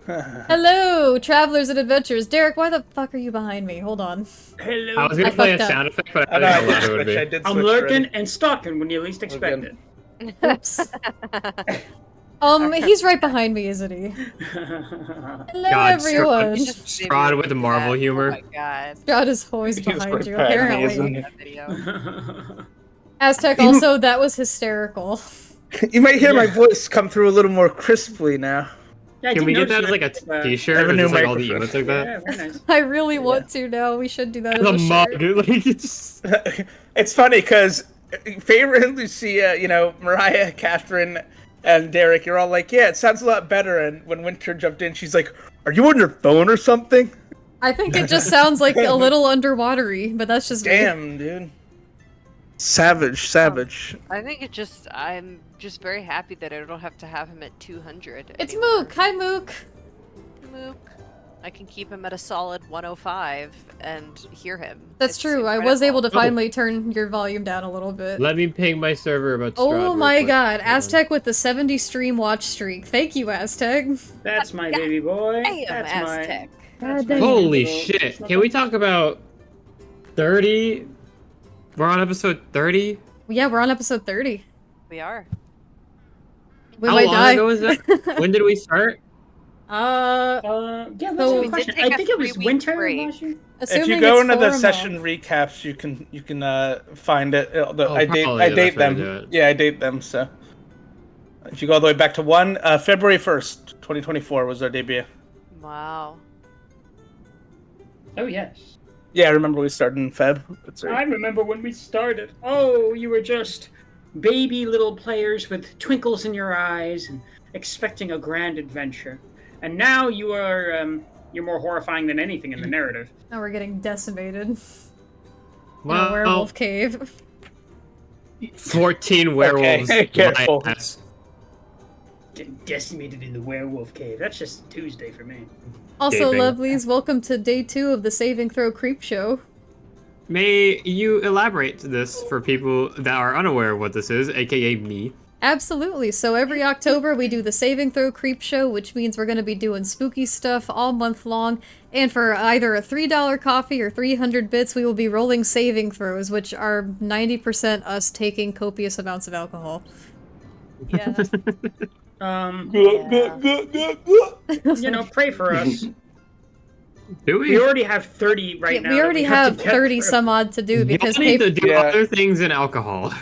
Hello, travelers and adventurers. Derek, why the fuck are you behind me? Hold on. Hello. I was gonna play a sound effect, but I didn't know how loud it would be. I'm lurking and stalking when you least expect it. Oops. He's right behind me, isn't he? Hello, God, everyone. Strahd with the Marvel humor. Oh my god. Strahd is always behind you, right apparently. Video. Aztec, also, that was hysterical. You might hear my voice come through a little more crisply now. Yeah, Can we get that as like a I t-shirt have a or new just like all the microphone. emotes like that? Yeah, very nice. I really want to now. We should do that The as a mug, shirt. dude. Like, it's... It's funny because Favorite and Lucia, Mariah, Catherine, and Derek, you're all like, yeah, it sounds a lot better. And when Winter jumped in, she's like, are you on your phone or something? I think it just sounds like a little underwatery, but that's just me. Damn, dude. Savage. I think I'm just very happy that I don't have to have him at 200 It's anymore. Mook. Hi, Mook. Mook. I can keep him at a solid 105 and hear him. That's It's true. I was able to incredible. finally turn your volume down a little bit. Let me ping my server about Strahd Oh real my quick. god, Hold on. Aztec with the 70 stream watch streak. Thank you, Aztec. That's my baby boy. Damn, That's Aztec. that's my Holy little- shit. Can we talk about 30? We're on episode 30? Yeah, we're on episode 30. We are. We How might long die. ago was that? When did we start? Yeah, that's So- a We good question. did take I a think it was 3-week winter break. last year. assuming If you go it's into the 4 a session month. recaps, you can find it. I date probably, that's date where they them. do it. Yeah, I date them. So if you go all the way back to February 1st, 2024 was our debut. Wow. Oh yes. Yeah, I remember we started in Feb. That's I right. remember when we started. Oh, you were just baby little players with twinkles in your eyes and expecting a grand adventure. And now you are you're more horrifying than anything in the narrative. Now we're getting decimated in Well, a werewolf cave. 14 werewolves. Okay, careful. My ass. Getting decimated in the werewolf cave. That's just Tuesday for me. Also, Gaping. lovelies, welcome to day 2 of the Saving Throw Creep Show. May you elaborate this for people that are unaware of what this is, aka me. Absolutely. So every October we do the Saving Throw Creep Show, which means we're going to be doing spooky stuff all month long. And for either a $3 coffee or 300 bits, we will be rolling saving throws, which are 90% us taking copious amounts of alcohol. Yeah. Pray for us. Do We we? already have 30 right now. we that already to have get 30 through. some odd to do because Y'all need to paper. do Yeah. other things than alcohol.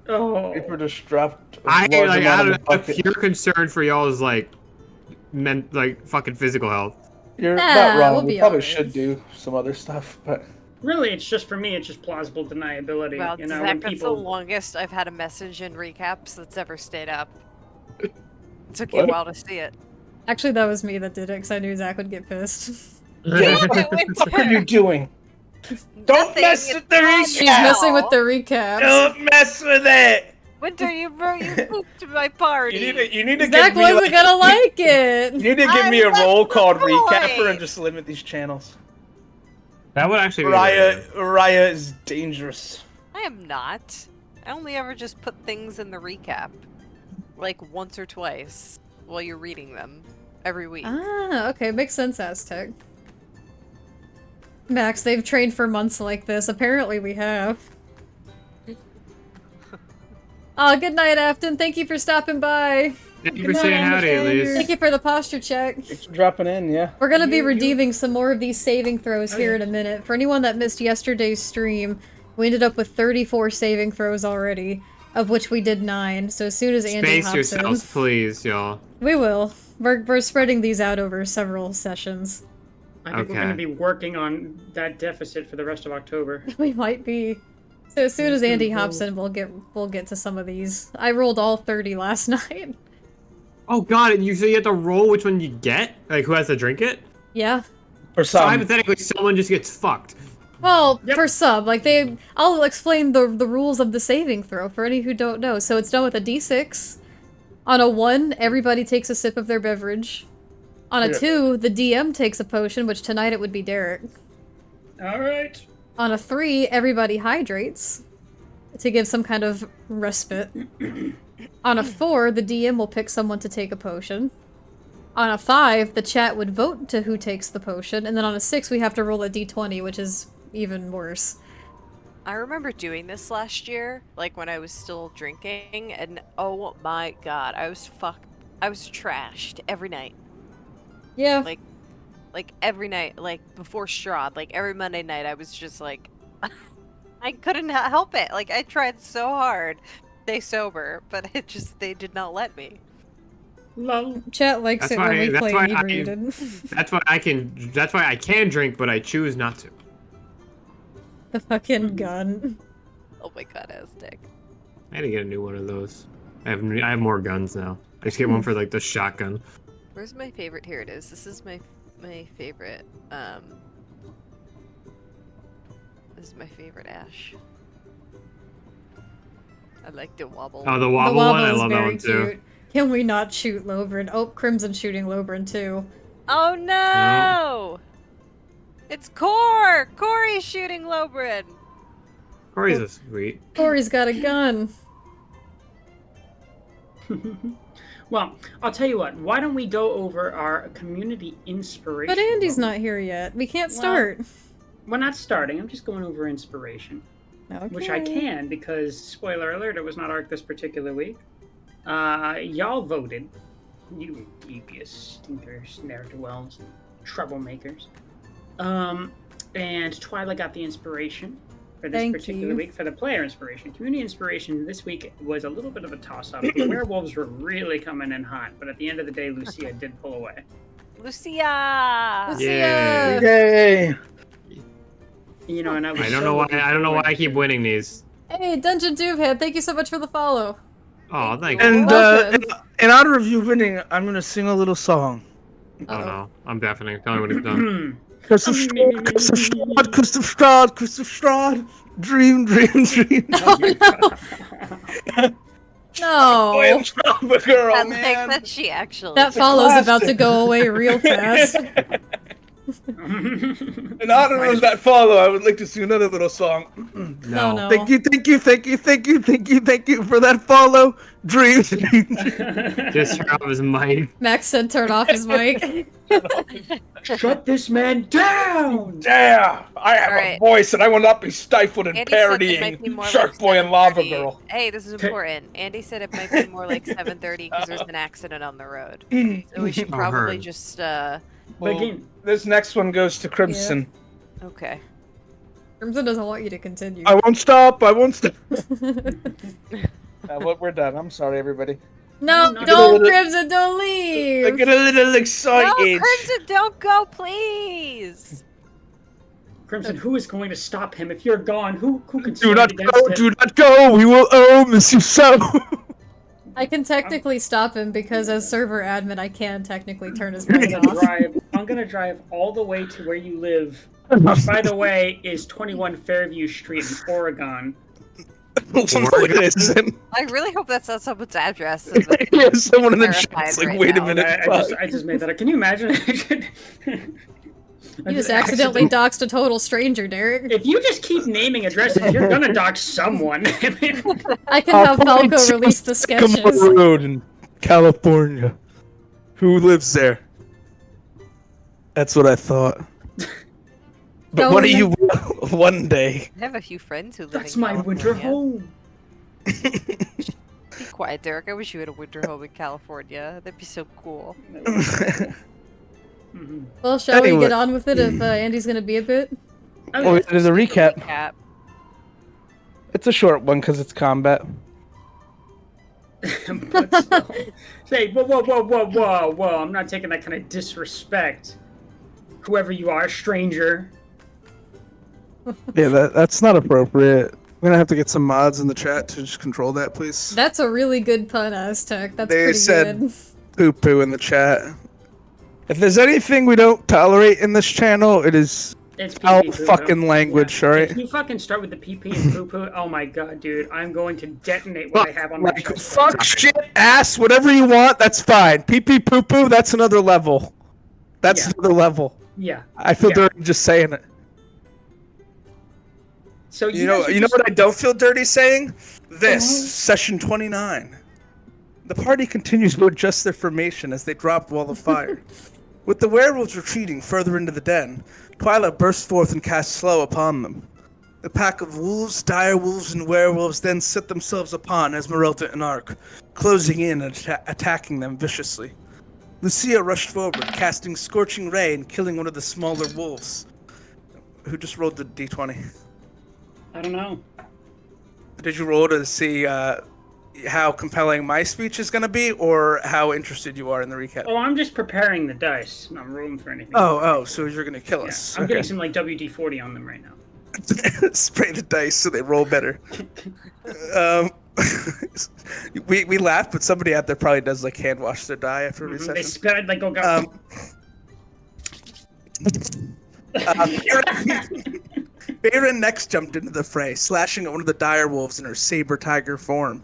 Oh. People just dropped. a I large like amount out in of the a bucket. pure concern for y'all's like fucking physical health. You're Nah, not wrong. we'll we be probably alright. should do some other stuff, but Really, it's just for me. It's just plausible deniability. Well, You know, Zach, when that's the people. longest I've had a message in recaps that's ever stayed up. It took you a What? while to see it. Actually, that was me that did it because I knew Zach would get pissed. what are you doing? Don't Nothing, mess it's with the fine. She's recap. messing with the recaps. Don't mess with it. Winter, you pooped to my party. You need to Zach give me wasn't gonna like it. You need to give I me a love roll the called boy. recapper and just limit these channels. That would actually be a good idea. Raya is dangerous. I am not. I only ever just put things in the recap. Like once or twice while you're reading them. Every week. Ah, okay, makes sense, Aztec. Max, they've trained for months like this. Apparently we have. Good night, Afton. Thank you for stopping by. Thank you for saying howdy at least. Thank you for the posture check. Thanks for dropping in, yeah. We're gonna be redeeming some more of these saving throws here in Okay. a minute. For anyone that missed yesterday's stream, we ended up with 34 saving throws already, of which we did 9. So as soon as Andy Space hops yourselves, in, please, y'all. we will. We're spreading these out over several sessions. I think we're Okay. going to be working on that deficit for the rest of October. We might be. So as soon as Andy hops in, we'll get to some of these. I rolled all 30 last night. Oh god, and so you have to roll which one you get? Like who has to drink it? Yeah. For So some. hypothetically someone just gets fucked. Well, Yep. for some, I'll explain the rules of the saving throw for any who don't know. So it's done with a d6. On a 1, everybody takes a sip of their beverage. On a Yeah. 2, the DM takes a potion, which tonight it would be Derek. All right. On a 3, everybody hydrates to give some kind of respite. On a 4, the DM will pick someone to take a potion. On a 5, the chat would vote to who takes the potion, and then on a 6, we have to roll a d20, which is even worse. I remember doing this last year, like when I was still drinking, and oh my god, I was trashed every night. Yeah. Like every night, like before Strahd, like every Monday night, I was just like, I couldn't help it. Like I tried so hard to stay sober, but they did not let me. Lol. Chat likes it when we play inebriated. That's why I can drink, but I choose not to. The fucking gun. Oh my god, Aztec. I had to get a new one of those. I have more guns now. I just get one for like the shotgun. Where's my favorite? Here it is. This is my favorite. This is my favorite Ash. I like the wobble. Oh, the wobble one. I is love that very one too. cute. Can we not shoot Lobrin? Oh, Crimson shooting Lobrin too. Oh no! It's Core! Corey's shooting Lobrin! Corey's a sweet. Corey's got a gun. Well, I'll tell you what. Why don't we go over our community inspiration? But Andy's not here yet. We can't start. We're not starting. I'm just going over inspiration, Okay. which I can because, spoiler alert, it was not Arc this particular week. Y'all voted. You devious stinkers, ne'er-do-wells, troublemakers. And Twilight got the inspiration for this particular week for the player inspiration. Community inspiration this week was a little bit of a toss-up. The werewolves were really coming in hot, but at the end of the day, Lucia did pull away. Lucia! Lucia! Yay! You know, and I don't know why I keep winning these. Hey, Dungeon Doofhead, thank you so much for the follow. Oh, thank you. And Welcome. in honor of you winning, I'm gonna sing a little song. Oh no, I'm deafening. Tell me when it's done. Christoph Strahd, Christoph Strahd, Christoph Strahd, Christoph Strahd. Dream, dream, dream. No. I'm a girl, I man. like that she actually. That follow's about to go away real fast. In honor of that follow, I would like to sing another little song. No. Thank you, thank you, thank you, thank you, thank you, thank you for that follow. Dream, dream, dream. Just turn off his mic. Max said turn off his mic. Shut this man down! Yeah, I have a voice and I will not be stifled in Andy said it might parodying be more Shark like Boy and Lava 7:30. Girl. Hey, this is important. Andy said it might be more like 7:30 because there's an accident on the road. So we should probably heard. just But Well, again, this next one goes to Crimson. okay. Crimson doesn't want you to continue. I won't stop. I won't stop. We're done. I'm sorry, everybody. No, No, don't, no. Crimson, don't I leave! get a little No, excited. Crimson, don't go, please. Crimson, who is going to stop him? If you're gone, who can Do stand not against go. it? Do not go. We will miss you so. I can technically stop him because as server admin, I can technically turn his mic off. I'm gonna drive all the way to where you live. Which, by the way, is 21 Fairview Street in Oregon. No, it isn't. I really hope that's not someone's address. Yeah, someone in the Terrified chat's like, right wait a now. minute. I just made that up. Can you imagine? You just accidentally doxed a total stranger, Derek. If you just keep naming addresses, you're gonna dox someone. I can have Falco release the sketches. Sycamore Road in California. Who lives there? That's what I thought. But Don't what do you remember- one day? I have a few friends who live That's in my winter California. home. Be quiet, Derek. I wish you had a winter home in California. That'd be so cool. Mhm. Well, shall we Anyway. get on with it if Andy's gonna be a bit? Oh, it is a recap. Recap. It's a short one because it's combat. But still. Say, whoa! I'm not taking that kind of disrespect. Whoever you are, stranger. Yeah, that's not appropriate. We're gonna have to get some mods in the chat to just control that, please. That's a really good pun, Aztec. That's They pretty said- good. Poo-poo in the chat. If there's anything we don't tolerate in this channel, it is It's foul pee-pee, poo-poo. fucking language, alright? If you fucking start with the PP and poo-poo, oh my god, dude, I'm going to detonate what I have on my Like, chest. fuck, shit, ass, whatever you want, that's fine. Pee-pee, poo-poo, that's another level. That's Yeah. another level. Yeah. I feel Yeah. dirty just saying it. So You know what I don't feel dirty saying? This, session 29. The party continues to adjust their formation as they drop wall of fire. With the werewolves retreating further into the den, Twyla bursts forth and casts slow upon them. The pack of wolves, dire wolves, and werewolves then set themselves upon Esmeralda and Ark, closing in and attacking them viciously. Lucia rushed forward, casting Scorching Ray and killing one of the smaller wolves. Who just rolled the d20? I don't know. Did you roll to see how compelling my speech is going to be, or how interested you are in the recap? Oh, I'm just preparing the dice. I'm not rolling for anything. So you're going to kill Yeah, us. I'm Okay. getting some like WD-40 on them right now. Spray the dice so they roll better. We laugh, but somebody out there probably does like hand wash their die after every They session. spit like go. Bayron next jumped into the fray, slashing at one of the dire wolves in her saber tiger form.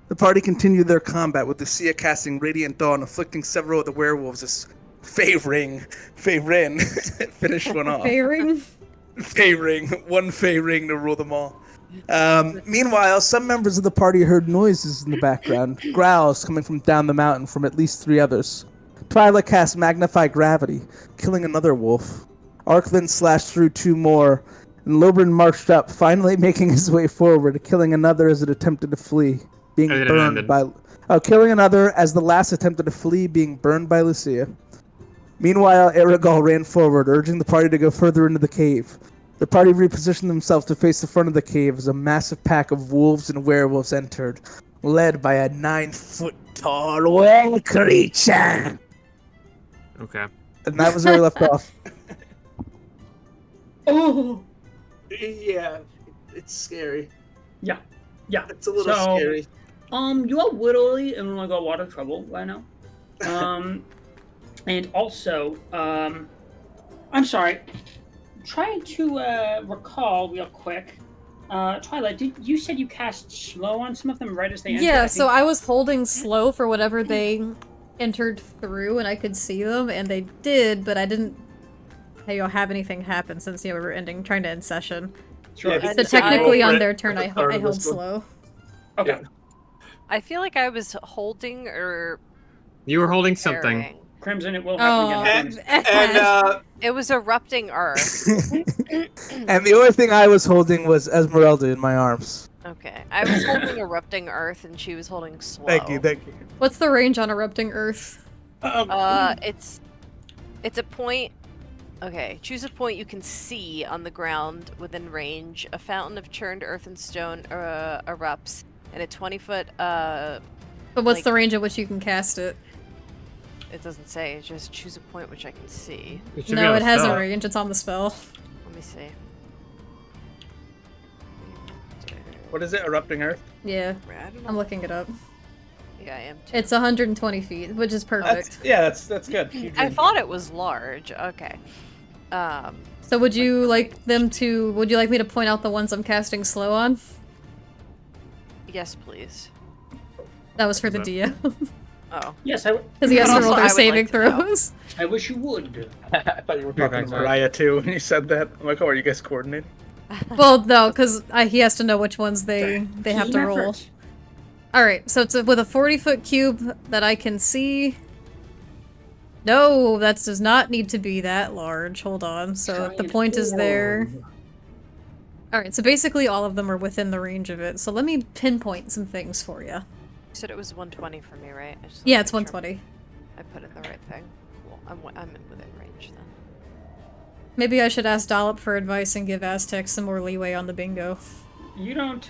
The party continued their combat, with Lucia casting Radiant Dawn, afflicting several of the werewolves as Fey-Ring finished one off. Fairing? Fey-Ring, one Fey-Ring to rule them all. Meanwhile, some members of the party heard noises in the background, growls coming from down the mountain from at least 3 others. Twyla cast Magnify Gravity, killing another wolf. Ark then slashed through 2 more, and Lobrin marched up, finally making his way forward, killing another as it attempted to flee, being burned by... killing another as the last attempted to flee, being burned by Lucia. Meanwhile, Aragol ran forward, urging the party to go further into the cave. The party repositioned themselves to face the front of the cave as a massive pack of wolves and werewolves entered, led by a 9-foot-tall were creature. Okay. And that was where we left off. Oh. Yeah, it's scary. Yeah. It's a little scary. You are literally in like a lot of trouble right now. And also, I'm sorry. Trying to recall real quick. Twilight, you said you cast slow on some of them right as they entered? Yeah, so I was holding slow for whatever they entered through, and I could see them, and they did, but I didn't have anything happen since we were trying to end session. Sure. So technically on their turn, I held slow. Okay. I feel like I was holding or You were holding something. carrying. Crimson, it will happen again. And It was erupting earth. and the only thing I was holding was Esmeralda in my arms. Okay. I was holding erupting earth and she was holding slow. Thank you. What's the range on Erupting Earth? It's a point. Okay, choose a point you can see on the ground within range. A fountain of churned earth and stone erupts, and a 20-foot. But what's the range at which you can cast it? It doesn't say. Just choose a point which I can see. No, it has a range. It's on the spell. Let me see. What is it? Erupting Earth? Yeah, I don't know. I'm looking it up. Yeah, I am too. It's 120 feet, which is perfect. That's good. I thought it was large. Okay. So would you like me to point out the ones I'm casting slow on? Yes, please. That was for the DM. Oh. Yes, I would. Because he has to Also, roll I their would saving like to know. throws. I wish you would. I thought you were talking to Mariah too when you said that. I'm like, oh, are you guys coordinating? Well, no, because he has to know which ones they have to Team roll. effort. Alright, so it's with a 40-foot cube that I can see. No, that does not need to be that large. Hold on. So if the point is there... Alright, so basically all of them are within the range of it. So let me pinpoint some things for you. You said it was 120 for me, right? I just Yeah, wanna it's make sure 120. I put in the right thing. Cool. I'm in within range then. Maybe I should ask Dollop for advice and give Aztec some more leeway on the bingo. You don't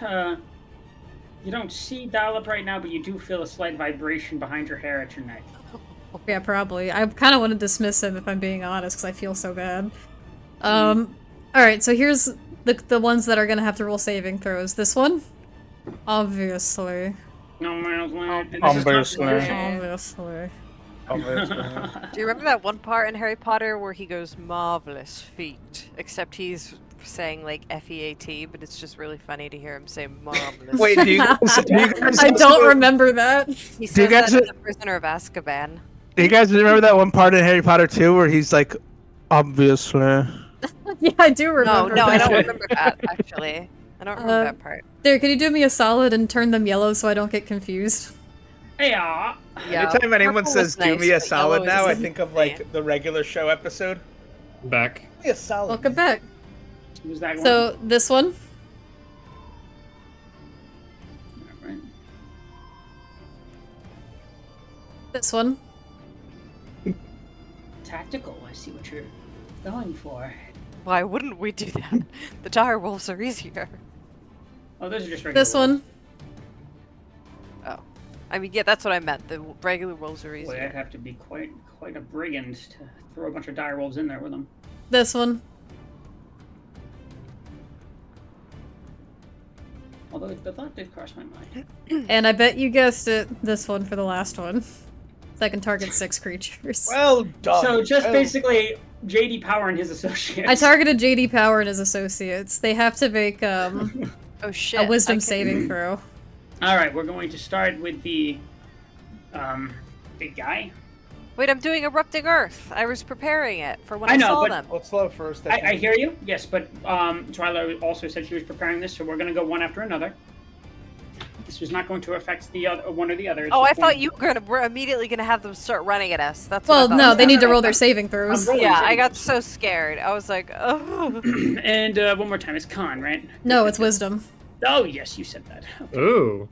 see Dollop right now, but you do feel a slight vibration behind your hair at your neck. Yeah, probably. I kind of want to dismiss him if I'm being honest, because I feel so bad. Alright, so here's the ones that are going to have to roll saving throws. This one? Obviously. Obviously. Obviously. Do you remember that one part in Harry Potter where he goes marvelous feat? Except he's saying like F-E-A-T, but it's just really funny to hear him say marvelous. Wait, do you guys I don't remember that. He do you says guys- that in The Prisoner of Azkaban. Do you guys remember that one part in Harry Potter 2 where he's like, obviously? Yeah, I do remember No, I that. don't remember that, actually. I don't remember that part. There, can you do me a solid and turn them yellow so I don't get confused? Hey, Yeah. Anytime anyone Purple says was "do nice, me a but yellow solid" now, I is- think of like the regular show episode. Back. Do me a solid. Welcome man. back. who's that one? So this one, Alright. this one, Tactical. I see what you're going for. Why wouldn't we do that? The dire wolves are easier. Oh, those are just regular. this wolves. one, Oh. I mean, yeah, that's what I meant. The regular wolves are Boy, I'd easier. have to be quite a brigand to throw a bunch of dire wolves in there with them. this one. Although the thought did cross my mind. And I bet you guessed it, this one for the last one. So I can target 6 creatures. Well done. So just well basically, JD Power and his associates. I targeted JD Power and his associates. They have to make Oh shit. a I wisdom can- saving throw. All right, we're going to start with the big guy. Wait, I'm doing erupting earth. I was preparing it for when I I, know, saw but- them. Let's slow first. I hear you. Yes, but Twyla also said she was preparing this, so we're going to go one after another. This was not going to affect the other, one or the other. It's Oh, I just thought going- you were immediately gonna have them start running at us. That's Well, what I thought no, was they need to happening. roll their saving throws. I'm rolling Yeah, saving I got throws. so scared. I was like, oh. And one more time, it's con, right? No, it's wisdom. Oh yes, you said that. Okay. Ooh.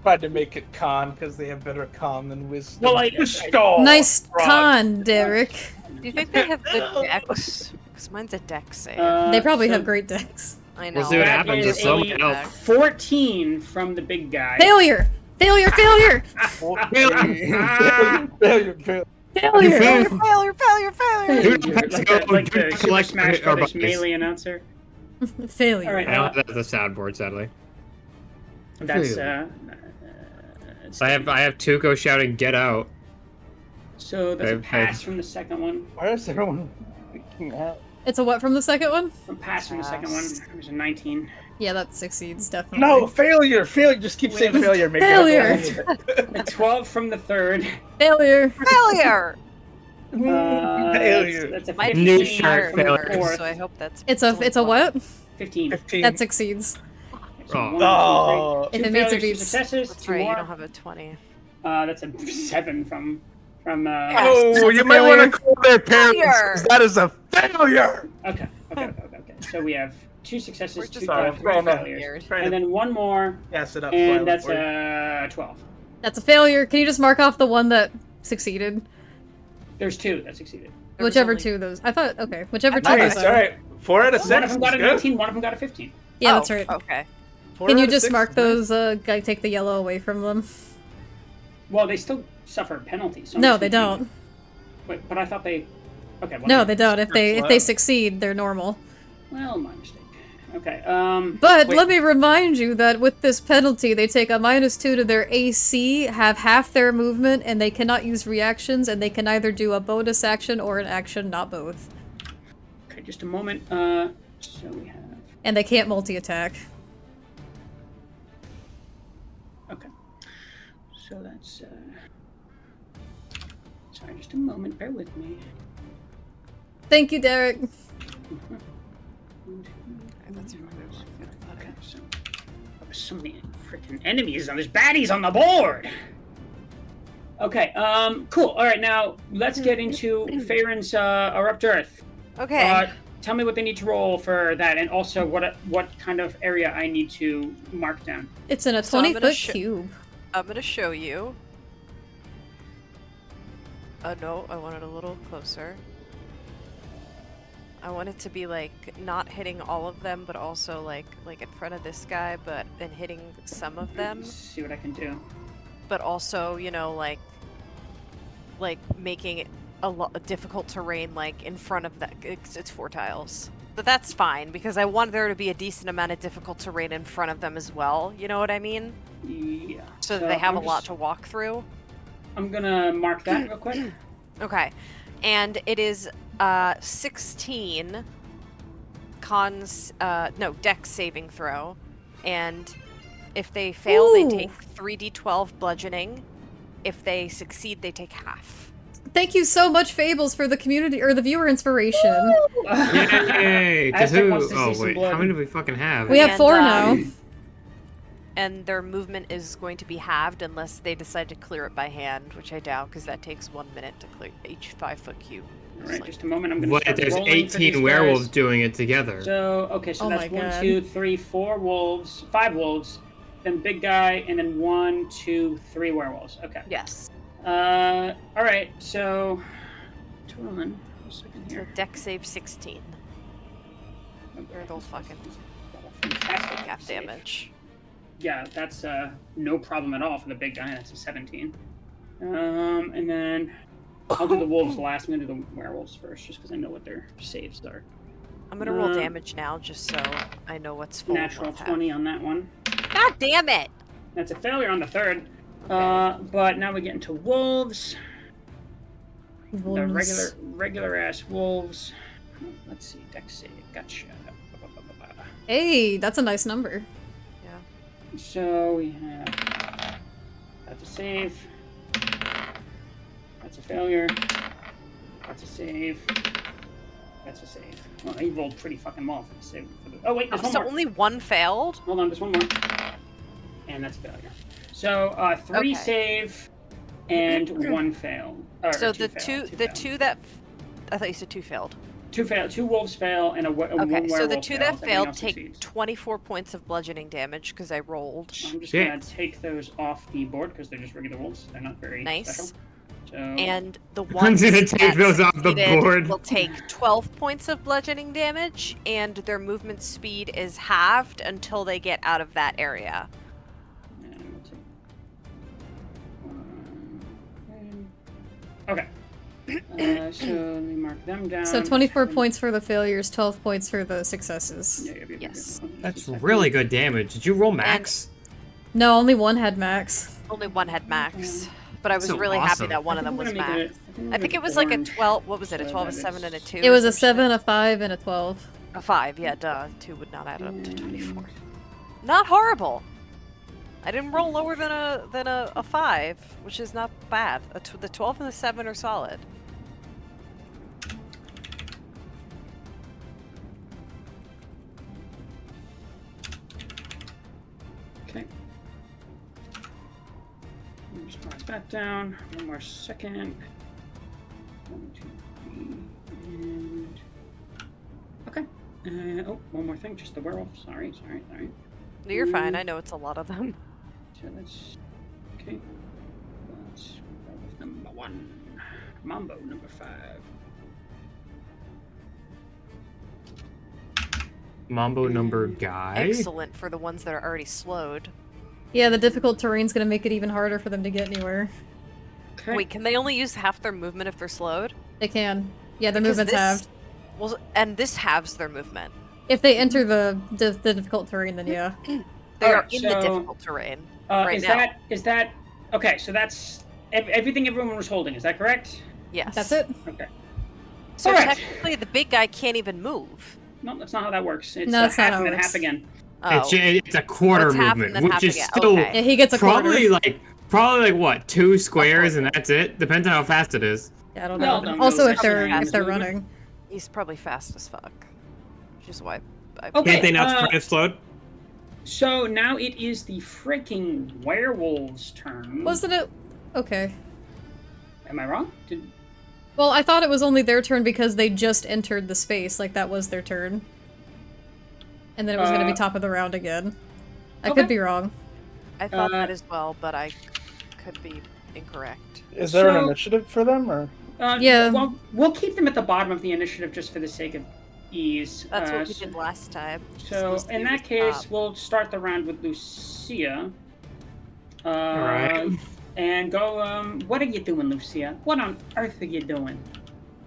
tried to make it con because they have better con than wisdom. Well, I- Nice Rod. con, Derek. Do you think they have good dex? Because mine's a dex save. They probably so have great decks. I know. We'll see what that happens is with so a much help. 14 from the big guy. Failure! Failure! Failure! Failure. Failure! Failure, failure, failure! Dude, like the Super like Smash our Brothers buddies. melee announcer. Failure. All right, I don't have that as a soundboard, sadly. that's I have Tuco shouting "Get out!" so that's a Okay. pass from the second one. Why is everyone freaking out? It's a what from the second one? A pass from the second one. It was a 19. Yeah, that succeeds, definitely. No, failure. Just keep saying failure. Make Failure. A 12 from the third. Failure! Failure! Failure. That's a My 15 New PC shirt from the failure. fourth. so I hope that's. It's a what? 15. 15. That succeeds. So Oh. one, Oh. two, If three. it Two meets, it failures, two beats. successes, That's 2 right, you more. don't have a 20. That's a 7 from Oh, That's you a might want failure. to call their parents. Failure. 'Cause that is a failure. Okay. So we have 2 successes, We're 2 just Sorry, all throwing three that failures, Trying and to then one more, pass it up. and slightly that's for you. 12. That's a failure. Can you just mark off the one that succeeded? There's 2 that succeeded. There was Whichever only- two of those. I thought, okay, whichever two Nice. of those All are. right. 4 out of 6. One of them got a Good. 19, one of them got a 15. Yeah, Oh, that's right. Okay. 4 Can out you of just 6 mark is those, take the yellow away from them? Well, they still suffer penalties. So I'm No, just they thinking- don't. Wait, but I thought they. Okay. Well, No, they don't. If they slow. succeed, they're normal. Well, my mistake. Okay. But Wait. let me remind you that with this penalty, they take a -2 to their AC, have half their movement, and they cannot use reactions, and they can either do a bonus action or an action, not both. Okay, just a moment. So we have. And they can't multi-attack. Okay. So that's. Sorry, just a moment. Bear with me. Thank you, Derek. That's really wrong. Okay, so there's so many freaking enemies and there's baddies on the board. Okay, cool. All right, now let's get into Faerun's Erupt Earth. Okay. Tell me what they need to roll for that, and also what kind of area I need to mark down. It's in a So I'm gonna 20-foot cube. I'm gonna show you. No, I want it a little closer. I want it to be like not hitting all of them, but also like in front of this guy, but and hitting some of them, Let's see what I can do. but also like making it a lot difficult terrain like in front of that. It's 4 tiles, but that's fine because I want there to be a decent amount of difficult terrain in front of them as well. You know what I mean? Yeah. So that they have I'm a lot just- to walk through. I'm gonna mark that real quick. Okay, and it is 16 dex saving throw, and if they fail, they Ooh. take 3d12 bludgeoning. If they succeed, they take half. Thank you so much, Fables, for the community or the viewer inspiration. Yay! 'Cause Aztec who? wants to see Oh some wait, blood. how many do we fucking have? We have And, 4 now. and their movement is going to be halved unless they decide to clear it by hand, which I doubt, because that takes 1 minute to clear each 5-foot cube. All right, just a moment. I'm going to What? start There's rolling for 18 these werewolves guys. doing it together. So okay, so Oh that's my 1, God. 2, 3, 4 wolves, 5 wolves, then big guy, and then 1, 2, 3 werewolves. Okay. Yes. All right. So, hold on a second So here. deck save 16. Or they'll fucking Fantastic half save. damage. Yeah, that's no problem at all for the big guy. That's a 17. And then I'll do the wolves last. I'm gonna do the werewolves first, just because I know what their saves are. I'm gonna roll damage now, just so I know what's full. Natural 20 on that one. God damn it! That's a failure on the third. Okay. But now we get into wolves. The Wolves. regular ass wolves. Let's see, dex save. Gotcha. Hey, that's a nice number. Yeah. So we have that's a save. That's a failure. That's a save. That's a save. Well, he rolled pretty fucking well for the save. Oh wait, there's one So more. only one failed? Hold on, there's one more. And that's a failure. So 3 Okay. save and 1 fail. So two the two that I thought you said 2 failed. 2 fail. 2 wolves fail and one Okay, so the werewolf 2 fails. that Everything failed else take succeeds. 24 points of bludgeoning damage because I rolled. I'm just Shit. gonna take those off the board because they're just regular wolves. They're not very Nice. special. So And the I'm ones gonna take that those off the succeeded board. will take 12 points of bludgeoning damage, and their movement speed is halved until they get out of that area. and we'll take okay. So let me mark them down. So 24 points for the failures, 12 points for the successes. Yeah. Yes. That's really good damage. Did you roll max? No, only one had max. Only one had max, but I was So really awesome. happy that one of them was max. I think it was like a 12. What was it? A 12, a 7, and a 2. It was or a some 7, shit? a 5, and a 12. A 5. Yeah, duh. 2 would not add up to 24. Not horrible. I didn't roll lower than a 5, which is not bad. The 12 and the 7 are solid. Okay. Let me just mark that down. One more second. 1, 2, 3, and okay. Oh, one more thing. Just the werewolf. Sorry. No, you're fine. I know it's a lot of them. So that's okay. That's werewolf number 1. Mambo number 5. Mambo number guy? Excellent for the ones that are already slowed. Yeah, the difficult terrain's gonna make it even harder for them to get anywhere. Okay. Wait, can they only use half their movement if they're slowed? They can. Yeah, their Because movement's this- halved. Well, and this halves their movement. If they enter the difficult terrain, then yeah. They are Alright, in the so, difficult terrain right is now. that okay? So that's everything everyone was holding. Is that correct? Yes. That's it. Okay. So Alright. technically, the big guy can't even move. No, that's not how that works. It's No, that's not half how and it then works. half again. Oh. It's a quarter It's half and movement, then which half is again. still Okay. Yeah, he gets a probably quarter. like what, 2 squares and that's it? Depends on how fast it is. Yeah, I don't Well, know. don't Also, know if they're exactly if they're movement. running. He's probably fast as fuck. Which is why I Okay. Can't they not sprint if slowed? So now it is the freaking werewolves' turn. Wasn't it? Okay. Am I wrong? Well, I thought it was only their turn because they just entered the space. Like, that was their turn. And then it was going to be top of the round again. I okay. could be wrong. I thought that as well, but I could be incorrect. Is there an So- initiative for them, or Yeah. Well, we'll keep them at the bottom of the initiative just for the sake of ease. That's what we so- did last time. So Just in leave that it case, top. we'll start the round with Lucia. Alright. And go. What are you doing, Lucia? What on earth are you doing?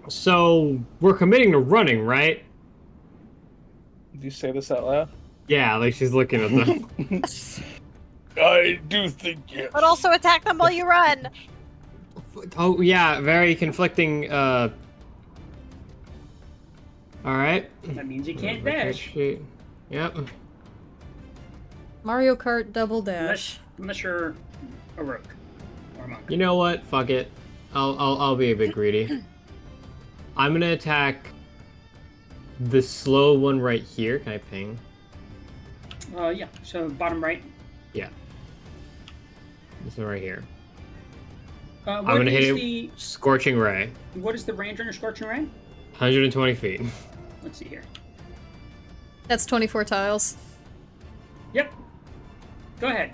So we're committing to running, right? do you say this out loud? Yeah, like she's looking at them. I do think yes. But also attack them while you run. Oh yeah, very conflicting. All right. That means you can't dash. Yep. Mario Kart double dash. Unless you're a rogue or a monk. You know what? Fuck it. I'll be a bit greedy. I'm gonna attack the slow one right here. Can I ping? Yeah. So bottom right. Yeah. This one right here. What I'm gonna hit is it. Scorching Ray. What is the range on your Scorching Ray? 120 feet. Let's see here. That's 24 tiles. Yep. Go ahead.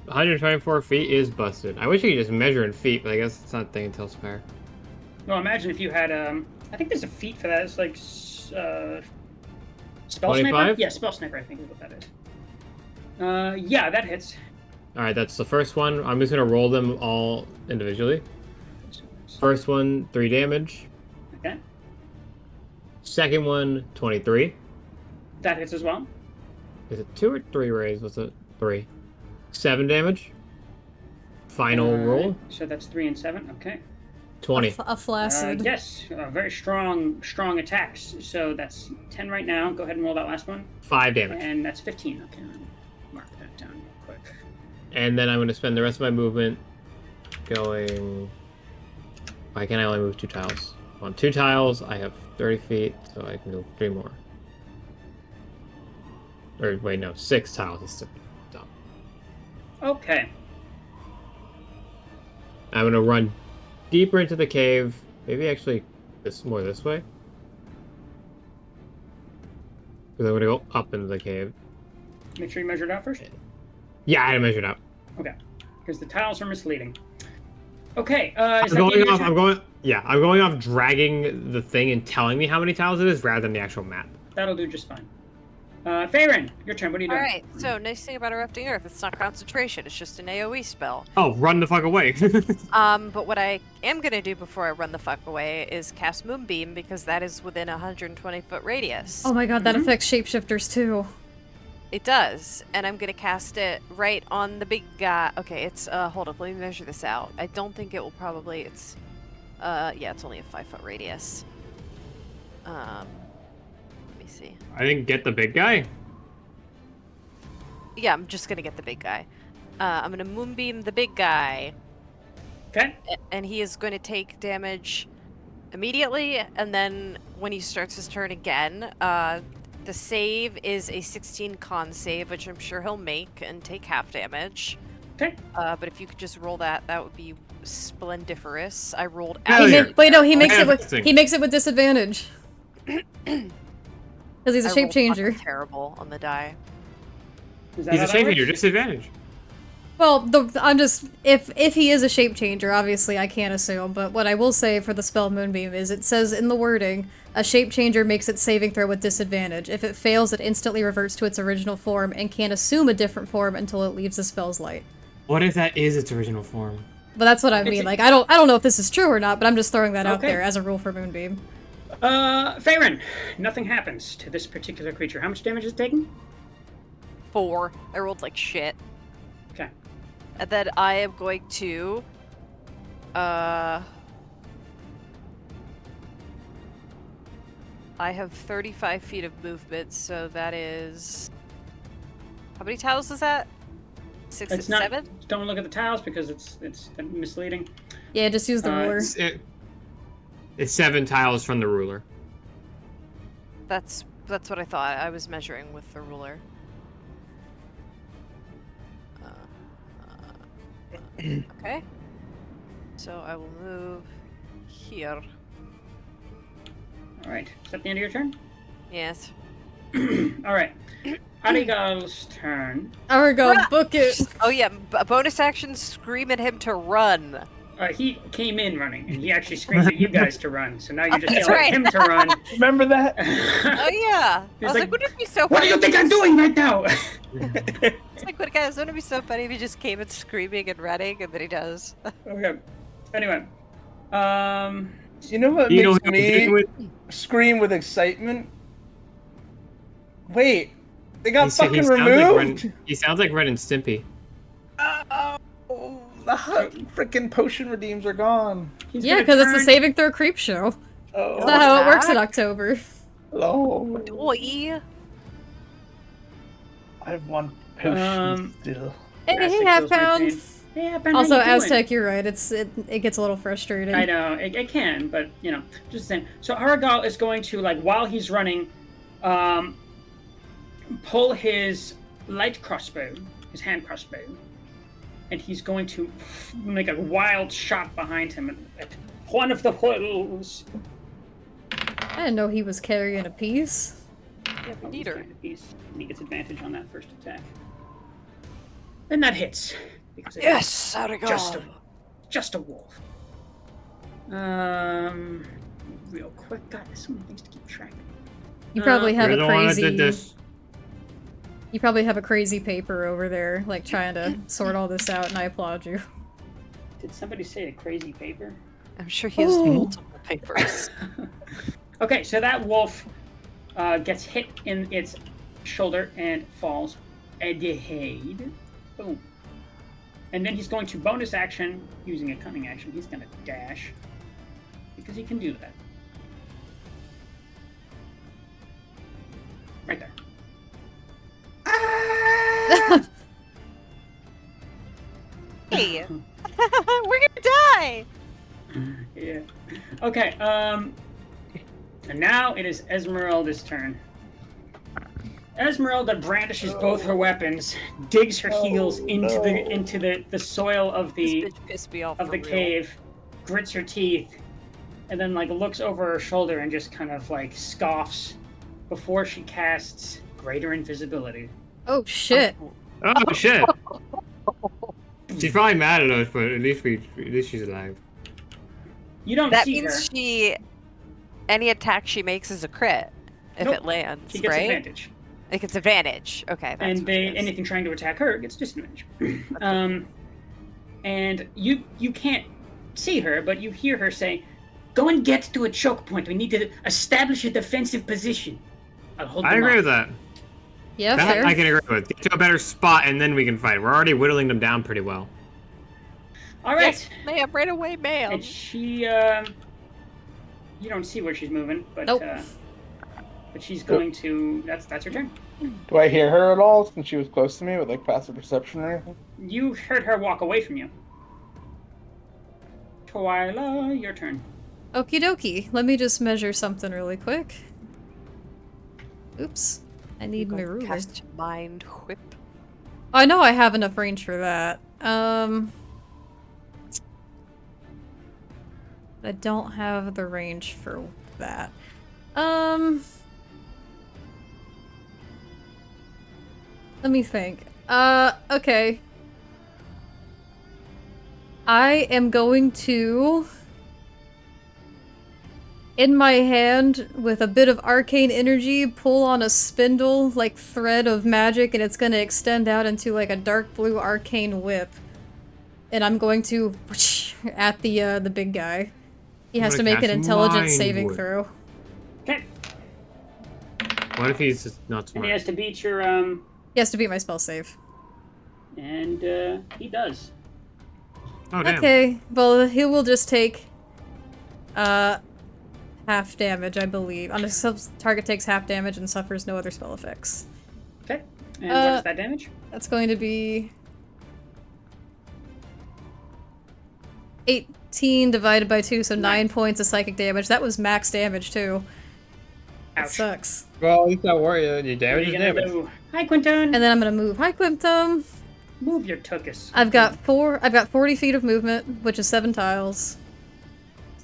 124 feet is busted. I wish you could just measure in feet, but I guess it's not a thing until Spire. Well, imagine if you had I think there's a feat for that. It's like Spell 25? Sniper. Yeah, Spell Sniper. I think is what that is. Yeah, that hits. All right, that's the first one. I'm just gonna roll them all individually. First one, 3 damage. Okay. Second one, 23. That hits as well. Is it 2 or 3 rays? What's it? 3. 7 damage. Final roll, So that's 3 and 7. Okay. 20. A flaccid. Yes, very strong attacks. So that's 10 right now. Go ahead and roll that last one. 5 damage. And that's 15. Okay, let me mark that down real quick. And then I'm gonna spend the rest of my movement going. Why can't I only move 2 tiles? On 2 tiles, I have 30 feet, so I can go 3 more. Or wait, no, 6 tiles is still dumb. Okay. I'm gonna run deeper into the cave. Maybe actually this way. Because I'm gonna go up into the cave. Make sure you measure it out first. Yeah, I measured out. Okay. Because the tiles are misleading. Okay. I'm going off dragging the thing and telling me how many tiles it is rather than the actual map. That'll do just fine. Faerun, your turn. What are you doing? Alright, so nice thing about Erupting Earth, it's not concentration, it's just an AoE spell. Oh, run the fuck away. But what I am gonna do before I run the fuck away is cast Moonbeam, because that is within a 120-foot radius. Oh my god, that affects shapeshifters too. It does, and I'm gonna cast it right on the big guy. Okay, it's, hold up, let me measure this out. I don't think it will probably, yeah, it's only a 5-foot radius. Let me see. I didn't get the big guy. Yeah, I'm just gonna get the big guy. I'm gonna Moonbeam the big guy. Okay. And he is going to take damage immediately, and then when he starts his turn again, the save is a 16 con save, which I'm sure he'll make and take half damage. Okay. But if you could just roll that, that would be splendiferous. I rolled Hell out. yeah. Wait, no, he makes it Manifesting. with disadvantage. Because he's a shape changer. Terrible on the die. Is that He's how a that shape works? changer, disadvantage. Well, I'm just if he is a shape changer, obviously I can't assume. But what I will say for the spell Moonbeam is it says in the wording, a shape changer makes its saving throw with disadvantage. If it fails, it instantly reverts to its original form and can't assume a different form until it leaves the spell's light. What if that is its original form? But that's what I mean. Like I don't know if this is true or not, but I'm just throwing that out Okay. there as a rule for Moonbeam. Faerun, nothing happens to this particular creature. How much damage is it taking? 4. I rolled like shit. Okay. And then I am going to... I have 35 feet of movement, so that is... How many tiles is that? 6 and It's not. 7? Don't look at the tiles because it's misleading. Yeah, just use the ruler. It's 7 tiles from the ruler. That's what I thought. I was measuring with the ruler. Okay. So I will move here. All right. Is that the end of your turn? Yes. All right. Arigal's turn. Argo, book it. Oh yeah, bonus action, scream at him to run. He came in running, and he actually screamed at you guys to run. So now you're just That's yelling right. at him to run. Remember that? Oh yeah. He's I was like, like, wouldn't it be so What funny? do you think I'm doing right now? It's like, guys, wouldn't it be so funny if he just came in screaming and running, and then he does. Okay. Anyway. You know what You know makes what me I'm with? scream with excitement? Wait, they got He fucking sounds like Ren, removed? he sounds like Ren and Stimpy. Oh, the freaking potion redeems are gone. He's Yeah, gonna because it's the turn- saving throw creep show. Oh, That's not how it works in that? October. hello. Oi. I have one potion still. Hey, Aztec half feels my pound. pain. Yeah, Ben, Also, how you doing? Aztec, you're right. It gets a little frustrating. I know it can, but you know, just saying. So Aragal is going to while he's running, pull his light crossbow, his hand crossbow, and he's going to make a wild shot behind him at one of the wolves. I didn't know he was carrying a piece. Yeah, but Eater. he gets advantage on that first attack. And that hits. Because it's Yes, how'd it go? Just a wolf. Real quick. God, there's so many things to keep track of. You probably have You're a the one that crazy. did this. You probably have a crazy paper over there, like trying to sort all this out, and I applaud you. Did somebody say a crazy paper? I'm sure he has multiple papers. Okay, so that wolf gets hit in its shoulder and falls. Dead. Boom. And then he's going to bonus action, using a cunning action. He's going to dash. Because he can do that. Right there. Hey, we're gonna die. Yeah. Okay, and now it is Esmeralda's turn. Esmeralda brandishes both her weapons, digs her heels into the soil of This the bitch pissed me off of for the real. cave, grits her teeth, and then like looks over her shoulder and just kind of like scoffs before she casts Greater Invisibility. Oh shit! Oh shit! She's probably mad at us, but at least she's alive. You don't That see her. means any attack she makes is a crit if Nope. it lands, She gets right? advantage. It gets advantage. Okay, that's And what it is. anything trying to attack her gets disadvantage. And you can't see her, but you hear her say, "Go and get to a choke point. We need to establish a defensive position." I'll hold I them agree off. with that. Yeah, That fair. I can agree with. Get to a better spot and then we can fight. We're already whittling them down pretty well. All right. Yes, ma'am, right away, ma'am. And she, you don't see where she's moving, but Nope. but she's going to. That's her turn. Do I hear her at all since she was close to me with like passive perception or anything? You heard her walk away from you. Twyla, your turn. Okie dokie. Let me just measure something really quick. Oops. I need my ruler. Cast Mind Whip. I know I have enough range for that. I don't have the range for that. Let me think. Okay. I am going to, in my hand, with a bit of arcane energy, pull on a spindle, like thread of magic, and it's gonna extend out into like a dark blue arcane whip. And I'm going to whoosh, at the big guy. He has to gonna make an cast intelligence Mind saving Whip. throw. Okay. What if he's just not And smart? he has to beat your He has to beat my spell save. and he does. Oh damn. Okay, well, he will just take half damage, I believe. On a target takes half damage and suffers no other spell effects. Okay. And what is that damage? That's going to be 18 divided by 2, so 9 points of psychic damage. That was max damage, too. That Ouch. sucks. Well, at least that warrior, your What are damage you is gonna damage. do? Hi, Quinton. And then I'm gonna move. Hi, Quintum! Move your tuchus. I've got 40 feet of movement, which is 7 tiles.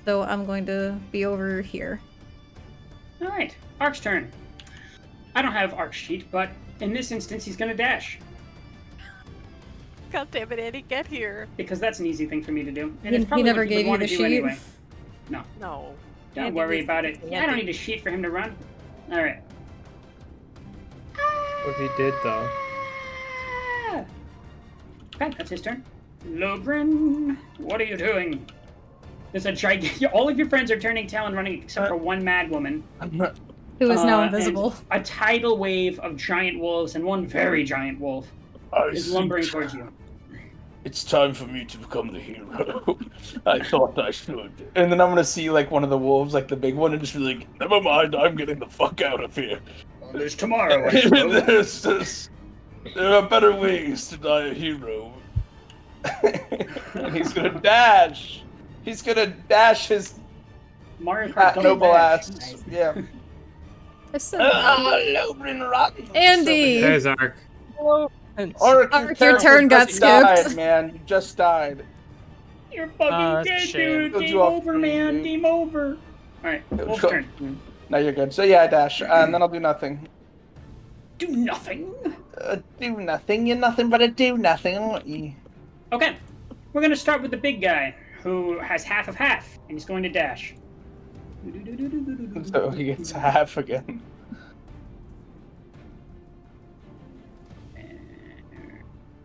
So I'm going to be over here. All right. Ark's turn. I don't have Ark's sheet, but in this instance, he's gonna dash God damn it, Andy, get here. because that's an easy thing for me to do. And He- it's he probably never what he gave would you want the to do sheet? anyway. No. Don't Andy worry needs about to it. get I don't Andy. need a sheet for him to run. All right. What if he did though? Ah! Okay, that's his turn. Logren, what are you doing? There's a giant. All of your friends are turning tail and running except for one mad woman. Who is now And invisible. a tidal wave of giant wolves and one very giant wolf is lumbering towards you. It's time for me to become the hero. I thought I should. And then I'm gonna see like one of the wolves, like the big one, and just be like, never mind, I'm getting the fuck out of here. There's tomorrow, I suppose. There are better ways to die a hero. And he's gonna dash. He's gonna dash his Mario Kart double noble dash. ass. Nice. Yeah. I said Lobrin rotten. Andy! There's Ark. Ark, Ark, your turn got just died, skipped. man. You just died. You're fucking that's a dead, shame. dude. Killed Game you off over, screen, man. dude. Game over. All right, Wolf's turn. No, you're good. So yeah, I dash, and then I'll do nothing. Do nothing. Do nothing. You're nothing but a do nothing, aren't you? Okay, we're gonna start with the big guy who has half of half, and he's going to dash. So he gets half again.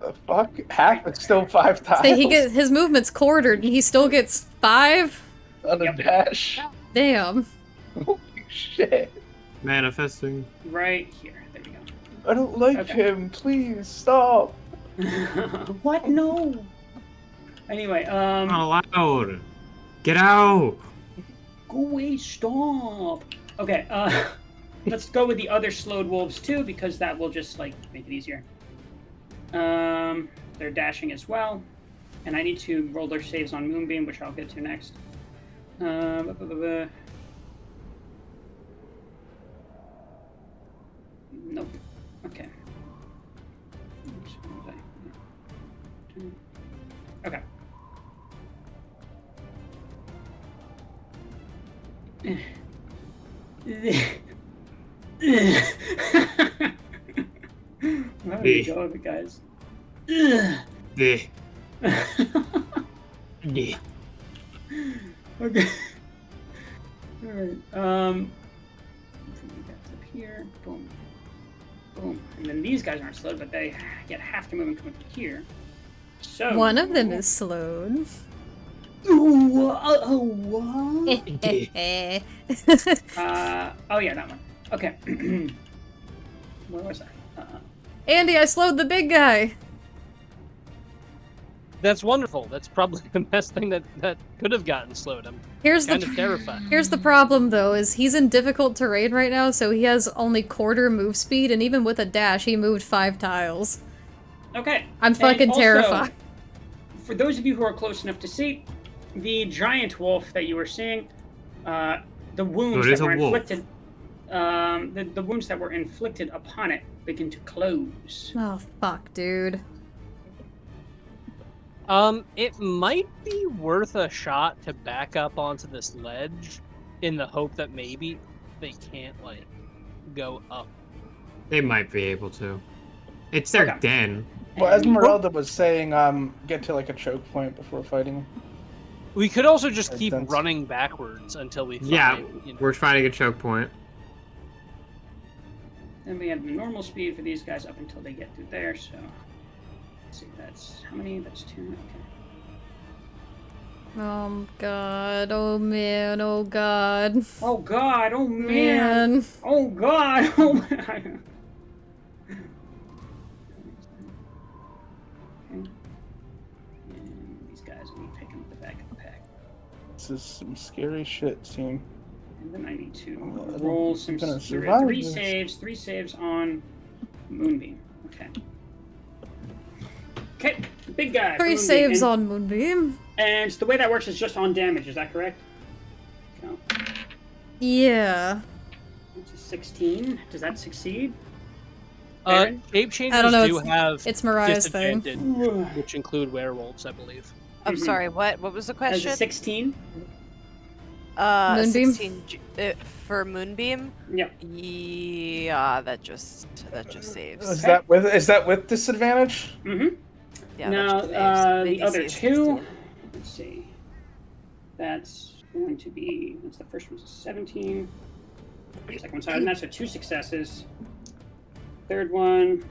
The fuck? Half is still 5 times. So his movement's quartered, and he still gets 5? on a Yep. dash. Damn. Holy shit. Manifesting. Right here. There we go. I don't like Okay. him. Please stop. What? No. Anyway, Not allowed. Get out. go away. Stop. Okay. Let's go with the other slowed wolves too, because that will just like make it easier. They're dashing as well, and I need to roll their saves on Moonbeam, which I'll get to next. Nope. Okay. Oops, what was I? Okay. How do you go with it, guys? The. Okay. Alright, that's up here. Boom. Boom. And then these guys aren't slowed, but they get half the movement coming from here. So One of them is slowed. Ooh, what? Oh yeah, that one. Okay. Where was I? Andy, I slowed the big guy. That's wonderful. That's probably the best thing that could have gotten slowed. I'm Here's kind the of terrified. Here's the problem, though, is he's in difficult terrain right now, so he has only quarter move speed, and even with a dash, he moved 5 tiles. Okay. I'm fucking And also, terrified. For those of you who are close enough to see, the giant wolf that you were seeing, the wounds it is that were a wolf. inflicted, the wounds that were inflicted upon it begin to close. Oh, fuck, dude. It might be worth a shot to back up onto this ledge in the hope that maybe they can't, like, go up. They might be able to. It's their Okay. den. Well, Esmeralda was saying, get to like a choke point before fighting. We could also just Makes keep sense. running backwards until we find, Yeah, you know. we're finding a choke point. Then we have the normal speed for these guys up until they get through there, so... Let's see, that's... How many? That's 2, okay. Oh, God. Oh, man. Oh, God. Oh god, oh man! Man. Oh god, oh man! Okay. And these guys will be picking up the back of the pack. This is some scary shit, team. And then I need to Oh, roll I'm some gonna survive three this. saves on Moonbeam. Okay. Okay, the big guy. for 3 Moonbeam. saves and, on Moonbeam. And the way that works is just on damage, is that correct? So, Yeah. it's a 16. Does that succeed? Shape changers I don't know, do have It's Mariah's thing. disadvantage, which include werewolves, I believe. I'm Mhm. sorry, what was the As question? a 16? Moonbeam? 16 for Moonbeam? Yep. Yeah, that just saves. Is that with disadvantage? Mm-hmm. Yeah, Now, that just saves. the Maybe other saves 2, 16. let's see. That's going to be, that's the first one's a 17. Second one's higher than that, so 2 successes. Third one.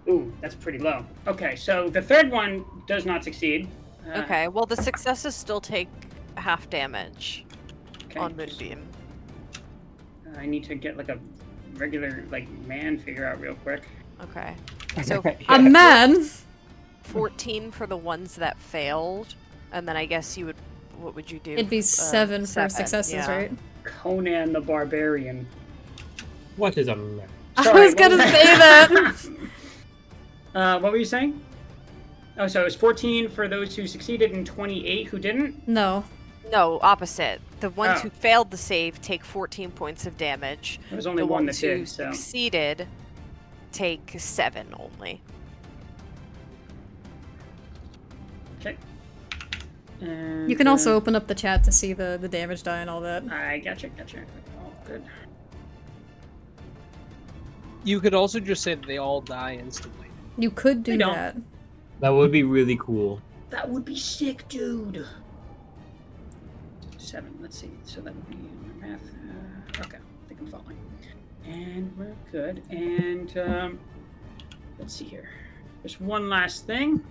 Ooh, that's pretty low. Okay, so the third one does not succeed. Okay, well the successes still take half damage Okay. on Moonbeam. I need to get like a regular like man figure out real quick. Okay. So A man? 14 for the ones that failed, and then I guess you would. What would you do? It'd be 7 for 7, successes, yeah. right? Conan the Barbarian. What is a man? I Sorry, was gonna what say that! What were you saying? Oh, so it was 14 for those who succeeded and 28 who didn't? No. No, opposite. The ones Oh. who failed the save take 14 points of damage. There was only The one that ones who did, so. succeeded take 7 only. Okay. And, You can also open up the chat to see the damage die and all that. I gotcha. Oh, good. You could also just say that they all die instantly. You could do They don't. that. That would be really cool. That would be sick, dude. 7. Let's see. So that would be my math. Okay, I think I'm following. And we're good. And let's see here. There's one last thing.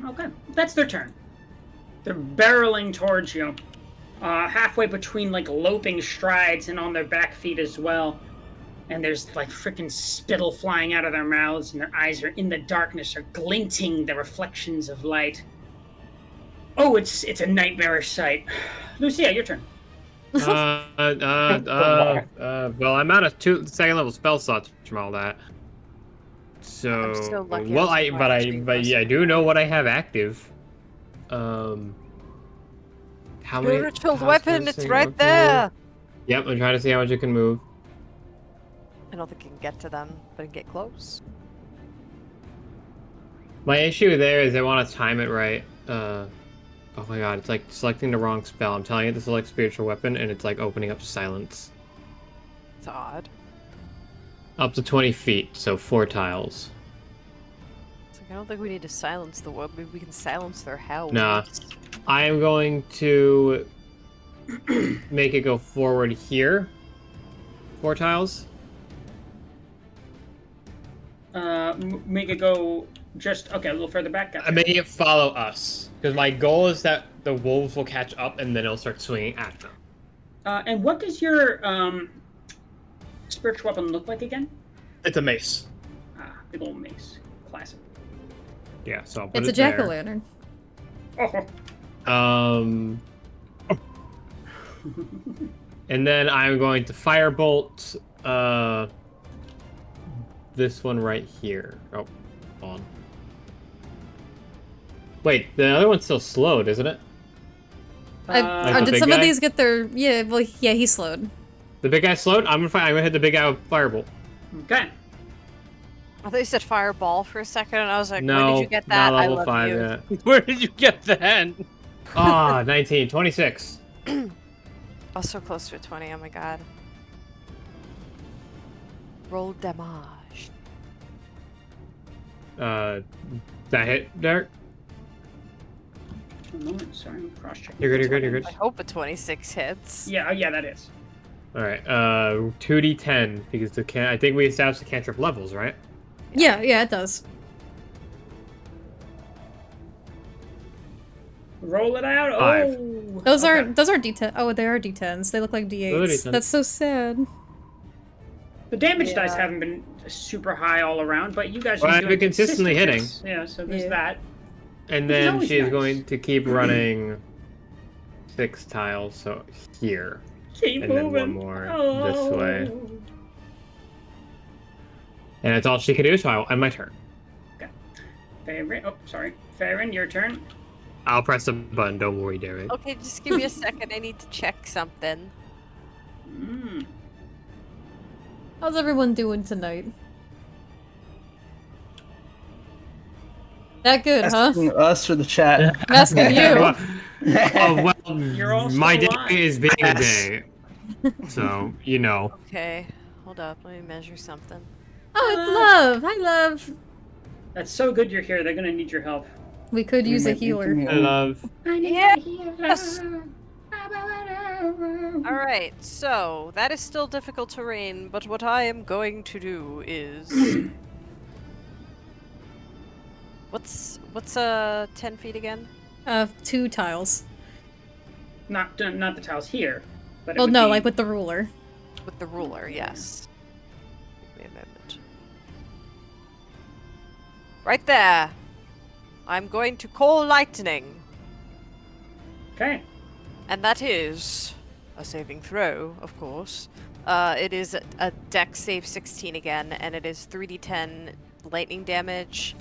Okay, that's their turn. They're barreling towards you, halfway between like loping strides and on their back feet as well. And there's like freaking spittle flying out of their mouths, and their eyes are in the darkness, are glinting the reflections of light. Oh, it's a nightmarish sight. Lucia, your turn. Well, I'm out of 2 second level spell slots from all that. So, I'm so lucky I well, was but yeah, I do know what I have active. How many? Spiritual how weapon, much it's thing right can move? there! Yep, I'm trying to see how much it can move. I don't think you can get to them, but you can get close. My issue there is I want to time it right. Oh my god, it's like selecting the wrong spell. I'm telling it to select spiritual weapon, and it's like opening up silence. It's odd. Up to 20 feet, so 4 tiles. It's like, I don't think we need to silence the world. Maybe we can silence their howls. Nah. I am going to make it go forward here. 4 tiles. Make it go just okay a little further back. Gotcha. I'm making it follow us. Because my goal is that the wolves will catch up and then it'll start swinging at them. And what does your spiritual weapon look like again? It's a mace. Big old mace. Classic. Yeah, so I'll put It's it a jack-o'-lantern. Oh. And then I'm going to firebolt this one right here. Oh, hold on. Wait, the other one's still slowed, isn't it? Like the did big some of guy? these get their... Yeah, well, yeah, he's slowed. The big guy slowed? I'm gonna hit the big guy with firebolt. Okay. I thought you said fireball for a second, and I was like, No, where did you get that? not I level love 5 you. yet. Where did you get that? 19, 26. I was so close to a 20, oh my god. Roll damage. That hit, Derek? A moment, sorry, I'm cross-checking. You're good. I hope a 26 hits. Yeah, yeah, that is. Alright, 2d10, because I think we established the cantrip levels, right? Yeah, it does. Roll it out. 5. Oh, Those okay. are D10. Oh, they are D10s. They look like Those are D8s. D10s. That's so sad. The damage dice Yeah. haven't been super high all around, but you guys Well, are I've doing been consistently consistent hitting. hits. Yeah, so there's Yeah. that. And Which is then always she's nice. going to keep running 6 tiles, so here. Keep And then moving. one more this way. And that's all she can do, so I'll end my turn. Farron, Farron, your turn. I'll press the button, don't worry, Derek. Okay, just give me a second. I need to check something. Mm. How's everyone doing tonight? That good, huh? Asking us or the chat? I'm asking you. Well, You're all my day still alive. is being a Yes. day. So, you know. Okay, hold up. Let me measure something. Oh, it's Love. Hi, Love. That's so good you're here. They're gonna need your help. We could use a healer. I love. Yes! Alright, so that is still difficult terrain, but what I am going to do is... What's 10 feet again? 2 tiles. Not the tiles here, but it Well, would no, be- like with the ruler. With the ruler, yes. Give me a moment. Right there! I'm going to call lightning. Okay. And that is a saving throw, of course. It is a dex save 16 again, and it is 3d10 lightning damage.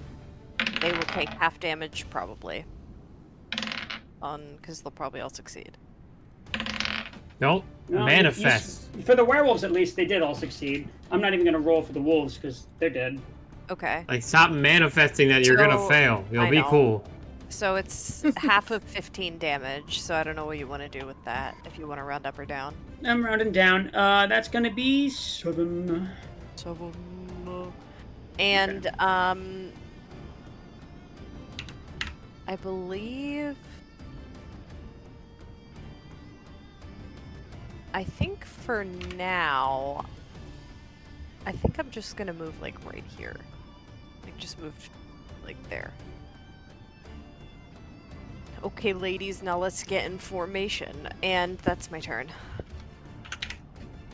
They will take half damage, probably. on because they'll probably all succeed. Don't No, manifest. For the werewolves, at least, they did all succeed. I'm not even going to roll for the wolves because they're dead. Okay. Like, stop manifesting that you're gonna So, fail. You'll I be know. cool. So it's half of 15 damage. So I don't know what you want to do with that. If you want to round up or down. I'm rounding down. That's going to be 7. So, and I believe. I think for now, I think I'm just gonna move like right here. Like just move like there. Okay, ladies, now let's get in formation. And that's my turn.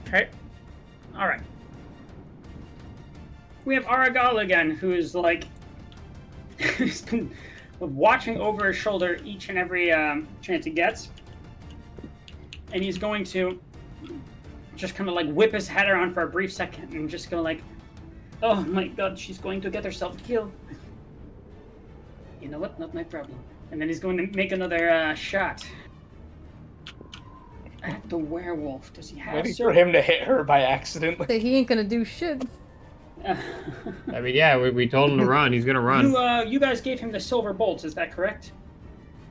Okay. All right. We have Aragal again, who is like, he's been watching over his shoulder each and every chance he gets. And he's going to just kind of like whip his head around for a brief second and just go like, oh my god, she's going to get herself killed. You know what? Not my problem. And then he's going to make another shot at the werewolf. Does he have Waiting for him to hit her by accident. Say he ain't gonna do shit. I mean, yeah, we told him to run. He's gonna run. You guys gave him the silver bolts, is that correct?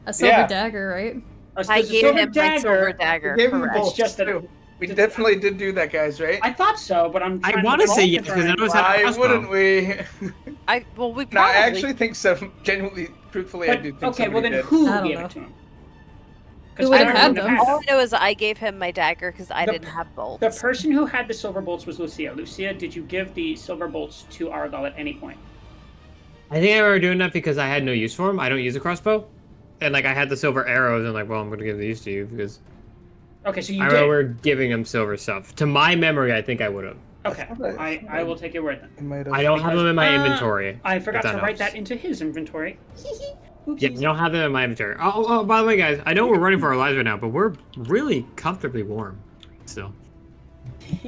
A silver Yeah. dagger, right? I gave him my silver dagger. We gave him Correct. both. It's just that We definitely did do that, guys, right? I thought so, but I'm. I want to say yes because I know it's had a Why crossbow. wouldn't we? We No, probably. I actually think so. Genuinely, truthfully, I But, do think okay, well somebody then did. who I don't gave know. it to him? Who would have Tyler had wouldn't them? All I know is I gave him my dagger because I The- didn't have bolts. The person who had the silver bolts was Lucia. Lucia, did you give the silver bolts to Aragal at any point? I think I remember doing that because I had no use for him. I don't use a crossbow, and like I had the silver arrows, and like, well, I'm gonna give these to you because Okay, so you I did. remember giving him silver stuff. To my memory, I think I would have. Okay, I will take your word then. It might have. I don't have them in my Uh, inventory. I forgot if to that write helps. that into his inventory. Yeah, you don't have them in my inventory. Oh, by the way, guys, I know we're running for our lives right now, but we're really comfortably warm. So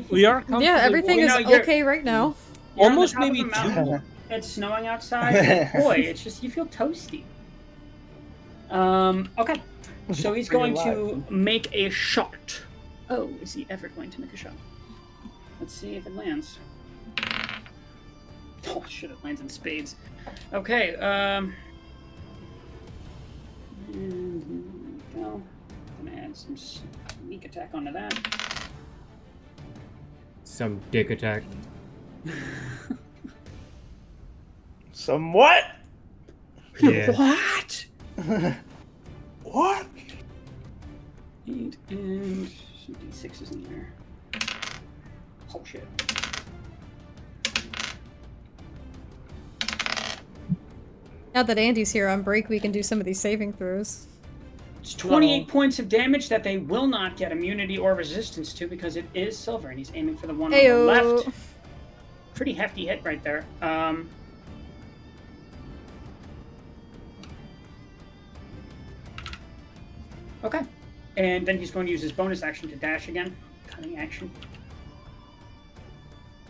We are comfortably Yeah, everything warm. is No, you're- okay right now. You're on the Almost top of maybe a mountain, it's snowing outside. Boy, it's just you feel toasty. Okay. So he's For your going to life. make a shot. Oh, is he ever going to make a shot? Let's see if it lands. Oh shit, it lands in spades. Okay, and here we go. Gonna add some sneak attack onto that. some dick attack. Some what? Yeah. What? What? 8 and some d6s in there. Oh shit. Now that Andy's here on break, we can do some of these saving throws. It's 28 points of damage that they will not get immunity or resistance to because it is silver, and he's aiming for the one on the Heyo. left. Pretty hefty hit right there. Okay. And then he's going to use his bonus action to dash again. Cutting action.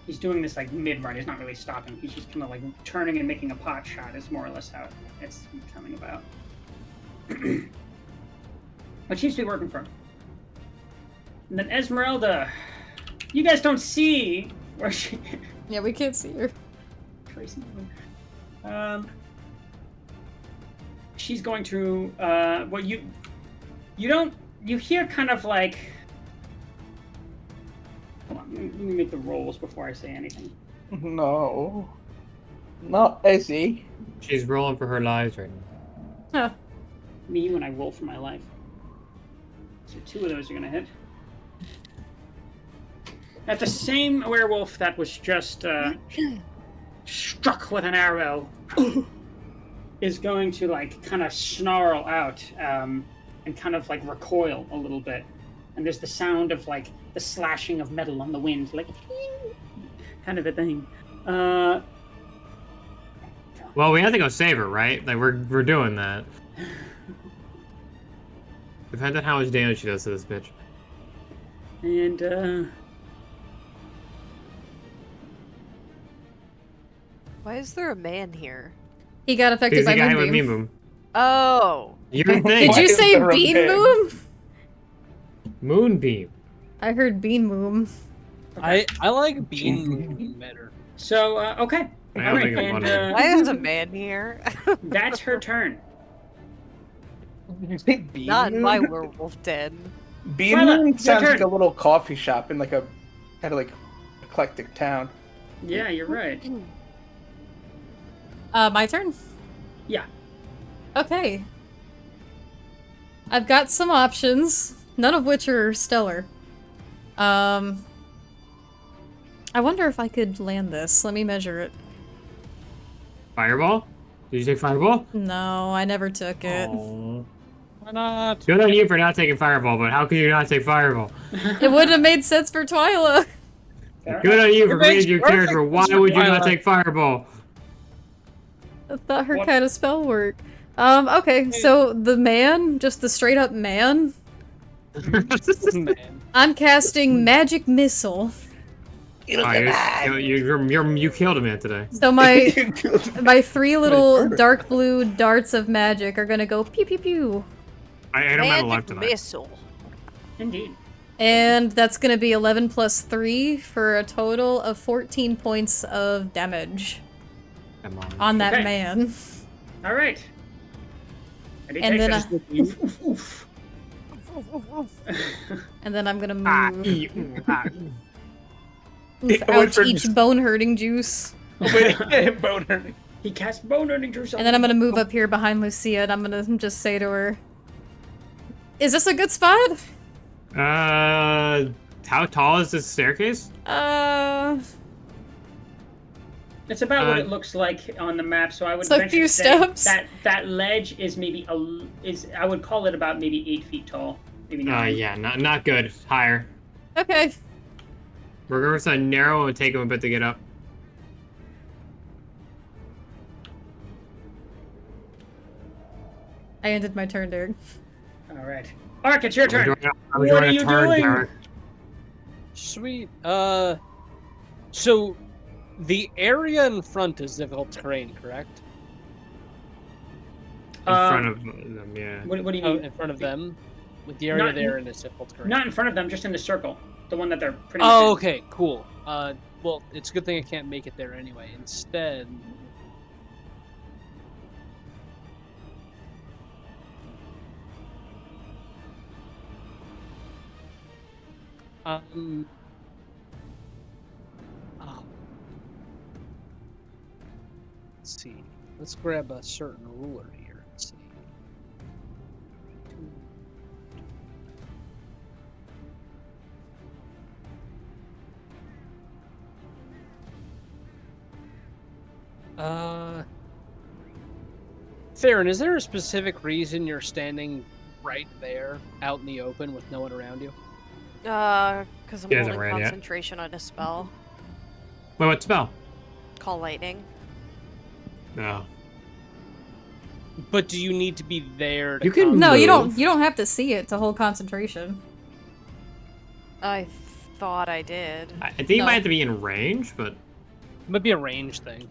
He's doing this like mid-run. He's not really stopping. He's just kind of like turning and making a pot shot is more or less how it's coming about. But seems to be working for him. And then Esmeralda. You guys don't see where she... Yeah, we can't see her. Tracy. She's going to well you don't you hear kind of like hold on, let me make the rolls before I say anything. No. Not Ezzy. She's rolling for her lives right now. Huh. Me when I roll for my life. So 2 of those are gonna hit. At the same werewolf that was just struck with an arrow is going to like kind of snarl out and kind of like recoil a little bit, and there's the sound of like the slashing of metal on the wind, like kind of a thing. Well, we have to go save her, right? Like we're doing that. Depends on how much damage she does to this bitch. And Why is there a man here? He got affected He's by the guy with Moonbeam. Moonbeam. Oh. Your thing. Did Why you is say there a bean pig? moon? Moonbeam. I heard bean moon. I like bean moon better. So, okay. I All don't right, think I and want it. Why is a man here? that's her turn. Did you say Bean Not in Moon? my werewolf den. Bean Twyla, Moon your sounds like a turn. little coffee shop in like a kind of like eclectic town. Yeah, you're right. My turn? Yeah. Okay. I've got some options, none of which are stellar. I wonder if I could land this. Let me measure it. Fireball? Did you take fireball? No, I never took it. Oh. Why not? Good on you for not taking fireball, but how could you not take fireball? It wouldn't have made sense for Twyla. Fair Good enough. on you for It makes creating your perfect character. Why sense for would you not Twilight. take fireball? I thought her What? kind of spell work. Okay, so the man, just the straight up man, Man. I'm casting Magic Missile. Oh, you killed a man today. So my 3 little dark blue darts of magic are gonna go pew pew pew. I don't have a life Magic tonight. missile. Indeed. And that's gonna be 11 plus 3 for a total of 14 points of damage Come on. on that Okay. man. All right. Ready, And take then this. Oof, oof, And then I'm gonna Ah, move. ee, ooh, ah. Oof, I went ouch, for each just- bone hurting juice. Wait, boner. He cast bone earning to herself. And then I'm gonna move up here behind Lucia and I'm gonna just say to her, is this a good spot? How tall is this staircase? It's about what it looks like on the map, so I would It's a venture few to say steps. that ledge is maybe I would call it about maybe 8 feet tall, maybe 9. Yeah, not good. Higher. Okay. We're going to narrow and take him a bit to get up. I ended my turn, Derek. All right, Ark, it's your turn. I'm What doing are a you turn, doing? Derek. Sweet. So the area in front is difficult terrain, correct? In front of them, yeah. What do you Oh, mean? in front of them, with the area Not- there in is difficult terrain. Not in front of them, just in the circle, the one that they're pretty much Oh, in. okay, cool. Well, it's a good thing I can't make it there anyway. Instead, oh. Let's see. Let's grab a certain ruler here. Let's see. Theron, is there a specific reason you're standing right there, out in the open, with no one around you? Because I'm He hasn't holding ran yet. concentration on a spell. Wait, what spell? Call lightning. No. But do you need to be there to You can- No, you Move. don't have to see it to hold concentration. I thought I did. I think you No. might have to be in range, but... It might be a range thing.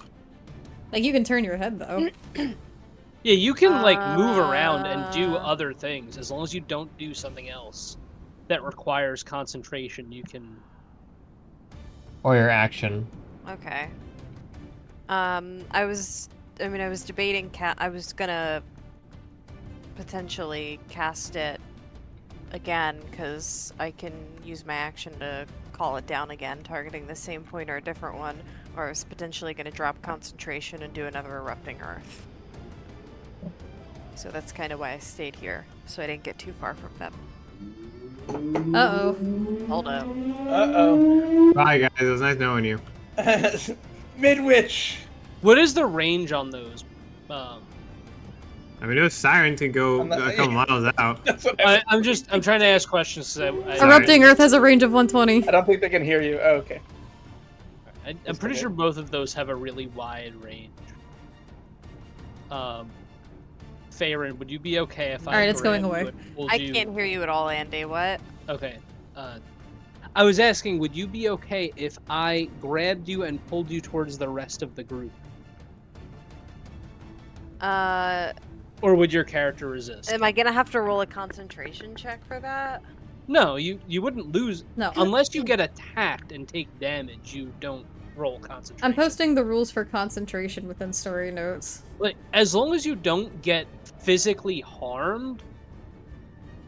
Like, you can turn your head, though. Yeah, you can like move around and do Uh. other things as long as you don't do something else that requires concentration. You can. Or your action. Okay. I was debating. I was gonna potentially cast it again because I can use my action to call it down again, targeting the same point or a different one. Or I was potentially gonna drop concentration and do another erupting earth. So that's kind of why I stayed here, so I didn't get too far from them. Uh-oh. Hold up. Uh Bye, guys. It was nice knowing you. oh. Midwich. What is the range on those? I mean, those sirens can go I'm not- a couple miles out. That's what I'm trying to ask questions. Erupting Earth has a range of 120. I don't think they can hear you. Oh, okay. I'm pretty sure both of those have a really wide range. Farron, would you be okay if I? Alright, it's going grabbed you away. and pulled I you- can't hear you at all, Andy. What? Okay. I was asking, would you be okay if I grabbed you and pulled you towards the rest of the group? Or would your character resist? Am I gonna have to roll a concentration check for that? No, you wouldn't lose No. unless you get attacked and take damage. You don't roll concentration. I'm posting the rules for concentration within story notes. Like, as long as you don't get physically harmed,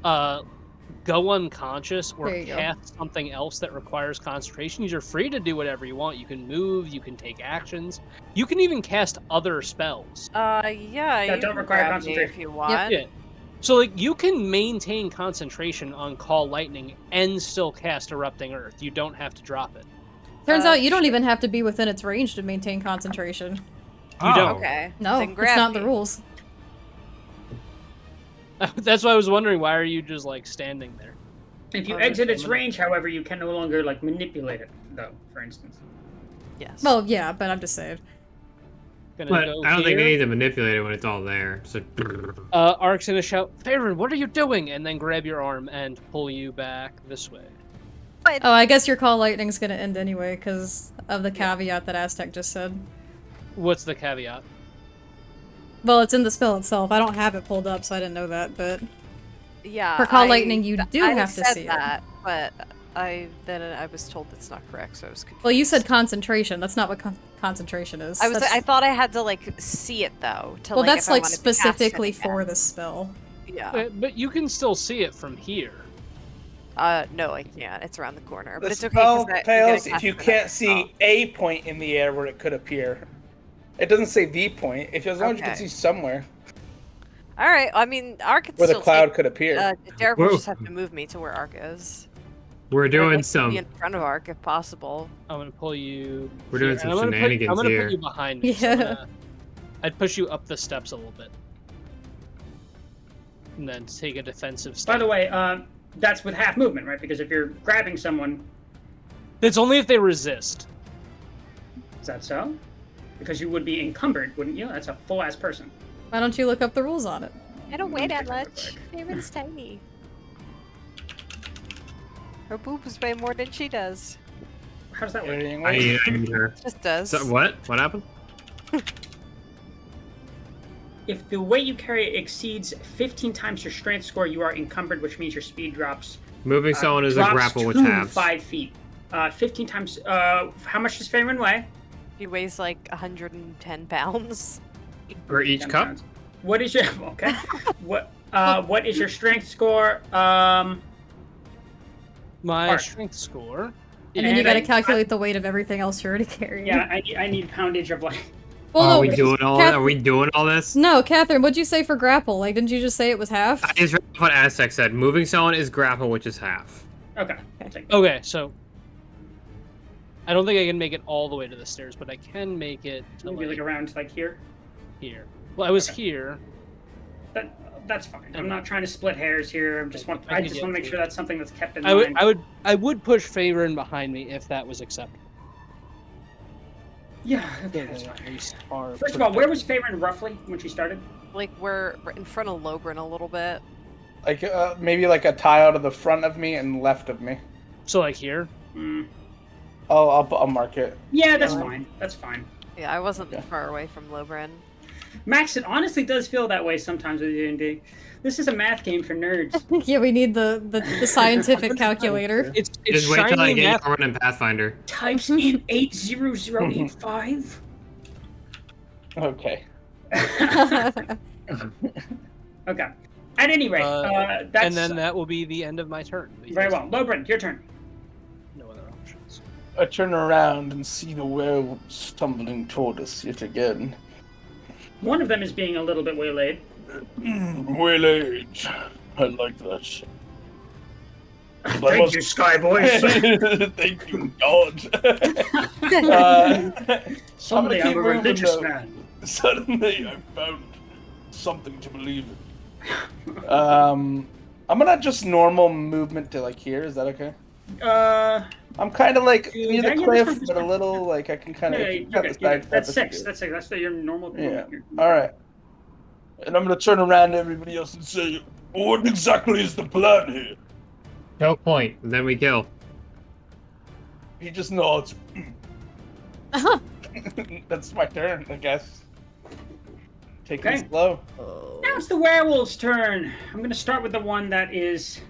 go unconscious or There you go. cast something else that requires concentration. You're free to do whatever you want. You can move, you can take actions, you can even cast other spells. Yeah, you don't can require grab me concentration. if you want. Yeah. So, like, you can maintain concentration on Call Lightning and still cast Erupting Earth. You don't have to drop it. Turns out you don't even have to be within its range to maintain concentration. You don't. Okay. No, then it's grab not me. the rules. That's why I was wondering, why are you just, like, standing there? If you Oh, exit its I'm gonna- range, however, you can no longer like manipulate it, though. For instance. Yes. Well, yeah, but I'm just saying. Gonna But go I don't think you here. need to manipulate it when it's all there. So. Ark's gonna shout, Faerun, what are you doing? And then grab your arm and pull you back this way. Oh, I guess your call lightning's gonna end anyway, because of the caveat that Aztec just said. What's the caveat? Well, it's in the spell itself. I don't have it pulled up, so I didn't know that, but... Yeah. For Call Lightning, you do I have to said see it. that, but I was told it's not correct, so I was confused. Well, you said concentration. That's not what concentration is. I thought I had to like see it though. To, Well, like, that's if I like wanted to cast it specifically again. for the spell. Yeah. But you can still see it from here. No, I can't. It's around the corner, but The it's okay. spell 'cause I'm fails gonna if you cast it can't next see spell. a point in the air where it could appear. It doesn't say the point. If as long as you can Okay. see somewhere All right. I mean, Ark could where the still cloud take, could appear. Derek will Whoa. just have to move me to where Ark is. We're Or, doing like, be some. in front of Ark if possible. I'm gonna pull you. We're doing here, some and I'm gonna shenanigans put here. you behind me. so I'm Yeah. gonna- I'd push you up the steps a little bit. And then take a defensive step. By the way, that's with half movement, right? Because if you're grabbing someone, It's only if they resist. is that so? Because you would be encumbered, wouldn't you? That's a full-ass person. Why don't you look up the rules on it? I don't weigh that Check it real much. quick. Favorite's tiny. Her boobs weigh more than she does. How does that work? I need her. It just does. So, what? What happened? If the weight you carry exceeds 15 times your strength score, you are encumbered, which means your speed drops. Moving someone is a drops grapple with to halves. 5 feet. 15 times. How much does Faerun weigh? He weighs like 110 pounds. For each 10 cup? pounds. What is your okay? What is your strength score? My Ark. strength score. And then you gotta I- calculate the weight of everything else you're already carrying. Yeah, I need poundage of like. Well, Are no, we doing all? Kath- Are we doing all this? No, Catherine, what'd you say for grapple? Like, didn't you just say it was half? I just read what Aztec said. Moving someone is grapple, which is half. Okay. I'll take that. Okay, so I don't think I can make it all the way to the stairs, but I can make it to Maybe like around like here. here. Well, I was Okay. here. That's fine. I'm not trying to split hairs here. I just want to make sure that's something that's kept in mind. I would push Faerun behind me if that was acceptable. Yeah. Okay, that's They fine. at least are First of all, where was Faerun roughly when she started? Like we're in front of Lobrin a little bit. Like maybe like a tile to the front of me and left of me. So like here? Mm. I'll mark it. Yeah, that's fine. That's fine. Yeah, I wasn't Okay. far away from Lobrin. Max, it honestly does feel that way sometimes with D&D. This is a math game for nerds. Yeah, we need the scientific calculator. It's Just wait till I shiny get math. Norman and Pathfinder. Types in 80085. Okay. Okay. At any rate, that's And then that will be the end of my turn. very well. Lobrin, your turn. No other options. I turn around and see the werewolves stumbling toward us yet again. One of them is being a little bit waylaid. Waylaid. I like that. Thank you, Sky Boys. Thank you, God. Someday I'm a moving, religious though. man. Suddenly, I found something to believe in. I'm gonna just normal movement to like here. Is that okay? I'm kind of like near the yeah, cliff, that's fine, but a little like I can kind of. Yeah, you're good, you're good. That's 6. That's your normal. Yeah. your- All right. And I'm gonna turn around to everybody else and say, what exactly is the plan here? Choke point. Then we kill. He just nods. Uh-huh. That's my turn, I guess. Take Okay. it slow. Now it's the werewolf's turn. I'm gonna start with the one that is,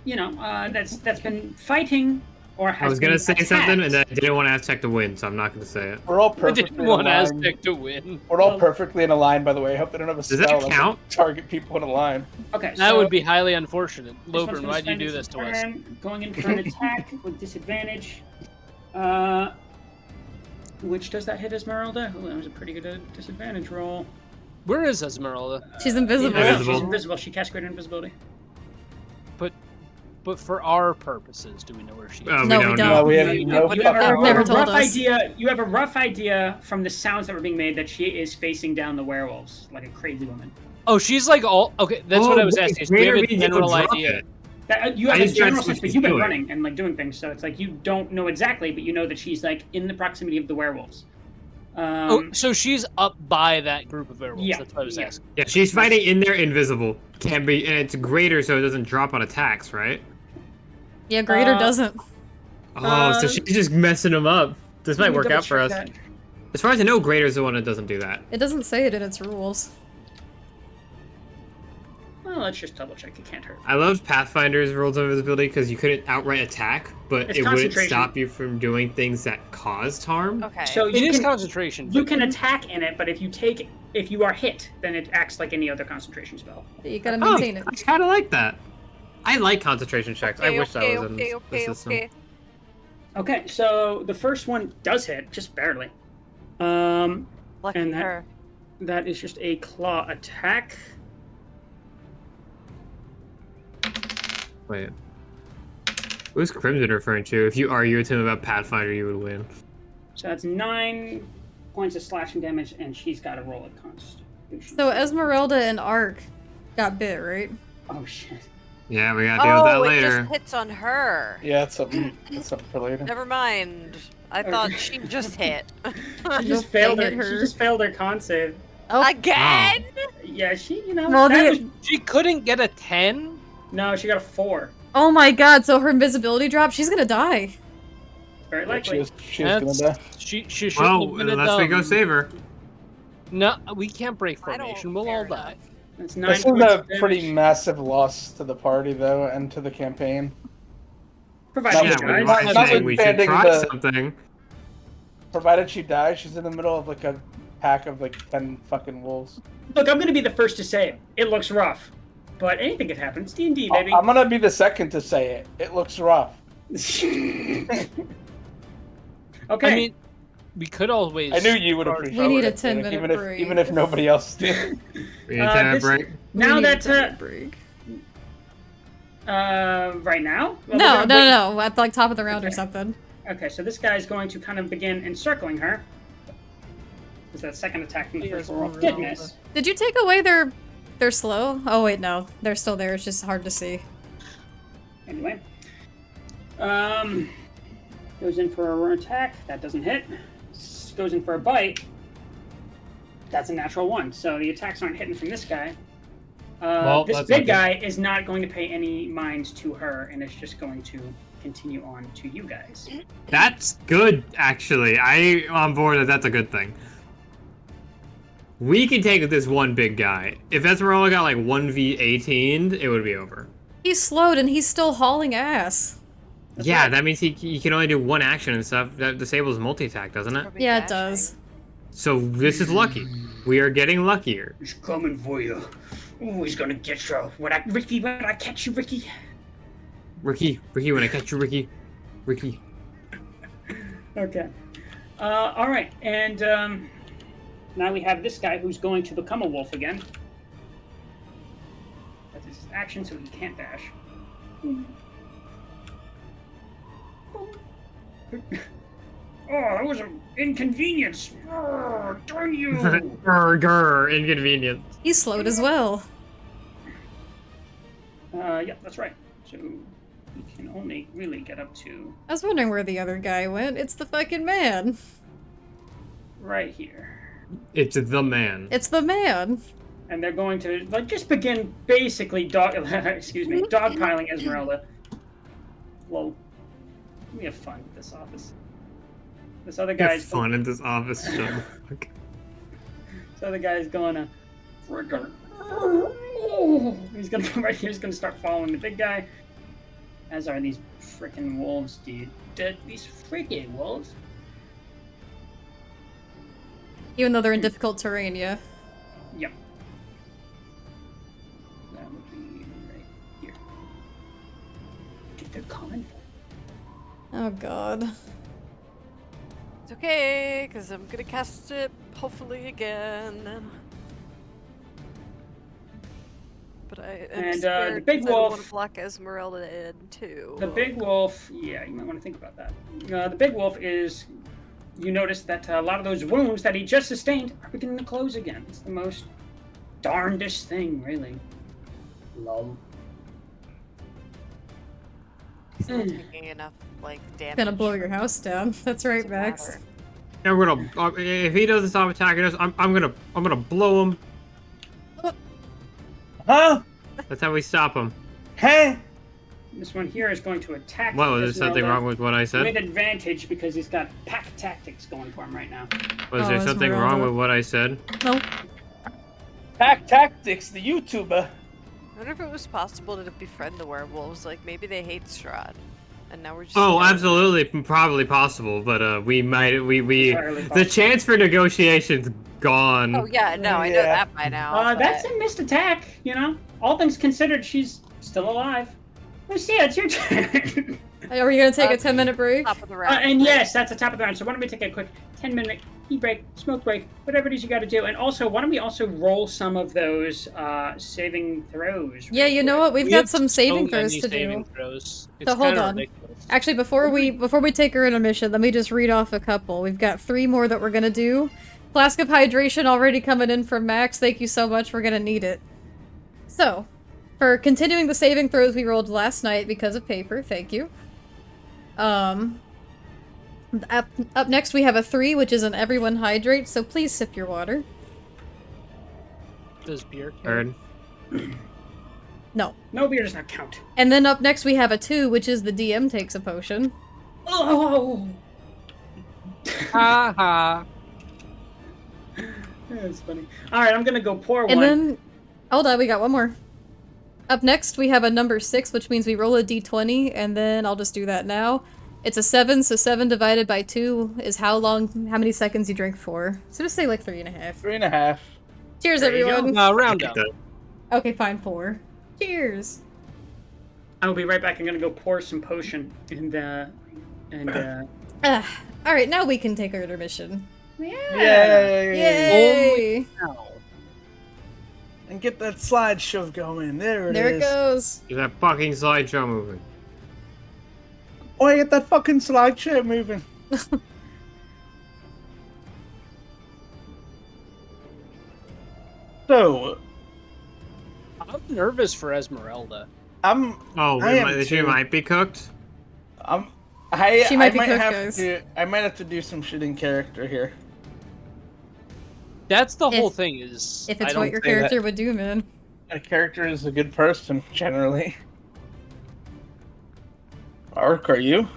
that's been fighting or has I was gonna been say attacked. something, and then I didn't want Aztec to win, so I'm not gonna say it. We're all I perfectly didn't in want a line. Aztec to win. We're all perfectly in a line, by the way. I hope they don't have a Does spell that that count? can target people in a line. Okay, That so would be highly unfortunate. this one's Lopin, gonna why'd you spend do its this to us? turn Going in for an attack with disadvantage. Which does that hit Esmeralda? Oh, that was a pretty good disadvantage roll. Where is Esmeralda? She's invisible. Invisible. She's invisible. She casts greater invisibility. But for our purposes, do we know where she is? Oh, No, we don't don't. know. No, we have You no have fucking a never clue. told rough us. idea. You have a rough idea from the sounds that were being made that she is facing down the werewolves like a crazy woman. Oh, she's like all okay. That's what I was asking. Do we have a general idea? You have I a just tried general to sense, see but what you've been she's running and like doing things, so it's like you don't know exactly, but you know that she's like in the proximity of the werewolves. So she's up by that group of werewolves. Yeah, That's what I was yeah. asking. Yeah, she's fighting in there invisible. Can be, and it's greater, so it doesn't drop on attacks, right? Yeah, greater Uh, doesn't. Oh, so she's just messing them up. This might Let me work out for us. double-check that. As far as I know, greater is the one that doesn't do that. It doesn't say it in its rules. Well, let's just double check. It can't hurt. I loved Pathfinder's rules of invisibility because you couldn't outright attack, but It's it wouldn't concentration. stop you from doing things that caused harm. Okay. So It you is can concentration. you but- can attack in it, but if you are hit, then it acts like any other concentration spell. You gotta Oh, maintain it. I kind of like that. I like concentration checks. I wish that was in the system. Okay. Okay, so the first one does hit, just barely. Lucky And that- her. That is just a claw attack. Wait. Who's Crimson referring to? If you argue with him about Pathfinder, you would win. So that's 9 points of slashing damage, and she's got to roll a constitution. So Esmeralda and Ark got bit, right? Oh shit. Yeah, we gotta deal with that Oh, it later. just hits on her. Yeah, it's something for later. Never mind. I thought she just hit. She just Nope, failed they her. hit her. She just failed her con save. Oh, Again? Yeah, Well, that they- was- She couldn't get a 10? no, she got a 4. oh my god, so her invisibility dropped? She's gonna die. Very She likely. was gonna die. She shouldn't Well, have been a unless we go dumb. save her. No, we can't break I don't formation. We'll care all die. enough. That's 9 This is points a of damage. pretty massive loss to the party, though, and to the campaign. Provided Yeah, she we dies. might- I'm not saying we should withstanding try the- something. Provided she dies, she's in the middle of like a pack of like 10 fucking wolves. Look, I'm gonna be the first to say it. It looks rough, but anything could happen. It's D&D, baby. I'm gonna be the second to say it. It looks rough. Okay. I mean, we could always. I knew you would appreciate it. We need a Nick, 10-minute even if break. even if nobody else did. We need to have a this- break. now We need a that 10-minute break. right now. Well, we're No, gonna no, wait. no, at like top of the round or Okay. something. Okay, so this guy's going to kind of begin encircling her. Is that second attack from the first roll? Did miss. Did you take away their slow? Oh wait, no, they're still there. It's just hard to see. Anyway. Goes in for a run attack. That doesn't hit. Goes in for a bite. That's a natural 1. So the attacks aren't hitting from this guy. Well, This that's big okay. guy is not going to pay any mind to her, and is just going to continue on to you guys. That's good, actually. I'm on board that that's a good thing. We can take this one big guy. If Esmeralda got like 1v18'd, it would be over. He's slowed and he's still hauling ass. Yeah, that means he can only do one action and stuff. That disables multi-attack, doesn't it? Probably Yeah, it dashing. does. So this is lucky. We are getting luckier. He's coming for you. Oh, he's gonna get you. Ricky, when I catch you, Ricky. Ricky, when I catch you, Ricky. Okay. All right, and now we have this guy who's going to become a wolf again. That's his action, so he can't dash. Oh, that was an inconvenience. Oh, darn you! Grr, inconvenience. He's slowed as well. Yeah, that's right. So he can only really get up to I was wondering where the other guy went. It's the fucking man. right here. It's the man. It's the man. And they're going to like just begin basically dogpiling Esmeralda. Well, we have fun with this office. This other Have guy's fun in this office. Shut the fuck. This other guy's going to friggin'. He's gonna come right here. He's gonna start following the big guy. As are these freaking wolves, dude. These freaking wolves. Even though they're in difficult terrain, yeah. Yep. That would be right here. Dude, they're coming. Oh god. It's okay, because I'm gonna cast it hopefully again. But I am And, scared the big 'cause I don't want wolf- to block Esmeralda in too. The big wolf, yeah, you might want to think about that. The big wolf is, you notice that a lot of those wounds that he just sustained are beginning to close again. It's the most darndest thing, really. Lol. He's not taking enough like damage. Gonna blow your house down. That's right, Doesn't Max. matter. Yeah, we're gonna. If he doesn't stop attacking us, I'm gonna blow him. Huh? That's how we stop him. Hey. This one here is going to attack. Whoa, is there something Esmeralda wrong with what I with said? advantage because he's got pack tactics going for him right now. Was there Oh, something wrong Esmeralda. with what I said? Nope. Pack Tactics, the YouTuber. I wonder if it was possible to befriend the werewolves. Like maybe they hate Strahd, and now we're just. Oh, scared. absolutely, probably possible, but we Entirely the possible. chance for negotiations gone. Oh yeah, no, I know Yeah. that by now. That's but- a missed attack, you know? All things considered, she's still alive. Lucia, it's your turn. Are we gonna take a 10-minute break? top of the round. And yes, that's the top of the round. So why don't we take a quick 10-minute tea break, smoke break, whatever it is you got to do. And also, why don't we also roll some of those saving throws? Yeah, you know what? We've We got have some saving so throws many to saving do. throws. So hold kinda on. ridiculous. Actually, before we take our intermission, let me just read off a couple. We've got 3 more that we're gonna do. Flask of hydration already coming in from Max. Thank you so much. We're gonna need it. So, for continuing the saving throws we rolled last night because of paper, thank you. Up next we have a 3, which is an everyone hydrate, so please sip your water. Does beer count? Heard. No. No, beer does not count. And then up next we have a 2, which is the DM takes a potion. Oh! Ha ha. That's funny. Alright, I'm gonna go pour And one. then, hold on, we got one more. Up next, we have a number 6, which means we roll a d20, and then I'll just do that now. It's a 7, so 7 divided by 2 is how many seconds you drink for. So just say like 3.5. 3.5. Cheers, There you go. everyone. Round up. Okay, fine, 4. Cheers. I will be right back. I'm gonna go pour some potion Alright, now we can take our intermission. Yay! Yay! Now. And get that slideshow going. There it is. There it goes. Get that fucking slideshow moving. Oh, I get that fucking slideshow moving. So, I'm nervous for Esmeralda. I'm. Oh, I am she too. might be cooked. She might be cooked, have guys. I might have to do some shit in character here. That's the whole If- thing. Is If I it's don't what your say that. character would do, man. A character is a good person, generally. Ark, are you?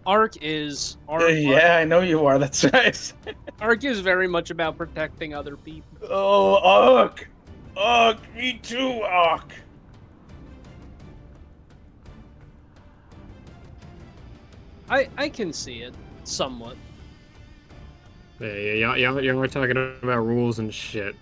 Ark is Yeah, I know you are. That's right. Ark is very much about protecting other people. Oh, Ark! Ark, me too, Ark! I can see it somewhat. Yeah, y'all were talking about rules and shit.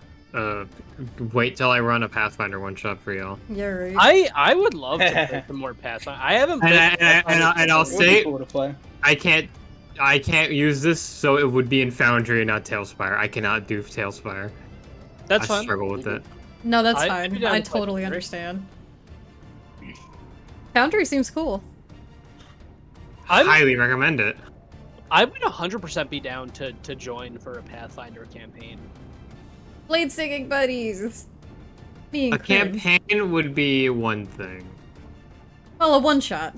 Wait till I run a Pathfinder one shot for y'all. Yeah, right. I would love to play some more Pathfinder. I haven't played And I'll It would be say cool to play. I can't use this, so it would be in Foundry and not Tailspire. I cannot do Tailspire. That's I fine. struggle with it. No, that's I'd be fine. down I to play totally Foundry. understand. Foundry seems cool. Highly recommend it. I would 100% be down to join for a Pathfinder campaign. Blade singing buddies. Me and A Crim. campaign would be one thing. Well, a one-shot.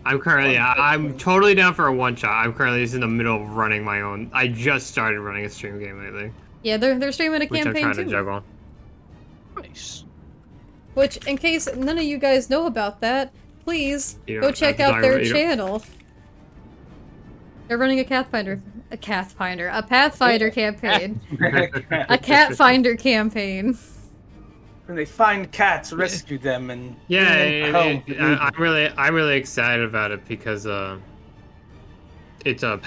I'm totally down for a one shot. I'm currently just in the middle of running my own. I just started running a stream game lately, Yeah, they're streaming a which I'm campaign trying too. to juggle. Nice. Which, in case none of you guys know about that, please You go don't check have to out talk their about- you don't- channel. They're running a Pathfinder campaign. A Catfinder campaign. When they find cats, rescue them, and Yeah, bring them home. to leave them. I'm really excited about it because it's a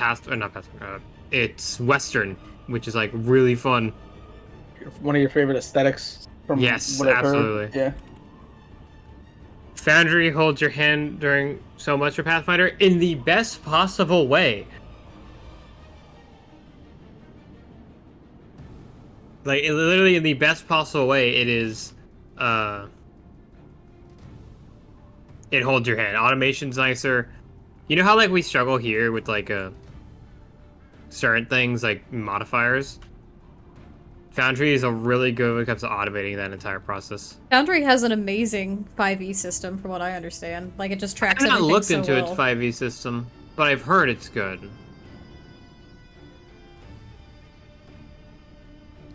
it's Western, which is like really fun. One of your favorite aesthetics. From Yes, what I've heard. absolutely. Yeah. Foundry holds your hand during so much for Pathfinder in the best possible way. Like, literally in the best possible way, it is, it holds your hand. Automation's nicer. You know how, like, we struggle here with, like, certain things, like, modifiers? Foundry is a really good when it comes to automating that entire process. Foundry has an amazing 5e system, from what I understand. Like, it just tracks I've not everything looked so into well. its 5e system, but I've heard it's good.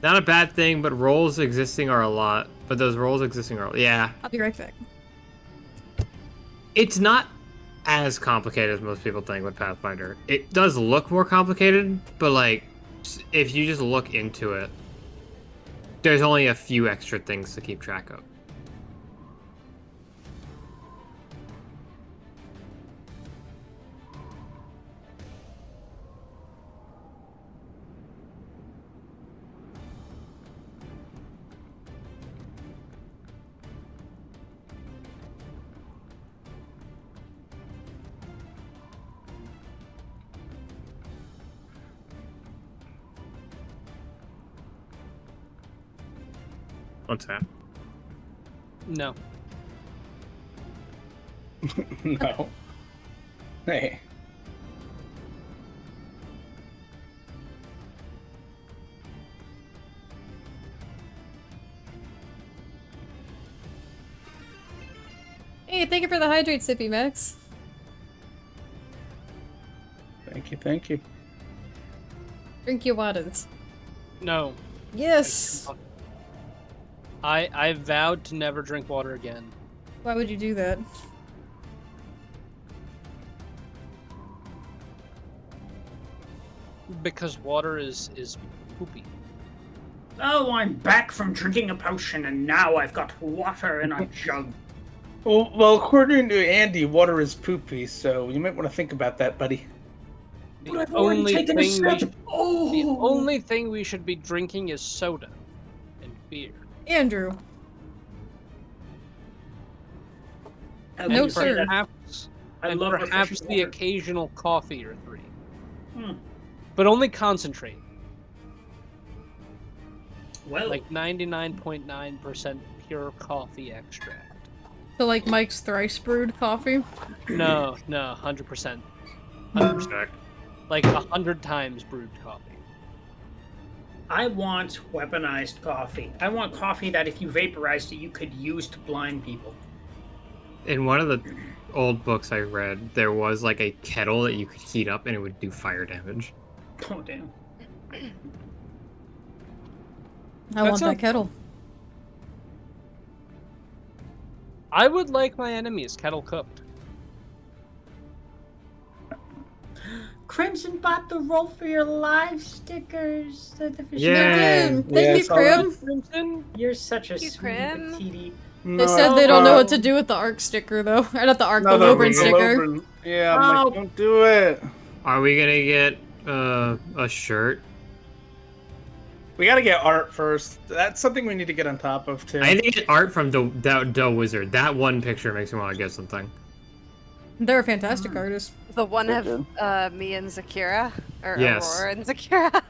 Not a bad thing, but roles existing are a lot. But those roles existing are... Yeah. I'll be right back. It's not as complicated as most people think with Pathfinder. It does look more complicated, but, like, if you just look into it, there's only a few extra things to keep track of. What's that? No. No. Hey. Hey, thank you for the hydrate, Sippy Max. Thank you, thank you. Drink your waters. No. Yes! I vowed to never drink water again. Why would you do that? Because water is poopy. Oh, I'm back from drinking a potion, and now I've got water in a jug. Well, according to Andy, water is poopy, so you might want to think about that, buddy. But I've already taken a sip. The only thing we should be drinking is soda and beer. Andrew. I No, love sir. that. Perhaps, I and love perhaps refreshing the water. occasional coffee or three. Hmm. But only concentrate. Well, Like 99.9% pure coffee extract. So like Mike's thrice brewed coffee? No, 100%. 100%. Like 100 times brewed coffee. I want weaponized coffee. I want coffee that if you vaporized it, you could use to blind people. In one of the old books I read, there was like a kettle that you could heat up and it would do fire damage. Oh, damn. I want that sounds- kettle. I would like my enemies kettle cooked. Crimson bought the roll for your live stickers. Yeah. Thank Yeah, you, it's all Crim. Crimson? You're such a Thank you, sweet Crim. petite. They said they don't know what to do with the ARC sticker, though. Or not the ARC, the Lobrin sticker. Yeah, I'm Oh. like, don't do it. Are we gonna get a shirt? We gotta get art first. That's something we need to get on top of, too. I need to get art from the wizard. That one picture makes me want to get something. They're a fantastic artist. The one They're of me and Zakira, or Yes. Aurora and Zakira.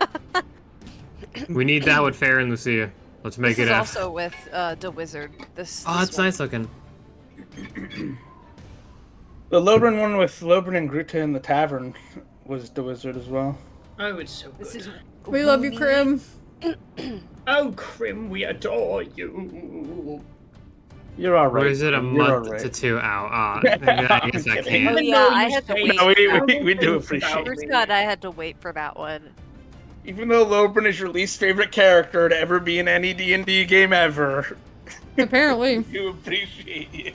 We need that with Fair and Lucia. Let's make This it is a... also with the wizard. This. Oh, this that's one. nice looking. The Lobrin one with Lobrin and Gruta in the tavern was the wizard as well. Oh, it's so good. This is. We love you, Crim. Oh, Crim, we adore you. You're alright. Or is it a You're month alright. to 2 out? I guess I I'm Oh, can't. kidding. yeah, I had to say- wait. No, for that. we do appreciate About it. me. God, I had to wait for that one. Even though Lobrin is your least favorite character to ever be in any D&D game ever, Apparently. we do appreciate you.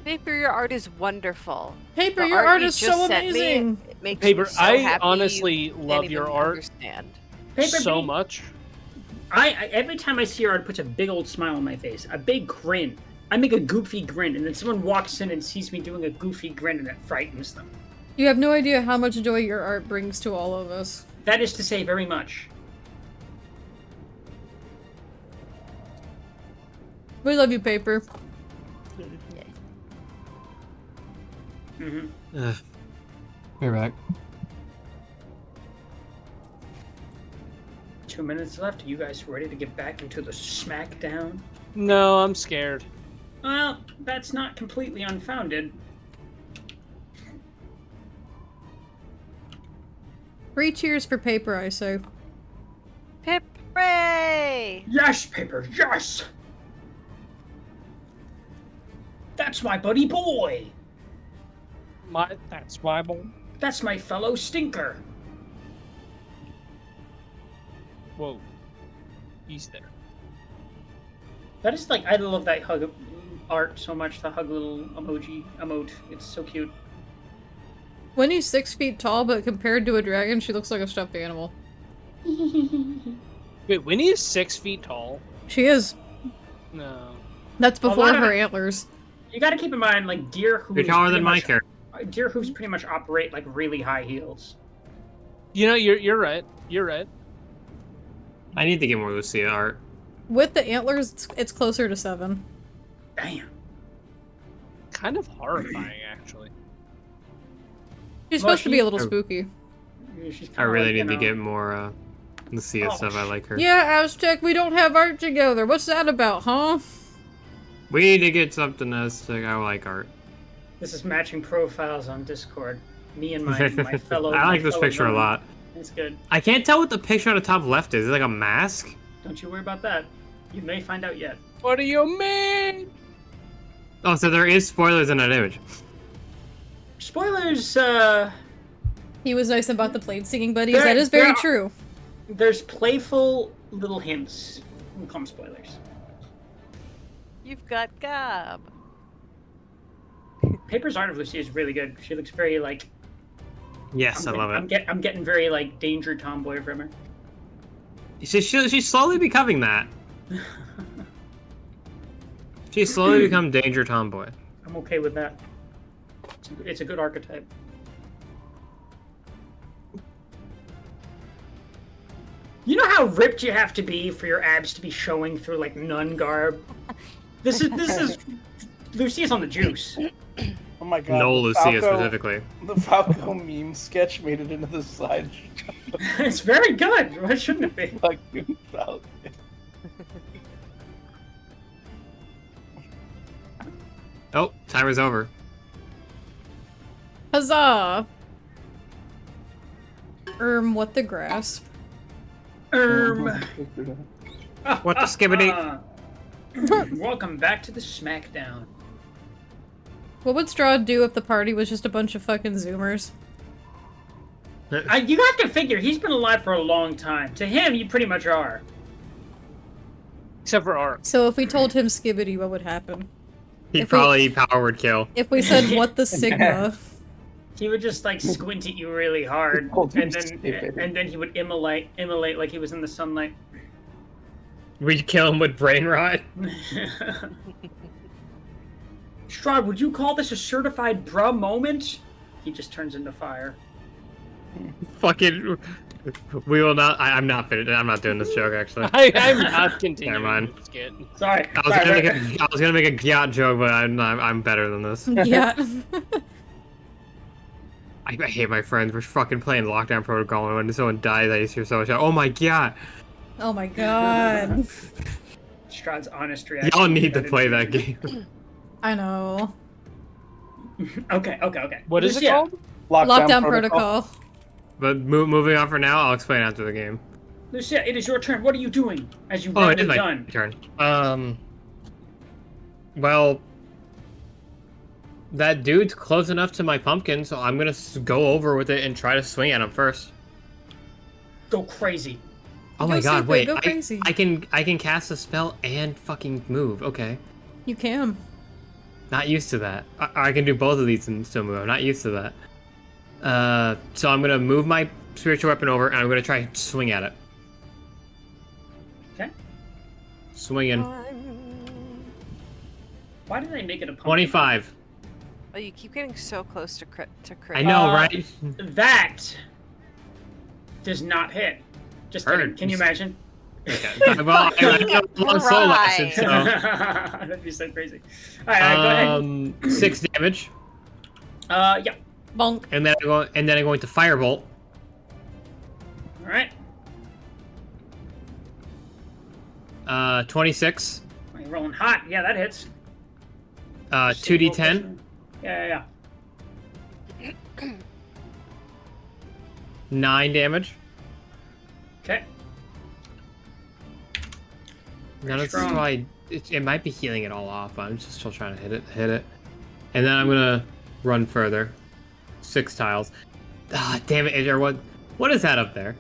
Paper, your art is wonderful. Paper, The your art art you is just so sent amazing. makes Paper, me so I happy honestly you love can't your even art understand. Paper so Beat, much. I every time I see your art, it puts a big old smile on my face, a big grin. I make a goofy grin, and then someone walks in and sees me doing a goofy grin, and it frightens them. You have no idea how much joy your art brings to all of us. That is to say, very much. We love you, Paper. Mm-hmm. We're back. 2 minutes left. Are you guys ready to get back into the smackdown? No, I'm scared. Well, that's not completely unfounded. 3 cheers for Paper, I say. Pip, hooray! Yes, Paper, yes! That's my buddy boy! That's my boy. That's my fellow stinker! Whoa. He's there. That is like, I love that hug art so much, the hug little emote. It's so cute. Winnie's 6 feet tall, but compared to a dragon, she looks like a stuffed animal. Wait, Winnie is 6 feet tall? She is. No. That's A before lot of her it- antlers. You gotta keep in mind, like, deer hooves... You're taller than my pretty character. much- Deer hooves pretty much operate like really high heels. You know, you're right. You're right. I need to get more Lucia art. With the antlers, it's closer to 7. Damn. Kind of horrifying, actually. She's Well, supposed to be a little Oh. spooky. She's I kinda really like, you need to know- get more Lucia Oh, stuff. I like her. Yeah, Aztec, we don't have art together. What's that about, huh? We need to get something that's like, I like art. This is matching profiles on Discord. Me and my fellow... I like my this fellow picture a villain. lot. It's good. I can't tell what the picture on the top left is. Is it like a mask? Don't you worry about that. You may find out yet. What do you mean? Oh, so there is spoilers in that image. Spoilers, He was nice about the plane singing buddies. There- That is very there- true. there's playful little hints. We'll call them spoilers. You've got Gob. Paper's art of Lucy is really good. She looks very, like... Yes, I love it. I'm getting very, like, danger tomboy from her. She's slowly becoming that. She's slowly become Danger Tomboy. I'm okay with that. It's a good archetype. You know how ripped you have to be for your abs to be showing through like nun garb? This is Lucia's on the juice. Oh my god. No the Lucia Falco- specifically. The Falco meme sketch made it into the slide. It's very good. Why shouldn't it be? Like, dude, Falco. Oh, timer's over. Huzzah! What the grasp? What the skibbity? Welcome back to the Smackdown. What would Strahd do if the party was just a bunch of fucking Zoomers? You have to figure, he's been alive for a long time. To him, you pretty much are. Except for art. So if we told him Skibbity, what would happen? He'd If we- probably power word kill. If we said, what the Sigma? He would just like squint at you really hard, Called him and then stupid. he would immolate like he was in the sunlight. We'd kill him with brain rot. Strahd, would you call this a certified bruh moment? He just turns into fire. Fucking. We will not. I'm not finished. I'm not doing this joke actually. I'm not continuing. Never mind. this skit. Sorry. I was gonna make a yacht joke, but I'm better than this. Yeah. I hate my friends. We're fucking playing Lockdown Protocol, and when someone dies, I just hear so much. Oh my god! Oh my god. Strahd's honest reaction. Y'all need to play that game. I know. Okay. What is it Lucia, called? Lockdown protocol. But moving on for now, I'll explain after the game. Lucia, it is your turn. What are you doing? As you Oh, round it is the my gun. turn. Well, that dude's close enough to my pumpkin, so I'm gonna go over with it and try to swing at him first. Go crazy. Oh Go my god! super, Wait, go crazy. I can cast a spell and fucking move. Okay, You can. not used to that. I can do both of these and still move. I'm not used to that. So I'm gonna move my spiritual weapon over, and I'm gonna try and swing at it. Okay. Swinging. Why did they make it a pumpkin? 25. Oh, you keep getting so close to crit. I know, right? That does not hit. Just kidding. Hurt. Can you imagine? Okay. Well, I have a long soul lesson, so. That'd be so crazy. All right, go ahead. 6 damage, Yeah. Bonk. and then I'm going to firebolt. All right. 26. Oh, you're rolling hot. Yeah, that hits. 2d10. Yeah. 9 damage. Okay. Now this is Strong. why it might be healing it all off. But I'm just still trying to hit it, and then I'm gonna run further. 6 tiles. Ah, damn it, Adrian, what is that up there?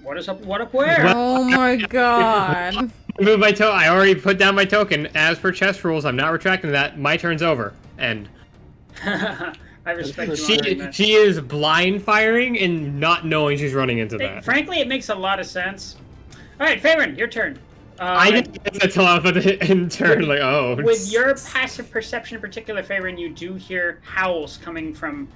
What is up? What up? Where? Oh my god. Move my I already put down my token. As per chess rules, I'm not retracting that. My turn's over, and I respect you. honoring that. she is blind firing and not knowing she's running into Hey, that. frankly, it makes a lot of sense. All right, Favorite, your turn. I didn't get that till I was at the end turn. Like, oh. With your passive perception in particular, Favorite, you do hear howls coming from,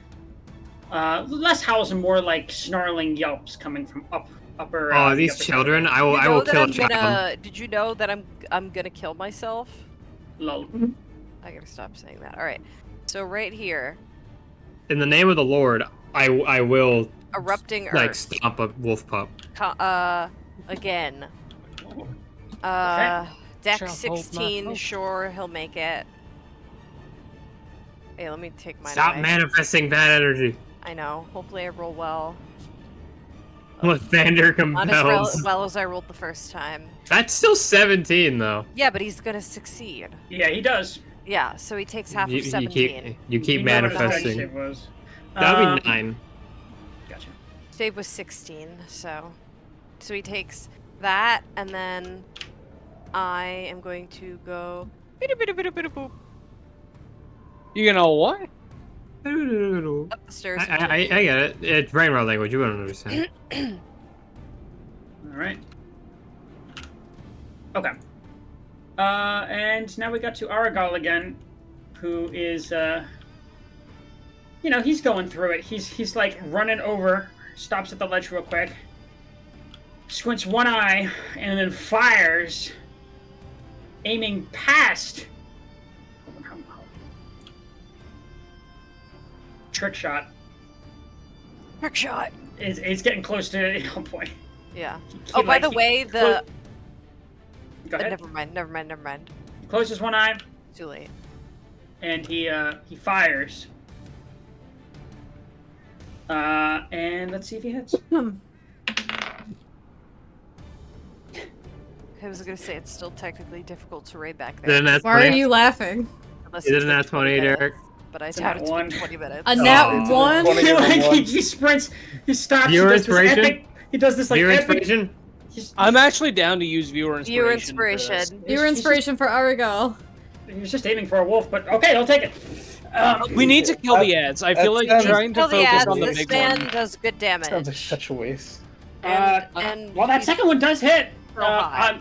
less howls and more like snarling yelps coming from upper. Oh, the these upper children! tower. I will You know that kill a I'm child. gonna. Did you know that I'm gonna kill myself? Lol. I gotta stop saying that. All right. So right here, In the name of the Lord, I will erupting like earth. stomp a wolf pup. Again. Okay. Deck Shall hold my 16. hope. Sure, he'll make it. Hey, let me take mine Stop away. manifesting bad energy. I know. Hopefully, I roll well. With Vander Not as compels. well as I rolled the first time. That's still 17 though. Yeah, but he's gonna succeed. Yeah, he does. Yeah, so he takes half You, of you 17. keep You know what his dex manifesting. save was. That would be 9. Gotcha. Dave was 16, so he takes that, and then I am going to go. Boop. You know what? Up the stairs. I get it. It's brain rot language. You wouldn't understand. All right. Okay. And now we got to Aragal again, who is, he's going through it. He's like running over, stops at the ledge real quick, squints one eye, and then fires, aiming past. Trick shot. Trick shot. It's getting close to. Oh boy. Yeah. He, Oh, by like, the he way, the. Go ahead. Never mind. Closes one eye, Too late. and he fires. And let's see if he hits. I was gonna say it's still technically difficult to raid back there. Then that's Why are you laughing? Unless Is it it's a been nat 20, 20 minutes, Derek? But I It's a doubt nat it's one. been 20 minutes. A nat it's a one? 20 He, over like, one. he sprints, he stops, Viewer he does this inspiration? epic. He does this like Viewer epic. inspiration? I'm actually down to use viewer inspiration. Viewer for this. inspiration. Your inspiration for Arigal. He was just aiming for a wolf, but okay, I'll take it. We need to kill the ads. I feel like That's- trying to Kill the focus ads. on the This big man one. does good damage. Sounds like such a waste. And Well, that he's second one does hit. real high.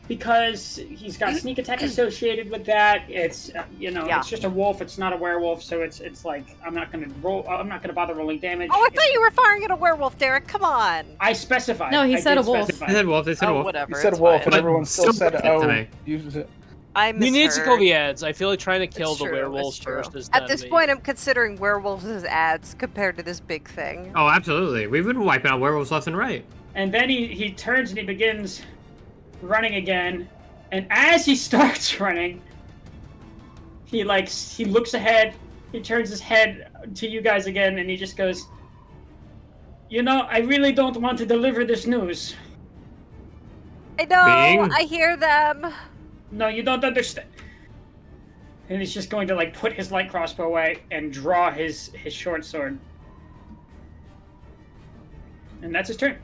Because he's got sneak attack associated with that. It's Yeah. it's just a wolf. It's not a werewolf, so it's like I'm not gonna roll. I'm not gonna bother rolling damage. Oh, I thought you were firing at a werewolf, Derek. Come on. I specified. No, he I said did a wolf. specify. They said wolf. They said Oh, wolf. whatever. You said it's wolf, fine. and everyone still Still said, to "Oh, me. use it." I We need to kill misheard. the ads. I feel like trying to kill It's the true, werewolves it's true. first is At done this me. point, I'm considering werewolves as ads compared to this big thing. Oh, absolutely. We've been wiping out werewolves left and right. And then he turns and he begins running again. And as he starts running, he looks ahead. He turns his head to you guys again, and he just goes, I really don't want to deliver this news. I know. Bing. I hear them. No, you don't understand. And he's just going to put his light crossbow away and draw his short sword. And that's his turn.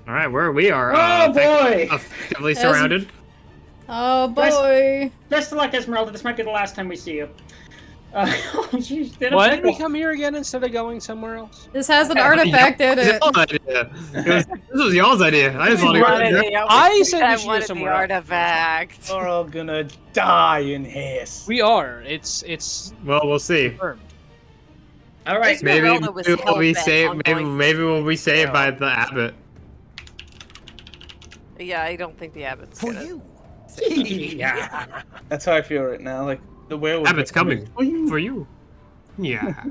All right, where we are. Oh boy! Effectively As- surrounded. Oh boy. Best of luck, Esmeralda. This might be the last time we see you. Oh, jeez. Why did we come here again instead of going somewhere else? This has an artifact in it. Y'all's idea. This was y'all's idea. I just want to go. I said we I should go wanted the somewhere else. artifact. We're all gonna die in haste. We are. It's Well, we'll see. confirmed. All right. Maybe Esmeralda was we'll be hell-bent saved. on Maybe, going maybe we'll be to saved by Israel. the abbot. Yeah, I don't think the abbot's For gonna. you. Yeah. That's how I feel right now. Like the werewolf. Abbot's coming for you. Yeah.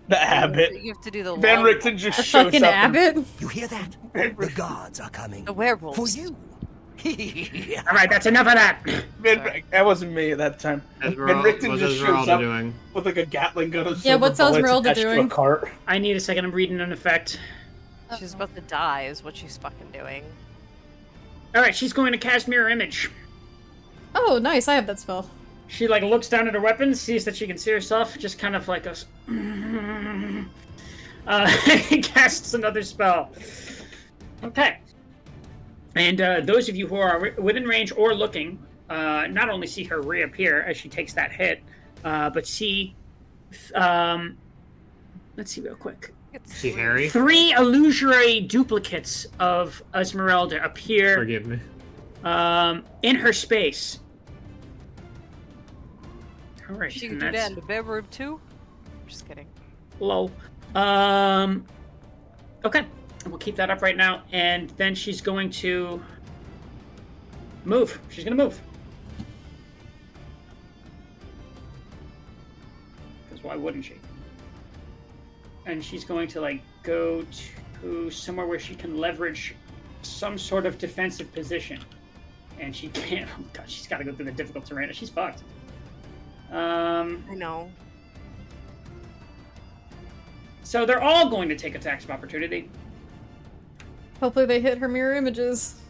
The abbot. You have to do the Van long Richten one. just The shows fucking up. and- abbot. You hear that? The gods are coming. The werewolves. For you. All right, that's enough of that. That wasn't me at that time. Van Richten What's just shows Esmeralda up doing? with like a Gatling gun of Yeah, silver what's bullets Esmeralda attached to doing? a cart. I need a second. I'm reading an effect. She's about to die, is what she's fucking doing. All right, she's going to cast Mirror Image. Oh, nice. I have that spell. She like looks down at her weapon, sees that she can see herself, just kind of like goes, casts another spell. Okay. And those of you who are within range or looking, not only see her reappear as she takes that hit, but see, let's see real quick. See Harry? 3 illusory duplicates of Esmeralda appear Forgive me. in her space. All right, She and can do that that's in the bedroom too? Just kidding. low. Okay, we'll keep that up right now, and then she's going to move. She's going to move. Because why wouldn't she? And she's going to like go to somewhere where she can leverage some sort of defensive position. And she can't. Oh god, she's got to go through the difficult terrain. She's fucked. I know. So they're all going to take attacks of opportunity. Hopefully they hit her mirror images.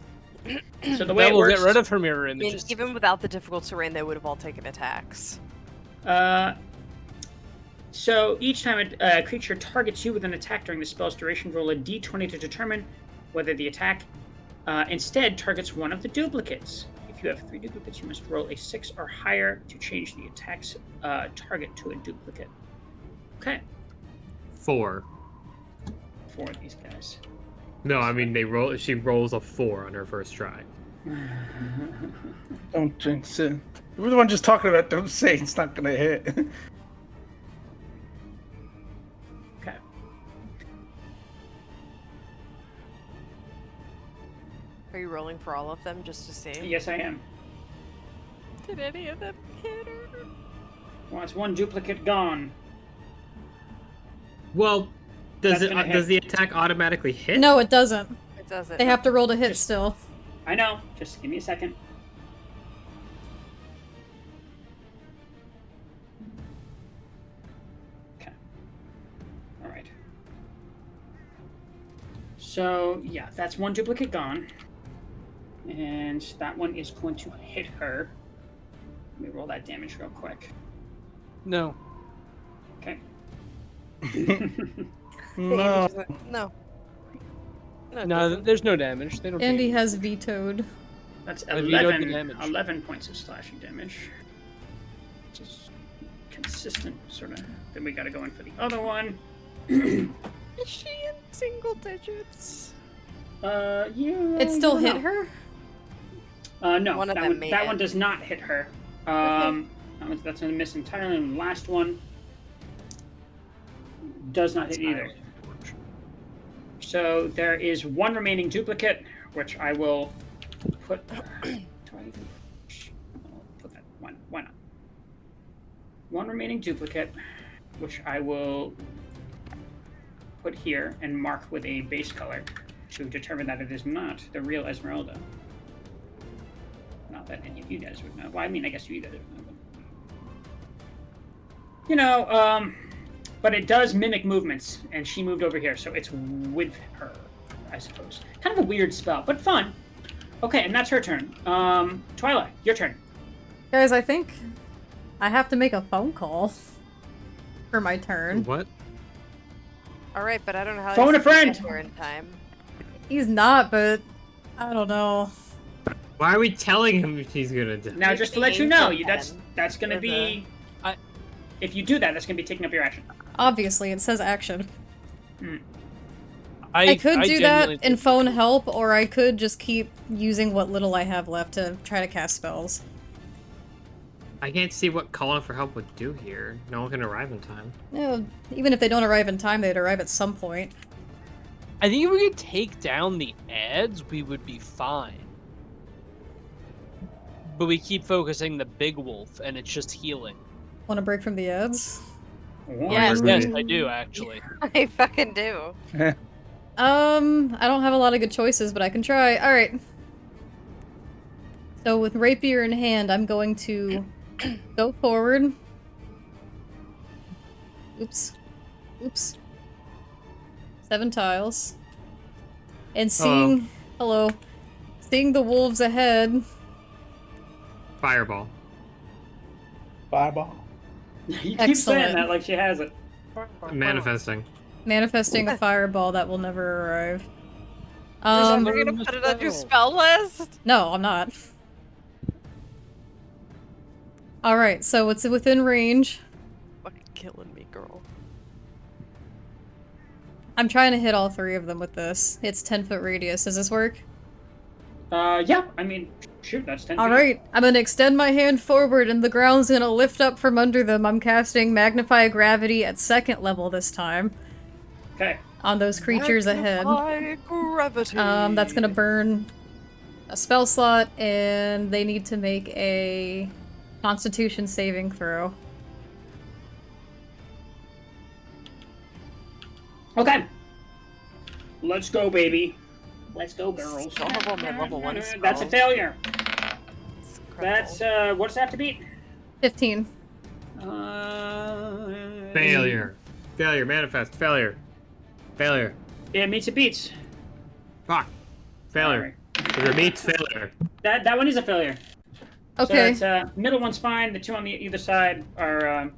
So the way That it will works, get rid of her mirror I mean, images. even without the difficult terrain, they would have all taken attacks. So each time a creature targets you with an attack during the spell's duration, roll a d20 to determine whether the attack instead targets one of the duplicates. If you have 3 duplicates, you must roll a 6 or higher to change the attack's target to a duplicate. Okay, 4. 4 of these guys. No, I mean they roll. She rolls a 4 on her first try. Don't jinx it. We were the one just talking about. Don't say it's not gonna hit. Okay. Are you rolling for all of them just to see? Yes, I am. Did any of them hit her? Well, it's 1 duplicate gone. Well, That's gonna hit. does the attack automatically hit? No, it doesn't. It doesn't. They have to roll to hit still. I know. Just give me a second. Okay. All right. So, yeah, that's 1 duplicate gone. And that one is going to hit her. Let me roll that damage real quick. No. Okay. No. No. No, there's no damage. They don't. Andy take- has vetoed. That's I vetoed the 11, damage. 11 points of slashing damage. Just consistent, sort of. Then we gotta go in for the other one. Is she in single digits? Yeah. It still I hit don't her? know. No, One of that them one. made That it. one does not hit her. That's gonna miss entirely. And the last one does not hit either. So there is 1 remaining duplicate, which I will put. Do I even? I'll put that one. Why not? 1 remaining duplicate, which I will put here and mark with a base color to determine that it is not the real Esmeralda. Not that any of you guys would know. Well, I mean, I guess you guys would know. But... You know, but it does mimic movements, and she moved over here, so it's with her, I suppose. Kind of a weird spell, but fun. Okay, and that's her turn. Twilight, your turn. Guys, I think I have to make a phone call for my turn. What? All right, but I don't know how. Phone he's a gonna friend! get here in time. He's not, but I don't know. Why are we telling him he's gonna die? Now, just to let you know, that's gonna be if you do that, that's going to be taking up your action. Obviously, it says action. Hmm. I could do that genuinely and think phone help, or I could just keep using what little I have left to try to cast spells. I can't see what calling for help would do here. No one can arrive in time. No, even if they don't arrive in time, they'd arrive at some point. I think if we could take down the ads, we would be fine. But we keep focusing the big wolf, and it's just healing. Want to break from the ads? Yes. Yes, I do, actually. I fucking do. I don't have a lot of good choices, but I can try. Alright. So with rapier in hand, I'm going to go forward. Oops. Oops. 7 tiles. And seeing... Hello. Seeing the wolves ahead. Fireball. Fireball. You keep Excellent. saying that like she has it. Manifesting. Manifesting a fireball that will never arrive. We're gonna put it on your spell list? No, I'm not. Alright, so it's within range. Fucking killing me, girl. I'm trying to hit all 3 of them with this. It's 10-foot radius. Does this work? Yeah, I mean, shoot, that's 10 feet. Alright, I'm gonna extend my hand forward and the ground's gonna lift up from under them. I'm casting Magnify Gravity at 2nd level this time. Okay. On those creatures ahead. Magnify gravity. That's gonna burn a spell slot, and they need to make a Constitution saving throw. Okay. Let's go, baby. Let's go, girls. Some of them are level 1 That's a spells. failure. It's That's, incredible. what does that have to beat? 15. Failure. Failure. Manifest. Failure. Failure. Yeah, meets it beats. Fuck. Failure. If it meets failure. That one is a failure. Okay. So that's, middle one's fine. The 2 on the either side are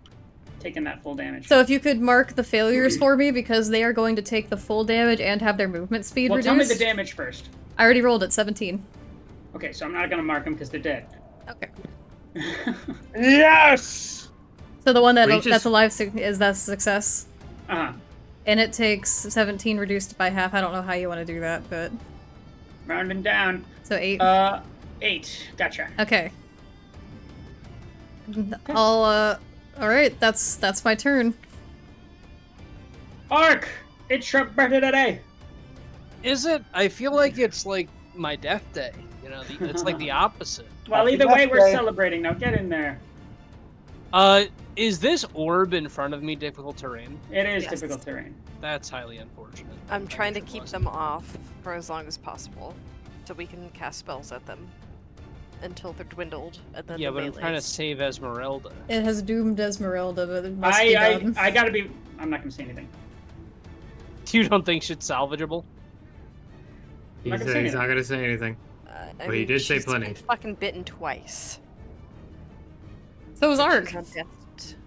taking that full damage. So if you could mark the failures for me, because they are going to take the full damage and have their movement speed Well, reduced. tell me the damage first. I already rolled at 17. Okay, so I'm not gonna mark them because they're dead. Okay. Yes! So the one that We just- that's alive is that success. Uh-huh. And it takes 17 reduced by half. I don't know how you want to do that, but... Rounding down. So 8. 8. Gotcha. Okay. Alright, that's my turn. Ark! It's your birthday today! Is it? I feel like it's like my death day. You know, it's like the opposite. Well, Happy either way, we're birthday. celebrating. Now get in there. Is this orb in front of me difficult terrain? It is Yes. difficult terrain. That's highly unfortunate. I'm trying to keep them off for as long as possible, so we can cast spells at them until they're dwindled, and then Yeah, the but I'm trying to melees. save Esmeralda. It has doomed Esmeralda, but it must be done. I gotta be... I'm not gonna say anything. You don't think shit's salvageable? He not gonna said say he's not gonna say anything. I But he mean, did say she's plenty. been fucking bitten twice. So was Ark. She's on death.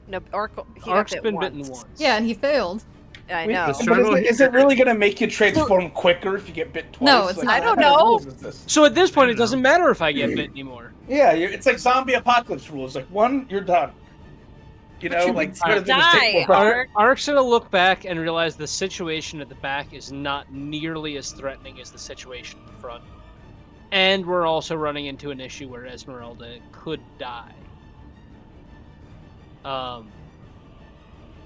No, Ark. He got Ark's bit been once. bitten once. Yeah, and he failed. I Wait, know. the but struggle is it really gonna make you transform quicker if you get bit twice? No, it's Like, not. I don't what kind of know. rules is this? So at this point, I it don't doesn't matter if I get bit anymore. Yeah, it's like zombie apocalypse rules. Like 1, you're done. You know, you like mean it's better than just take die, more time. Ark. Ark's gonna look back and realize the situation at the back is not nearly as threatening as the situation in front. And we're also running into an issue where Esmeralda could die.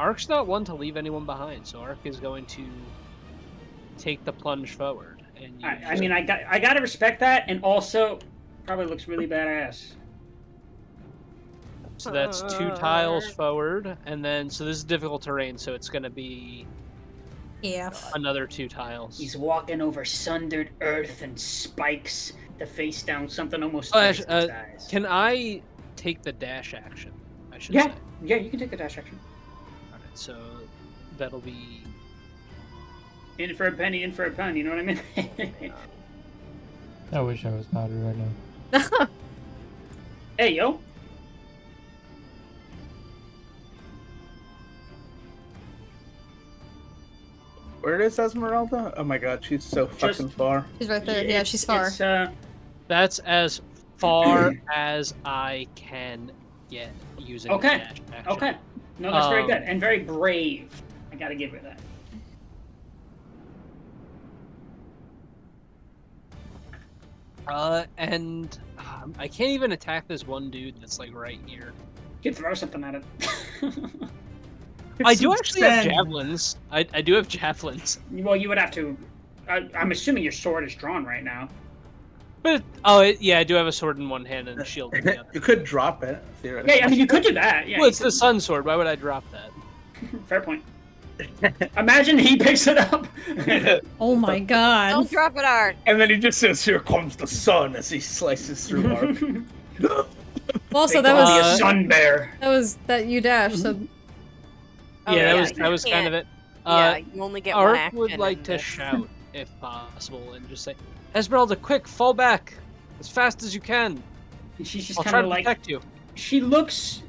Ark's not one to leave anyone behind, so Ark is going to take the plunge forward. And I mean, I gotta respect that, and also, probably looks really badass. so that's 2 tiles forward, and then so this is difficult terrain, so it's going to be Yeah. another 2 tiles. He's walking over sundered earth and spikes to face down something almost Oh, twice his actually, size. Can I take the dash action? I should Yeah, say. yeah, you can take the dash action. Alright, so that'll be. In for a penny, in for a pound, you know what I mean? I wish I was powdered right now. Hey, yo. Where is Esmeralda? Oh my god, she's so fucking far. She's right there. Yeah, she's far. It's, That's as far as I can get using the Okay, dash action. okay. No, that's very good and very brave. I gotta give her that. And I can't even attack this one dude that's like right here. You can throw something at it. I do actually have javelins. I do have javelins. Well, you would have to. I'm assuming your sword is drawn right now. But yeah, I do have a sword in one hand and a shield in the other. You could drop it, theoretically. Yeah, I mean you could do that. Yeah. Well, it's the sun sword. Why would I drop that? Fair point. Imagine he picks it up. Oh my god. Don't drop it, Art. And then he just says, "Here comes the sun," as he slices through Mark. Also, They that call me a was sun bear. that you dash. So Yeah, Oh, that was kind of it. Yeah, you only get one Ark action. would like in to this. shout if possible and just say, "Esmeralda, quick, fall back as fast as you can. And she's just I'll kind try of to like. protect you." She looks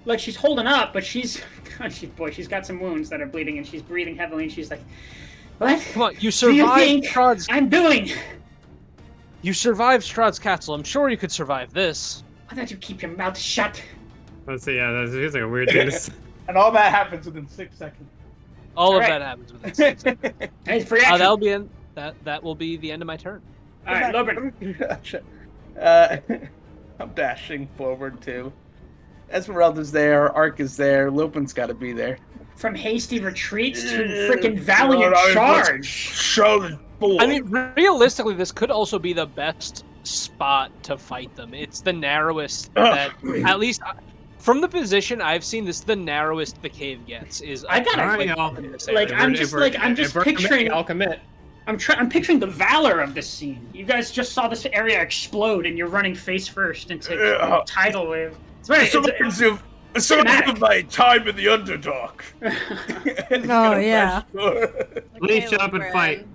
like she's holding up, but she's she's got some wounds that are bleeding, and she's breathing heavily, and she's like, "What? Come on, you do you survived think Strahd's. I'm doing? You survived Strahd's castle. I'm sure you could survive this. Why don't you keep your mouth shut?" Let's see. Yeah, that feels like a weird thing to say. And all that happens within 6 seconds. All of Alright. that happens within 6 seconds. Hey, free action. That'll be that will be the end of my turn. All right, Lobrin. I'm dashing forward too. Esmeralda's there, Ark is there, Lopin's got to be there. From hasty retreat to freaking valiant charge. Shouted boy. I mean, realistically, this could also be the best spot to fight them. It's the narrowest that, at least from the position I've seen, this is the narrowest the cave gets. I gotta All right, like, y'all. I'm just picturing. I'll commit. I'm picturing the valor of this scene. You guys just saw this area explode, and you're running face first into tidal wave. It's very. Sort of my time in the Underdark. Oh, yeah. Please shut up and fight.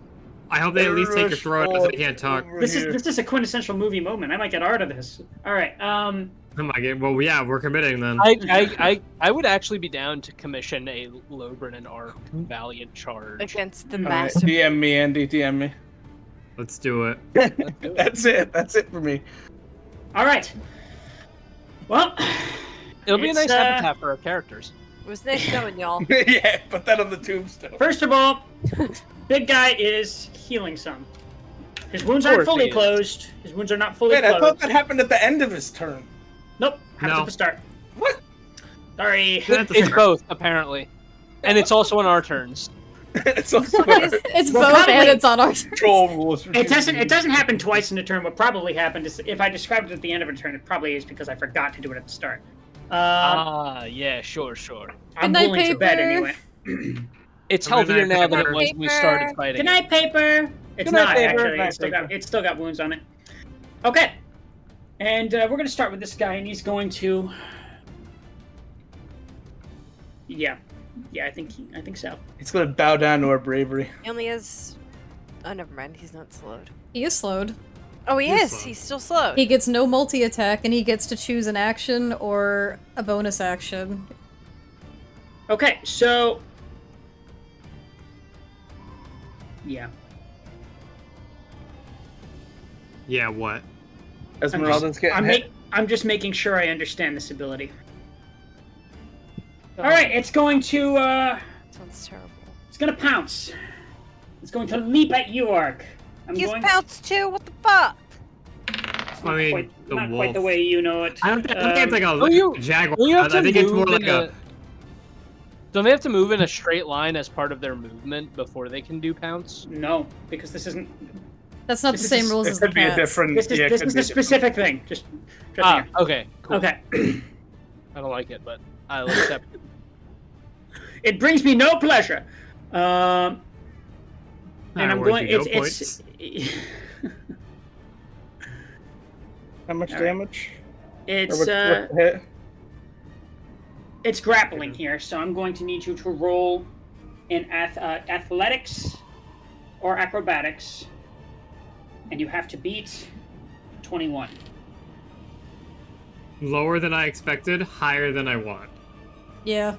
I hope they at least take your throat so they can't talk. This is a quintessential movie moment. I might get art of this. All right. Oh my god. Well, yeah, we're committing then. I would actually be down to commission a Lobrin and Ark valiant charge. Against the All right, massive. DM me, Andy. DM me. Let's do it. That's it. That's it for me. All right. Well, It'll be a it's, nice epitaph for our characters. It was nice knowing y'all. Yeah, put that on the tombstone. first of all, big guy is healing some. His wounds aren't course fully he is. closed. His wounds are not fully Wait, I closed. thought that happened at the end of his turn. Nope. Happens No. at the start. What? Sorry. It's both, apparently. And it's also on our turns. It's also it's Well, both probably- and it's on our turn. control rules. For It doesn't happen twice in a turn. What probably happened is if I described it at the end of a turn, it probably is because I forgot to do it at the start. Yeah, sure. I'm Good night, willing to bet paper. anyway. It's Good night, healthier now than it paper. was when we started fighting. Good night, paper. It's Good night, not paper. actually. Good night, It's still got wounds on it. Okay, and we're gonna start with this guy, and he's going to. Yeah, I think so. It's gonna bow down to our bravery. He only has. Oh, never mind. He's not slowed. He is slowed. Oh, he He's is. slowed. He's still slowed. He gets no multi-attack, and he gets to choose an action or a bonus action. Okay, so. Yeah. Yeah, what? Esmeralda's getting hit. I'm just making sure I understand this ability. All right, it's going to. Sounds terrible. It's gonna pounce. It's going to leap at you, Ark. He's pounced too. What the fuck? I mean, quite, the not wolf. quite the way you know it. I don't think it's like Don't you- a jaguar. Don't you have to I think it's more move like in a. Don't they have to move in a straight line as part of their movement before they can do pounce? No, because this isn't. That's not This the is same just- rules It as the could be a cats. different. This is yeah, it this could is be a specific thing. Just. Trust me. Okay, cool. Okay. I don't like it, but I'll accept it. It brings me no pleasure. And I'm worth going. your It's. How much All right. damage? It's What's the hit? it's grappling here, so I'm going to need you to roll in athletics or acrobatics, and you have to beat 21. Lower than I expected, higher than I want. Yeah.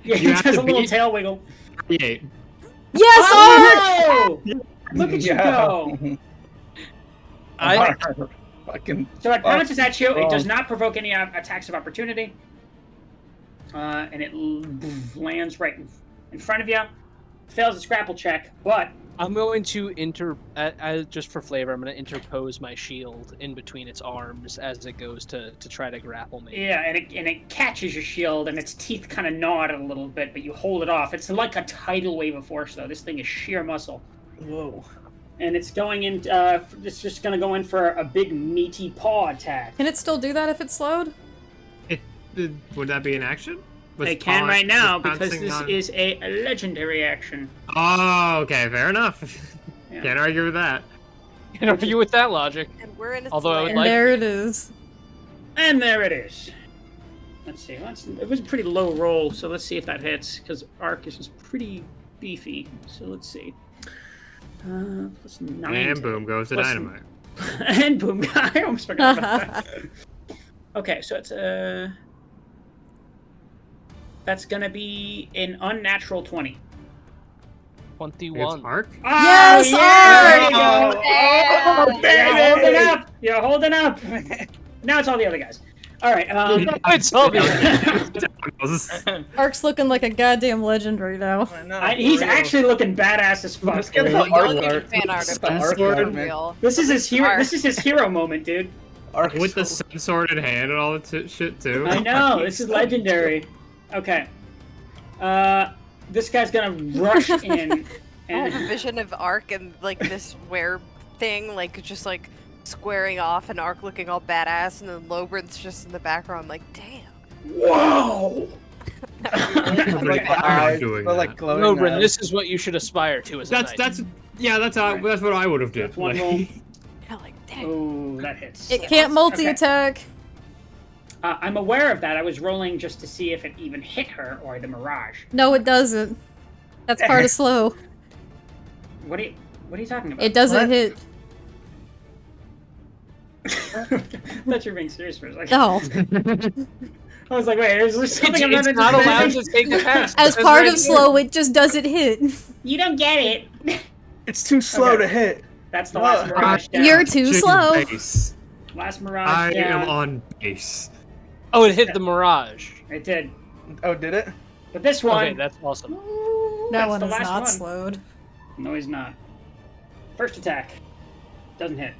Yeah, You it have has to a little beat- tail wiggle. 38. Yes, Ark! Oh! Look at you go! I Fucking. So it pounces at you. It wrong. does not provoke any attacks of opportunity. and it lands right in front of you. Fails its grapple check, but I'm going to just for flavor, I'm going to interpose my shield in between its arms as it goes to try to grapple me. yeah, and it catches your shield, and its teeth kind of gnaw it a little bit, but you hold it off. It's like a tidal wave of force, though. This thing is sheer muscle. Whoa. And it's going in. It's just going to go in for a big meaty paw attack. Can it still do that if it's slowed? Would that be an action? It can right now because this is a legendary action. Oh, okay, fair enough. Yeah. Can't argue with that. Can't argue with that logic. And we're in its Although I would lair. And like- there it is. And there it is. Let's see. It was a pretty low roll, so let's see if that hits, because Arc is just pretty beefy. So let's see. Plus 9. And boom goes the plus- dynamite. And boom. I almost forgot about that. Okay, so it's that's gonna be an unnatural 20. 21. It's Arc? Yes, yeah! Oh, There you go. baby! You're holding up. You're holding up. Now it's all the other guys. All right. It's all the Ark's looking like a goddamn legend right now. I know, He's for real. actually looking badass as fuck. Let's get the Y'all arc need a art. fan art Let's of get the this. arc For art, man. real. This is his hero. Arc. This is his hero moment, dude. Arc is With the so- sword in hand and all the shit, too. I know. This is legendary. Okay. This guy's gonna rush in. I have a And vision of Ark and like this wear thing, like just like squaring off, and Ark looking all badass, and then Lobrin's just in the background, like, damn. whoa! like the I'm eyes, doing but like that. glowing Lobrin, eyes. this is what you should aspire to as a knight. That's what I would have done. That's one roll. Yeah, like, damn. Oh, that hits. It can't multi-attack. I'm aware of that. I was rolling just to see if it even hit her or the mirage. No, it doesn't. That's part of slow. What are you talking about? It doesn't What? hit. I thought you were being serious for a second. No. I was like, wait, is there something I'm It's not allowed to take attacks. As because part right of here- slow, it just doesn't hit. You don't get it. It's too slow Okay. to hit. That's the last mirage down. You're too slow. Base. Last mirage I down. am on base. Oh, it hit the Mirage. It did. Oh, did it? But this one... Okay, that's awesome. Ooh, That that's one the is last not one. slowed. No, he's not. First attack. Doesn't hit.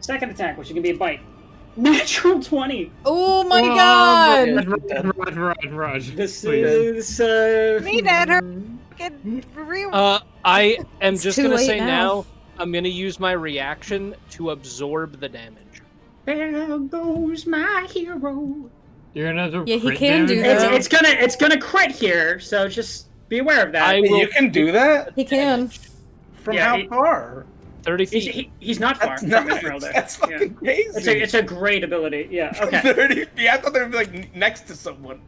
Second attack, which is going to be a bite. Natural 20. Oh my god! Mirage. This Wait, is... Me, Dad, I am It's just too gonna late say now. now, I'm gonna use my reaction to absorb the damage. There goes my hero. You're gonna have to Yeah, he crit can do damage? that. It's gonna crit here, so just be aware of that. I Wait, will- you can do that? He can. From Yeah, how it- far? 30 feet. He's not far That's from nuts. Israel there. That's Yeah. fucking crazy. It's a great ability. Yeah. Okay. 30 feet. I thought they would be like next to someone.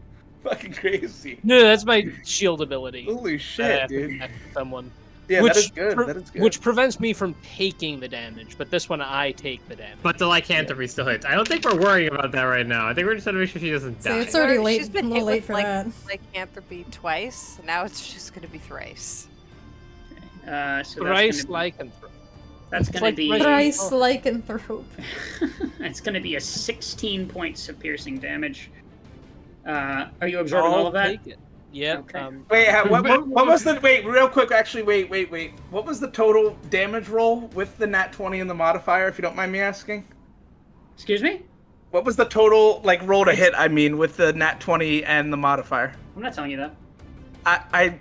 Fucking crazy. No, that's my shield ability. Holy that I shit, have to dude. connect with someone. Yeah, which that is good. That is good. Which prevents me from taking the damage, but this one I take the damage. But the lycanthropy still hits. I don't think we're worrying about that right now. I think we're just trying to make sure she doesn't So die. it's already late. She's been a hit little late with, for like, that. lycanthropy twice. Now it's just gonna be thrice. So Thrice lycanthrope. that's gonna like be Right. Thrice lycanthrope. it's gonna be a 16 points of piercing damage. Are you absorbing all of that? Take it. Yep. Okay. Wait, what was the wait? Real quick, actually, wait. What was the total damage roll with the nat 20 and the modifier? If you don't mind me asking, Excuse me? what was the total like roll to hit? I mean, with the nat 20 and the modifier. I'm not telling you that. I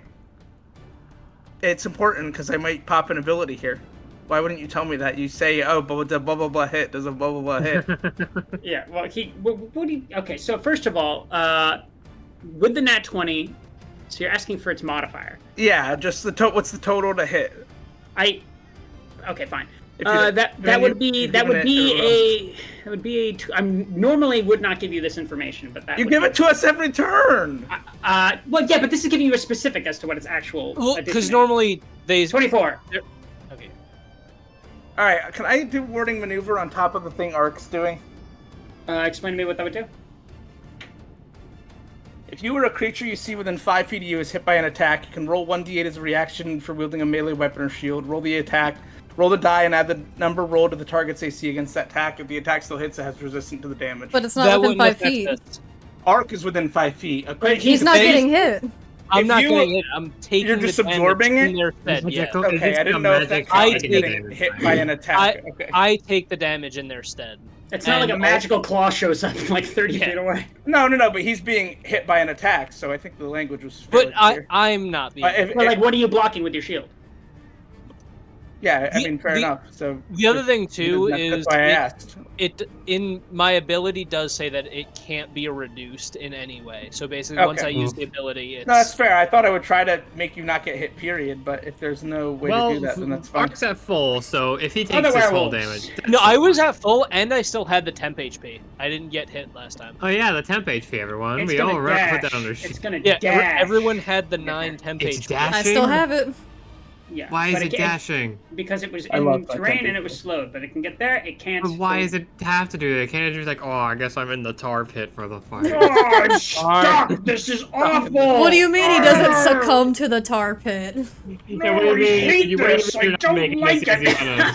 it's important because I might pop an ability here. Why wouldn't you tell me that? You say, oh, but with the blah blah blah hit, does a blah blah blah hit? Yeah. Well, what do you? Okay. So first of all, with the nat 20, so you're asking for its modifier. Yeah, just the what's the total to hit? Okay, fine. If you- That would be you're that giving would be it a I normally would not give you this information, but that You would give be- it to us every turn. Well, yeah, but this is giving you a specific as to what its actual. Well, addition because is. normally they. 24. Okay. All right, can I do warding maneuver on top of the thing Ark's doing? Explain to me what that would do. If you were a creature you see within 5 feet of you is hit by an attack, you can roll 1d8 as a reaction for wielding a melee weapon or shield. Roll the attack, roll the die, and add the number rolled to the target's AC against that attack. If the attack still hits, it has resistance to the damage. But it's not That within wouldn't 5 affect feet. us. Ark is within 5 feet. But He's not getting hit. I'm If not you- getting it. I'm taking you're just the damage absorbing in it? their stead. Yeah. Okay, I didn't know if that I counted take- getting hit by an attack. Okay. I take the damage in their stead. It's not like And a magical claw shows up like 30 Yeah. feet away. No, but he's being hit by an attack, so I think the language was But fairly clear. I'm not being. But like, what are you blocking with your shield? Yeah, I The- mean, fair the- enough. So The other thing too that's is why I asked. it in my ability does say that it can't be reduced in any way. So basically, once I Okay. use the ability, it's No, that's fair. I thought I would try to make you not get hit, period. But if there's no way to do that, then that's fine. Ark's at full, so if he Other takes his full werewolves. damage. No, I was at full and I still had the temp HP. I didn't get hit last time. Oh yeah, the temp HP, everyone. It's we gonna all dash. put that on their sheet. It's gonna Yeah, dash. everyone had the 9 temp It's HP. dash- I still have it. Yeah. Why is but it dashing? Because it was I love in that terrain and template. it was slowed, but it can get there. It can't. But why go- does it have to do that? Can't it just like, oh, I guess I'm in the tar pit for the fire? Oh, I'm stuck. This is awful. What do you mean he doesn't succumb to the tar pit? No, what do you I mean? hate You- what do you this. mean I you're not don't making like this easy on it.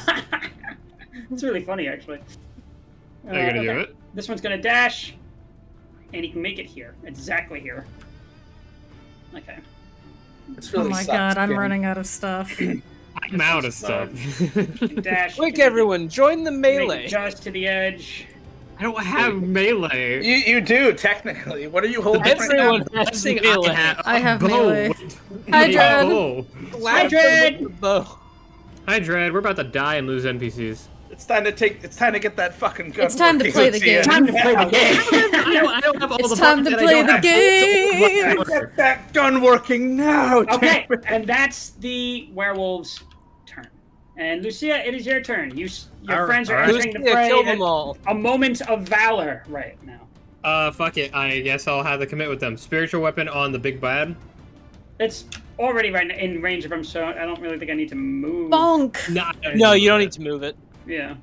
It's really funny, actually. Are you gonna do Okay. it? This one's gonna dash, and he can make it here, exactly here. Okay. This Oh really my sucks, god, I'm Jim. running out of stuff. I'm out of stuff. He can dash. Quick, everyone, join the Make melee. it just to the edge. I don't have melee. You do technically. What are you holding? right now? Everyone Best has thing melee. I have bow. melee. What- Hi, a Dread. bow. Hi, Dread! Bow. Hi, Dread. We're about to die and lose NPCs. It's time to get that fucking gun. It's time to working, play the Lucia. game. Time to play the game. I don't have all It's the time to buttons and I play don't the have- game. Get that gun working now. Okay, damn it. and that's the werewolf's turn. And Lucia, it is your turn. Your All friends are right. entering the Lucia, fray. kill them all. A moment of valor right now. Fuck it. I guess I'll have to commit with them. Spiritual weapon on the big bad. It's already right in range of him, so I don't really think I need to move. Bonk. No, you don't need to move it. Yeah. You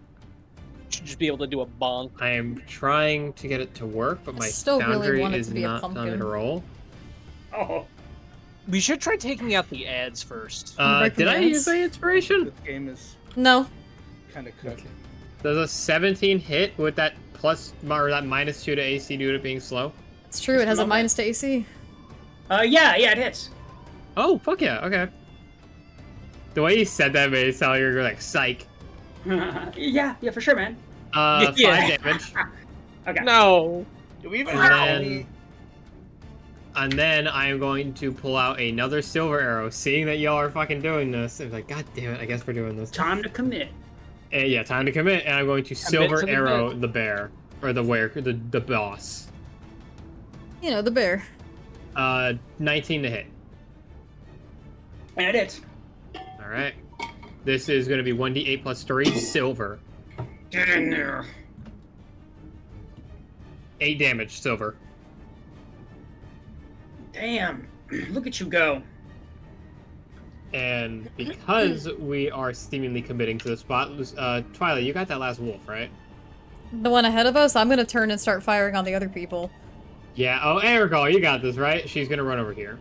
should just be able to do a bonk. I am trying to get it to work, but my still really foundry want it is to be a not on pumpkin. the roll. Oh. We should try taking out the ads first. break Did I commands? use my inspiration? This game is No. kind of cooked. Does a 17 hit with that plus or that -2 to AC due to it being slow? It's true, it has a minus to AC. Yeah, it hits. Oh, fuck yeah, okay. The way you said that made it sound like you're like, psych. yeah, for sure, man. 5 Yeah. damage. Okay. No. Do we even And have then, any? and then I am going to pull out another silver arrow, seeing that y'all are fucking doing this. I'm like, god damn it, I guess we're doing this. Time to commit. And yeah, time to commit, and I'm going to silver to the arrow the bear. Or the boss. You know, the bear. 19 to hit. And it hits. Alright. This is going to be 1d8 plus 3 silver. Get in there. 8 damage, silver. Damn. Look at you go. And because we are seemingly committing to the spot, Twilight, you got that last wolf, right? The one ahead of us, I'm gonna turn and start firing on the other people. Yeah, oh, Aragorn, you got this, right? She's gonna run over here.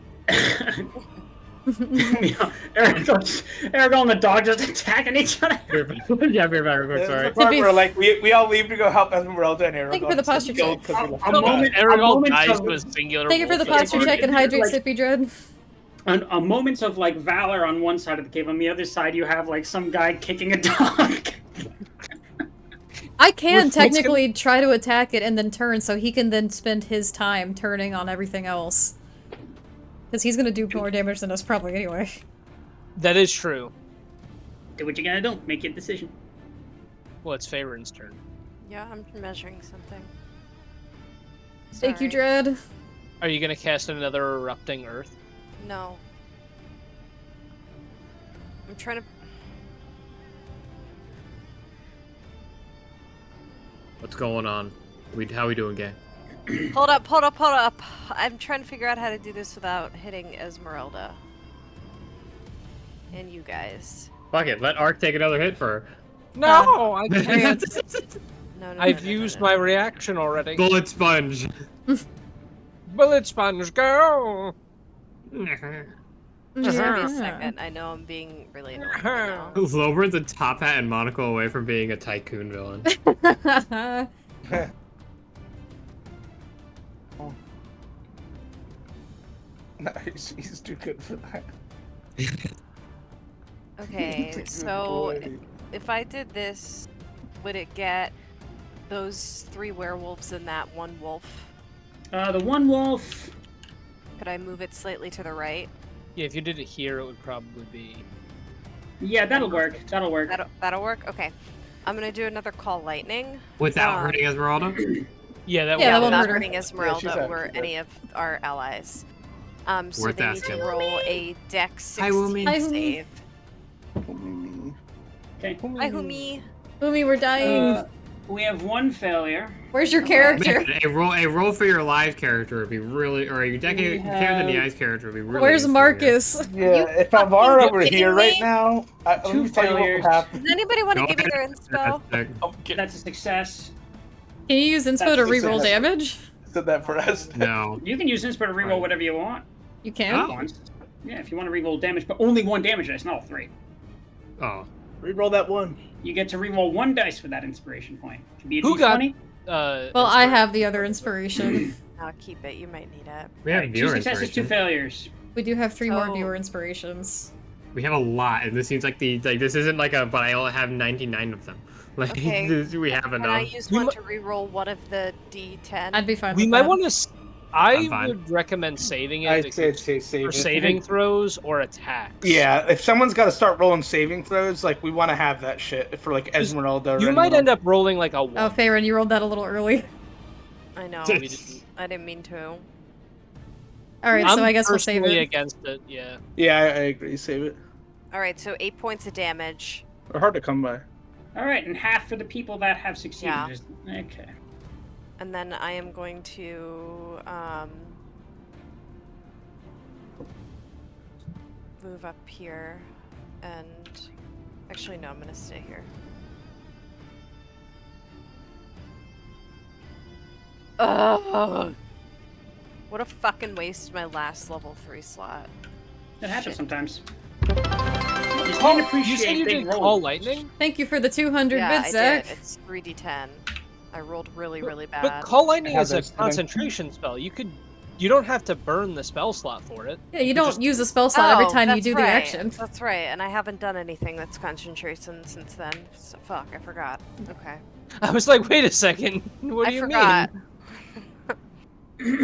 Aragorn and the dog just attacking each other. Yeah, beer back real quick, There's sorry. the part be- where like we all leave to go help Esmeralda and Aragorn. Thank you for the posture check. A moment dies of- to a singular Thank you for the wolf. posture check and hydrate Sippy Dread. a moment of like valor on one side of the cave. On the other side, you have like some guy kicking a dog. I can technically try to attack it and then turn, so he can then spend his time turning on everything else. Because he's gonna do more damage than us probably anyway. That is true. Do what you're gonna do. Make your decision. Well, it's Faerun's turn. Yeah, I'm measuring something. Thank you, Sorry. Dread. Are you gonna cast another erupting earth? No. I'm trying to. What's going on? How we doing, gang? Hold up. I'm trying to figure out how to do this without hitting Esmeralda. And you guys. Fuck it, let Ark take another hit for her. No, I can't. No, I've used my reaction already. Bullet sponge. Bullet sponge, go! Just give me a second. I know I'm being really annoying right now. Lobrin's a top hat and monocle away from being a tycoon villain. No, he's too good for that. Okay, Good so boy. if I did this, would it get those 3 werewolves and that 1 wolf? The one wolf. Could I move it slightly to the right? Yeah, if you did it here, it would probably be. Yeah, that'll work. That'll work. That'll work? Okay. I'm gonna do another Call Lightning. Without hurting Esmeralda? Yeah, that Yeah, that would won't without hurt her. hurting Esmeralda she's or actually any of our allies. So Worth they asking. need to roll a Dex Hi, Woomy. 16 Hi, Woomy. save. Okay. Hi, Humi. Umi, we're dying. We have 1 failure. Where's your character? Man, a roll for your lives character would be really, or a decade have- in the eyes character would be really. Where's useful here. Marcus? Yeah, if Alvaro fucking were kidding here right me? now, let 2 me tell you what failures. would happen. Does anybody want to Go give me their ahead. inspo? Oh, get That's a success. Can you use inspo to That's reroll success. damage? said that for us. No. You can use Inspo to reroll whatever you want. You can? Oh. Once. Yeah, if you want to reroll damage, but only 1 damage dice, not all 3. Oh. Reroll that 1. You get to reroll 1 dice for that inspiration point. It can be a Who got- D20. Well, I have the other inspiration. I'll keep it. You might need it. We have Alright, 2 viewer successes, 2 inspiration. failures. We do have 3 more So- viewer inspirations. We have a lot, and this seems like this isn't like a, but I only have 99 of them. Like Okay. we have Can I enough. use We one mi- to reroll one of the D10? I'd be fine We with might that. want to. I'm I fine. would recommend saving it I'd say save for it. saving throws or attacks. Yeah, if someone's got to start rolling saving throws, like we want to have that shit for like Esmeralda. Or You might end up rolling like a 1. Oh, Farron, you rolled that a little early. I know. We didn't- I didn't mean to. Alright, so I'm I guess we'll save personally it. against it. Yeah. Yeah, I agree. Save it. All right, so 8 points of damage. They're hard to come by. Alright, and half for the people that have succeeded. Yeah. Okay. And then I am going to move up here and actually no, I'm going to stay here. Ugh. What a fucking waste of my last level 3 slot. That happens Shit. sometimes. You can't appreciate You said you big did rolls. call lightning, Thank you for the 200 Yeah, bits, I Zach. did. It's 3d10. I rolled really, really bad. but call lightning Have is a those today. concentration spell. You don't have to burn the spell slot for it. Yeah, you don't use a spell slot every time you that's do the right. action. That's right, and I haven't done anything that's concentration since then. So, fuck, I forgot. Okay. I was like, wait a second. What do I you forgot. mean?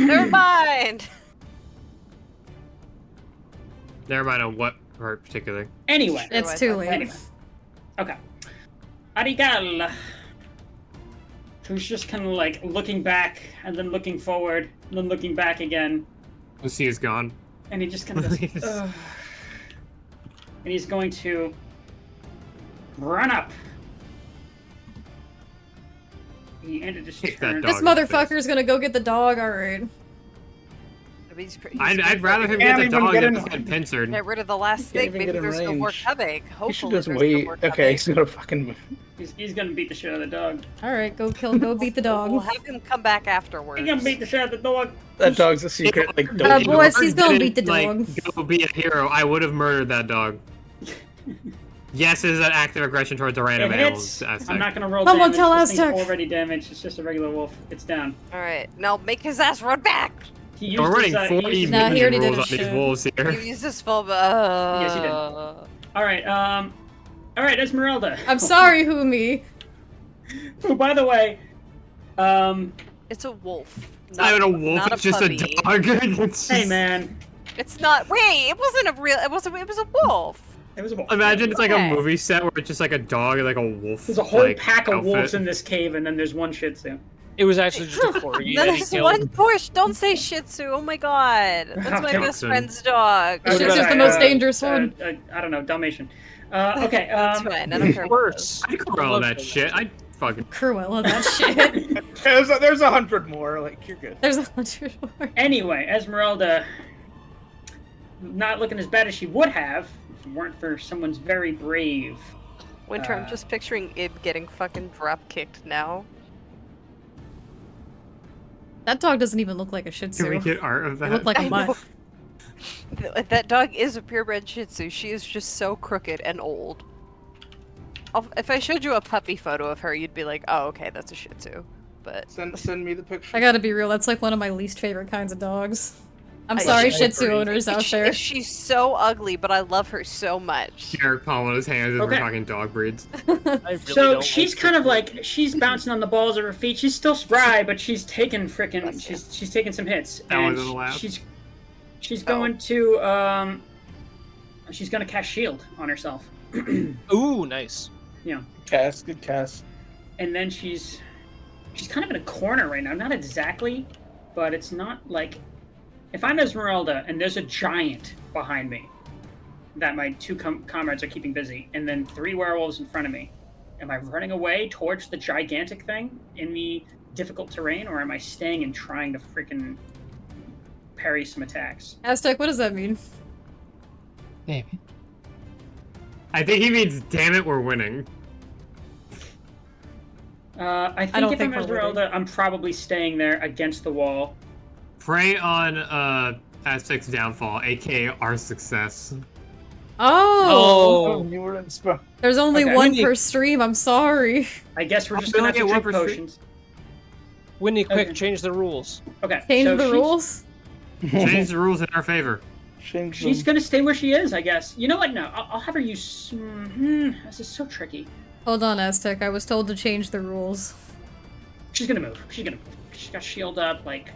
Never mind. Never mind on what part particular. Anyway. It's Otherwise, too I'm late. Anyway. Okay. Arigal. Who's just kind of like looking back and then looking forward and then looking back again. Lucy is gone. And he just kind of Please. goes, "Ugh." And he's going to run up. He ended his Kick that turn. dog. This in the face. motherfucker's gonna go get the dog, alright. I'd rather him Can't get the even dog get than in- just get pincered. Get rid of the last Can't thing. even Maybe get in there's no more range. coming. You should Hopefully just there's wait. no more Okay, coming. he's gonna fucking move. He's gonna beat the shit out of the dog. Alright, go beat the We'll dog. have him come back afterwards. He's gonna beat the shit out of the dog. That dog's a secret. Like, Uh, don't If boys, Bart he's gonna didn't, beat the like, dog. Go be a hero. I would have murdered that dog. Yes, it is an act of aggression towards a random It animal. hits. Aztec. I'm not gonna roll Someone damage. tell This thing's Aztec. already damaged. It's just a regular wolf. It's down. All right, now make his ass run back. He used We're running his, 40 he used Nah, he already did rules his on these shit. wolves here. You use this full. Yes, he did. All right, Esmeralda. I'm sorry, Humi. Who, by the way, It's a wolf. It's not even a wolf, not it's just puppy. a dog. It's hey just- man, It's not. Wait, it wasn't a real. It was a wolf. it was a wolf. Imagine it's like Okay. a movie set where it's just like a dog and like a wolf. There's a whole like, pack of outfit. wolves in this cave, and then there's one Shih Tzu. It was actually just a corgi that he There's killed. one Porsche. Don't say Shih Tzu. Oh my god, that's my Okay. best friend's dog. Shih Tzu's Sorry, the most dangerous one. I don't know, Dalmatian. Okay. That's fine. I don't care. Worse. I'd corral that shit. I'd fucking. Cruella, that shit. There's 100 more. Like, you're good. There's 100 more. Anyway, Esmeralda, not looking as bad as she would have if it weren't for someone's very brave. Winter, I'm just picturing Ib getting fucking drop kicked now. That dog doesn't even look like a Shih Can we Tzu. get art of It that? looked like I a know. mutt. That dog is a purebred Shih Tzu. She is just so crooked and old. If I showed you a puppy photo of her, you'd be like, "Oh, okay, that's a Shih Tzu." But Send me the picture. I gotta be real, that's like one of my least favorite kinds of dogs. I'm sorry, I Shih Tzu agree. owners out there. She's so ugly, but I love her so much. Derek Paul with his hands as Okay. we're talking dog breeds. I really So don't she's like kind of Shih like she's bouncing on the balls of her feet. She's still spry, but she's taking frickin' Bless you. she's taking some hits. That and wasn't a laugh. she's going to she's gonna cast shield on herself. Tzu. Ooh, nice. Cast, good cast. And then she's kind of in a corner right now. Not exactly, but it's not like if I'm Esmeralda and there's a giant behind me that my two comrades are keeping busy, and then 3 werewolves in front of me. Am I running away towards the gigantic thing in the difficult terrain, or am I staying and trying to freaking parry some attacks? Aztec, what does that mean? Damn it. I think he means, damn it, we're winning. I don't think if think I'm we're Esmeralda, I'm probably staying there against the wall. Prey on Aztec's downfall, aka our success. Oh! Oh, you were in spot. There's only Okay. one Winnie. per stream, I'm sorry. I guess we're just we gonna only have to get drink 1%. potions. Winnie, quick, Okay. change the rules. Okay. Change so the she's- rules? Change the rules in our favor. She's gonna stay where she is, I guess. You know what? No, I'll have her use. This is so tricky. Hold on, Aztec. I was told to change the rules. She's gonna move. She's got shield up. Like,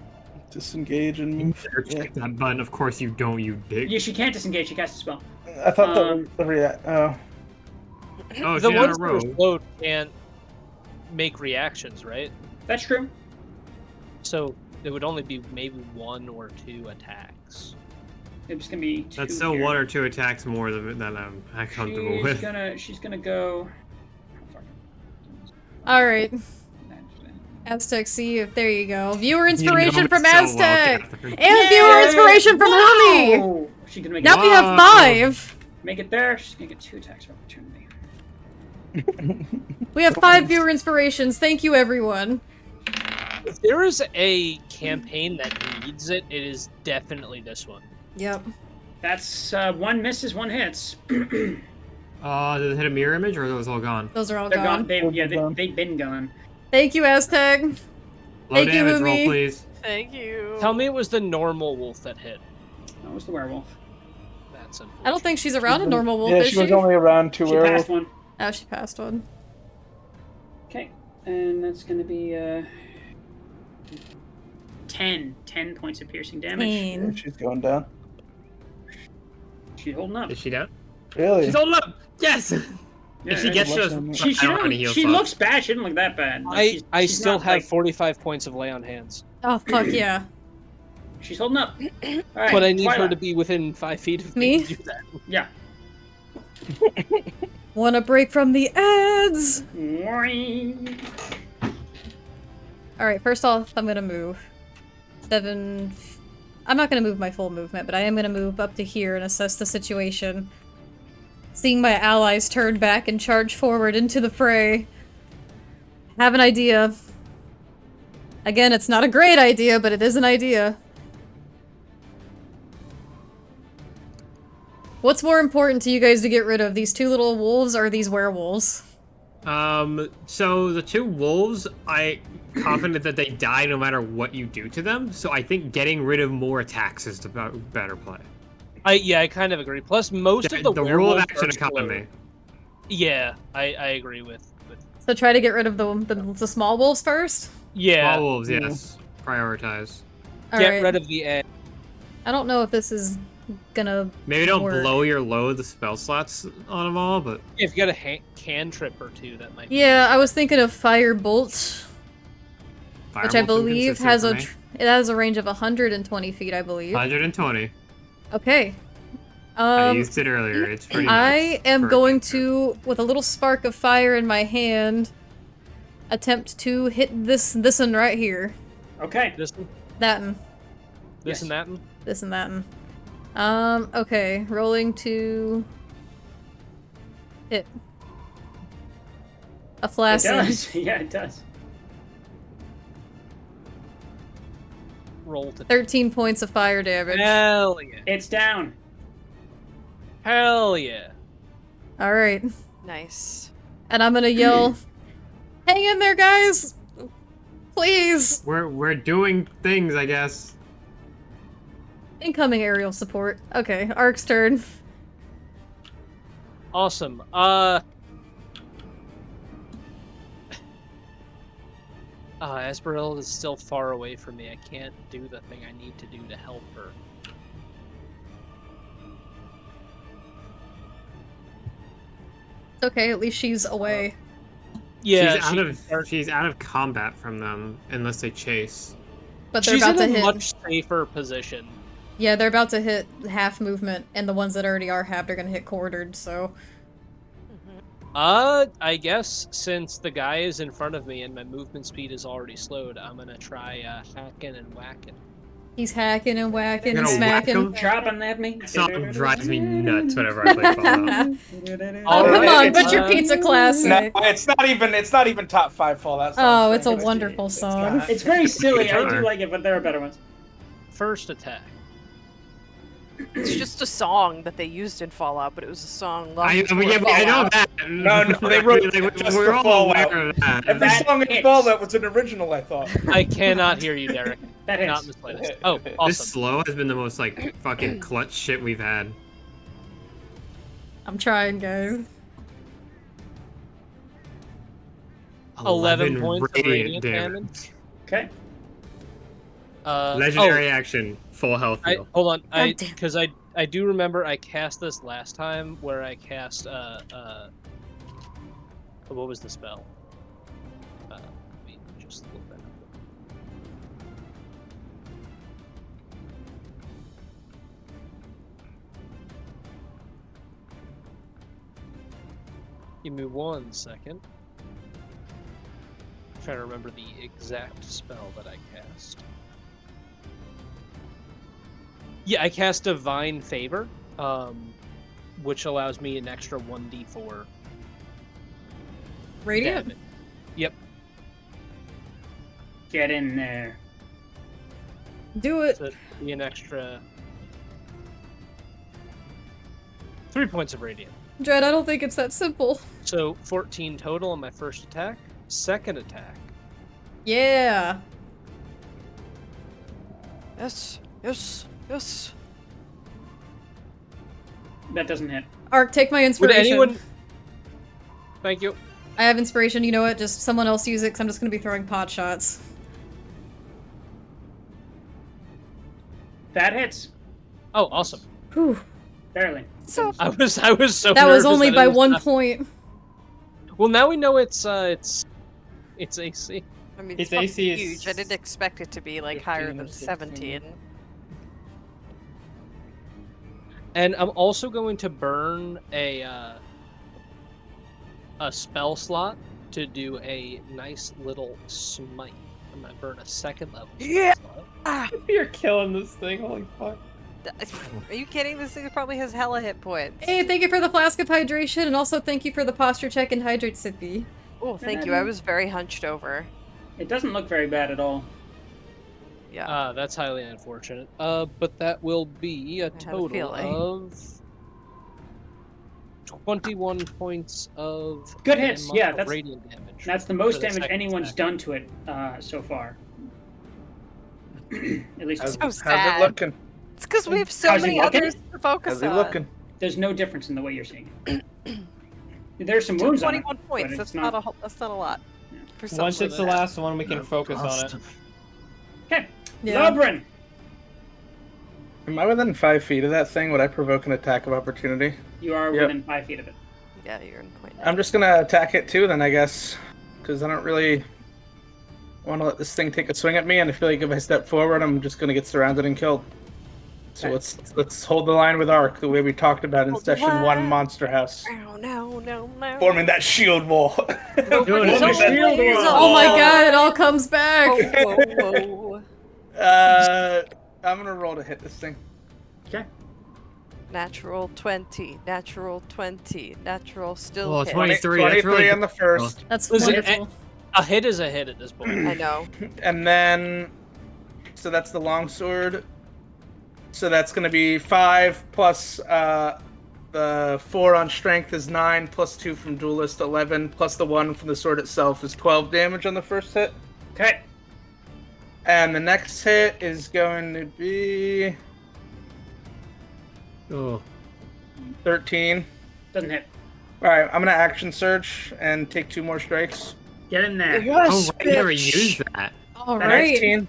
Disengage and move. Better Yeah. check that button. Of course you don't, you dick. yeah, she can't disengage. She casts a spell. I thought that was the Oh, The she's on ones a that are row. slowed can't make reactions, right? That's true. So it would only be maybe 1 or 2 attacks. It's gonna be 2 That's still here. 1 or 2 attacks more than I'm comfortable with. She's gonna go. Alright. Aztec, see if there you go. Viewer You inspiration know from it so well, Aztec! Catherine. And viewer inspiration from Hermie! Wow! She's gonna make Now it. we have Wow. 5! Make it there. She's gonna get 2 attacks of opportunity. We have 5 viewer inspirations. Thank you, everyone. If there is a campaign that needs it, it is definitely this one. Yep. That's 1 misses, 1 hits. Did it hit a mirror image or are those all gone? Those are all They're gone. gone. They've been gone. Thank you, Aztec. Low Thank you, damage roll, Umi. please. Thank you. Tell me it was the normal wolf that hit. That was the werewolf. That's unfortunate. I don't think she's around a normal wolf, Yeah, is she was only around 2 She werewolves. passed 1. Oh, she passed one. Okay, and that's gonna be 10 points of piercing damage. Yeah, she's going down. She's holding up. Is she down? Really? She's holding up! Yes! Yeah, If she gets yeah. to us, She I don't have any heal she slots. looks bad. She didn't look that bad. Like, I she's still not, have like- 45 points of lay on hands. Oh, fuck yeah. She's holding up. All right, But I need her Twilight. to be within 5 feet of Me? me to do that. Yeah. Wanna break from the ads? Alright, first off, I'm gonna move. 7... I'm not gonna move my full movement, but I am gonna move up to here and assess the situation. Seeing my allies turn back and charge forward into the fray. Have an idea. Again, it's not a great idea, but it is an idea. What's more important to you guys to get rid of? These 2 little wolves or these werewolves? So the 2 wolves, I'm confident that they die no matter what you do to them, so I think getting rid of more attacks is the better play. I kind of agree. Plus, most of the rule of werewolves action are slowed. economy. Yeah, I agree with. So try to get rid of the small wolves first? Yeah, Small wolves, yes. Prioritize. get Alright. rid of the egg. I don't know if this is gonna Maybe don't work. blow your load the spell slots on them all, but If you got a cantrip or 2, that might. Yeah, I was thinking of Firebolt, which I Firebolt's believe inconsistent has for a me. it has a range of 120 feet, I believe. 120. Okay. I used it earlier. It's pretty nice I am for a going cantrip. to, with a little spark of fire in my hand, attempt to hit this one right here. Okay. This That one. This Yes. and that. And This and that one. Okay. Rolling to hit. A It flaccid. does. Yeah, it does. roll to. 13 points of fire damage. Hell yeah! It's down. Hell yeah! Alright. Nice. And I'm gonna yell, hang in there, guys! Please! We're doing things, I guess. Incoming aerial support. Okay, Ark's turn. Awesome. Esmeralda is still far away from me. I can't do the thing I need to do to help her. It's okay, at least she's away. Yeah, she's out of combat from them unless they chase. But they're she's about to in a hit. much safer position. Yeah, they're about to hit half movement, and the ones that already are halved are gonna hit quartered, so... I guess since the guy is in front of me and my movement speed is already slowed, I'm gonna try hacking and whacking. He's hacking and whacking You're and gonna whack smacking. him? Dropping at me. That song drives me nuts whenever I play Fallout. Oh, come on, It's, but your pizza classic. No, it's not even top 5 Fallout songs. Oh, it's a frankly. wonderful song. It's very silly. I do like it, but there are better ones. First attack. It's just a song that they used in Fallout, but it was a song long I before know Fallout. that. No, they wrote it just we're for all Fallout. aware of that. Every That song in hits. Fallout was an original, I thought. I cannot hear you, Derek. That Not in hits. the slightest. Oh, This awesome. slow has been the most like fucking clutch shit we've had. I'm trying, guys. 11 points of radiant damage. Okay. Legendary action, full health heal. Hold on, God damn. because I do remember I cast this last time where I cast what was the spell? Let me just look that up. Give me 1 second. I'm trying to remember the exact spell that I cast. Yeah, I cast Divine Favor, which allows me an extra 1d4 Radiant? damage. Yep. Get in there. Do it. So it'd be an extra 3 points of radiant. Dread, I don't think it's that simple. So 14 total on my first attack. Second attack. Yeah. Yes, yes, yes. That doesn't hit. Ark, take my Would inspiration. anyone... Thank you. I have inspiration, you know what? Just someone else use it, because I'm just going to be throwing pot shots. That hits. Oh, awesome. Whew. Barely. So I was so That was nervous only that it by was 1 not- point. Well, now we know it's AC. I mean, Its it's AC is huge. I didn't expect it to be like higher 15 or than 16. 17. And I'm also going to burn a spell slot to do a nice little smite. I'm gonna burn a second level spell Yeah. slot. You're killing this thing, holy fuck. Are you kidding? This thing probably has hella hit points. Hey, thank you for the flask of hydration, and also thank you for the posture check and hydrate sippy. Oh, thank you. I was very hunched over. It doesn't look very bad at all. Yeah. That's highly unfortunate. But that will be a had a total feeling. of 21 points of Good hits, yeah, that's- radiant damage. That's the most for the damage second anyone's attack. done to it so far. At least How's, So how's sad. it looking? It's because we have so How's he many looking? others to focus How's it on. looking? there's no difference in the way you're seeing it. There's some wounds on it. 21 points. but That's it's not a that's not a lot. For Once something it's the that- last one, we can focus on it. Okay. Yeah. Lobrin. Am I within 5 feet of that thing? Would I provoke an attack of opportunity? You are Yep. within 5 feet of it. Yeah, you're in point. I'm just gonna attack it too, then I guess, because I don't really want to let this thing take a swing at me, and I feel like if I step forward, I'm just gonna get surrounded and killed. So Okay. let's hold the line with Ark, the way we talked about in Hold the session 1 line. Monster House, No. forming that shield wall. Nobody's always shield wall. Oh my god, it all comes back! Whoa. I'm gonna roll to hit this thing. Okay. Natural 20, natural 20, natural still Well, hit. 23, that's 23 really on the first, That's Listen, wonderful. A hit is a hit at this point. I know. and then so that's the longsword. So that's gonna be 5 plus the 4 on strength is 9 plus 2 from duelist 11 plus the 1 from the sword itself is 12 damage on the first hit. Okay. And the next hit is going to be Oh. 13. Doesn't hit. All right, I'm gonna action surge and take 2 more strikes. Get in there. Oh, I never used that. All That right. 19.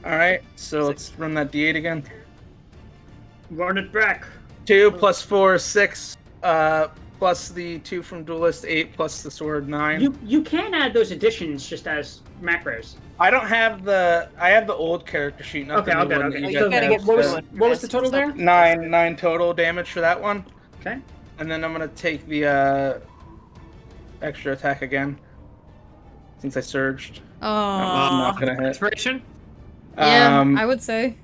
All right, so let's run that d8 again. Run it back. 2 plus 4 is 6. Plus the 2 from Duelist, 8 plus the sword, 9. You can add those additions just as macros. I don't have the. I have the old character sheet. Not Okay, the I'll new get it. one that Okay. you So guys have, what was the total there? 9 total damage for that one. Okay. And then I'm gonna take the extra attack again. Since I surged. Oh. Not gonna hit. Inspiration? Yeah, I would say.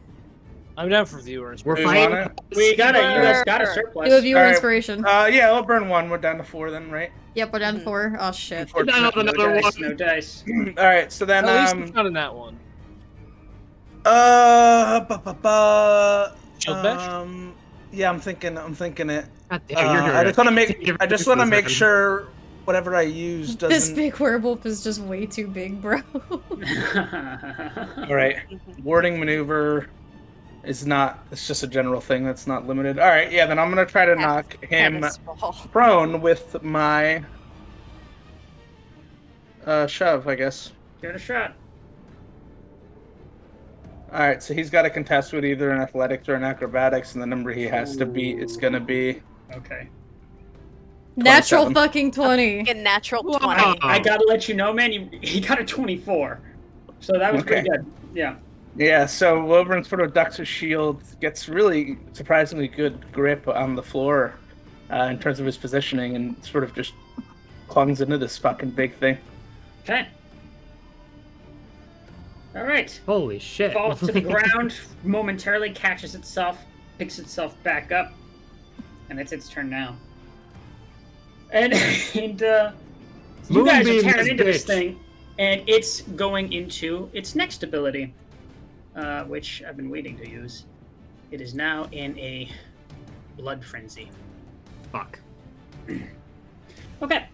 I'm down for viewers. We're Do you fighting. want it? We got it. You guys got a surplus. Do a viewer All right. inspiration. Yeah, I'll burn 1. We're down to 4 then, right? Yep, we're down to 4. Oh shit. Another No one. dice. No dice. All right, so then At least it's not in that one. Shield bash? Yeah, I'm thinking it. God damn, you're doing I just want to make. different I just want to uses, make man. sure whatever I use doesn't. This big werewolf is just way too big, bro. All right, warding maneuver is not. It's just a general thing that's not limited. All right, yeah. Then I'm gonna try to knock him prone with my shove, I guess. Give it a shot. All right, so he's got to contest with either an athletics or an acrobatics, and the number he has to beat is gonna be. Okay. Natural 27. fucking 20. A natural 20. I gotta let you know, man. He got a 24, so that was pretty good. Yeah. Yeah, so Lobren sort of ducks his shield, gets really surprisingly good grip on the floor in terms of his positioning, and sort of just clungs into this fucking big thing. Okay. All right. Holy shit. Falls to the ground, momentarily catches itself, picks itself back up, and it's its turn now. And you guys are Moonbeam tearing this into this bitch. thing, and it's going into its next ability, which I've been waiting to use. It is now in a blood frenzy. Fuck. Okay.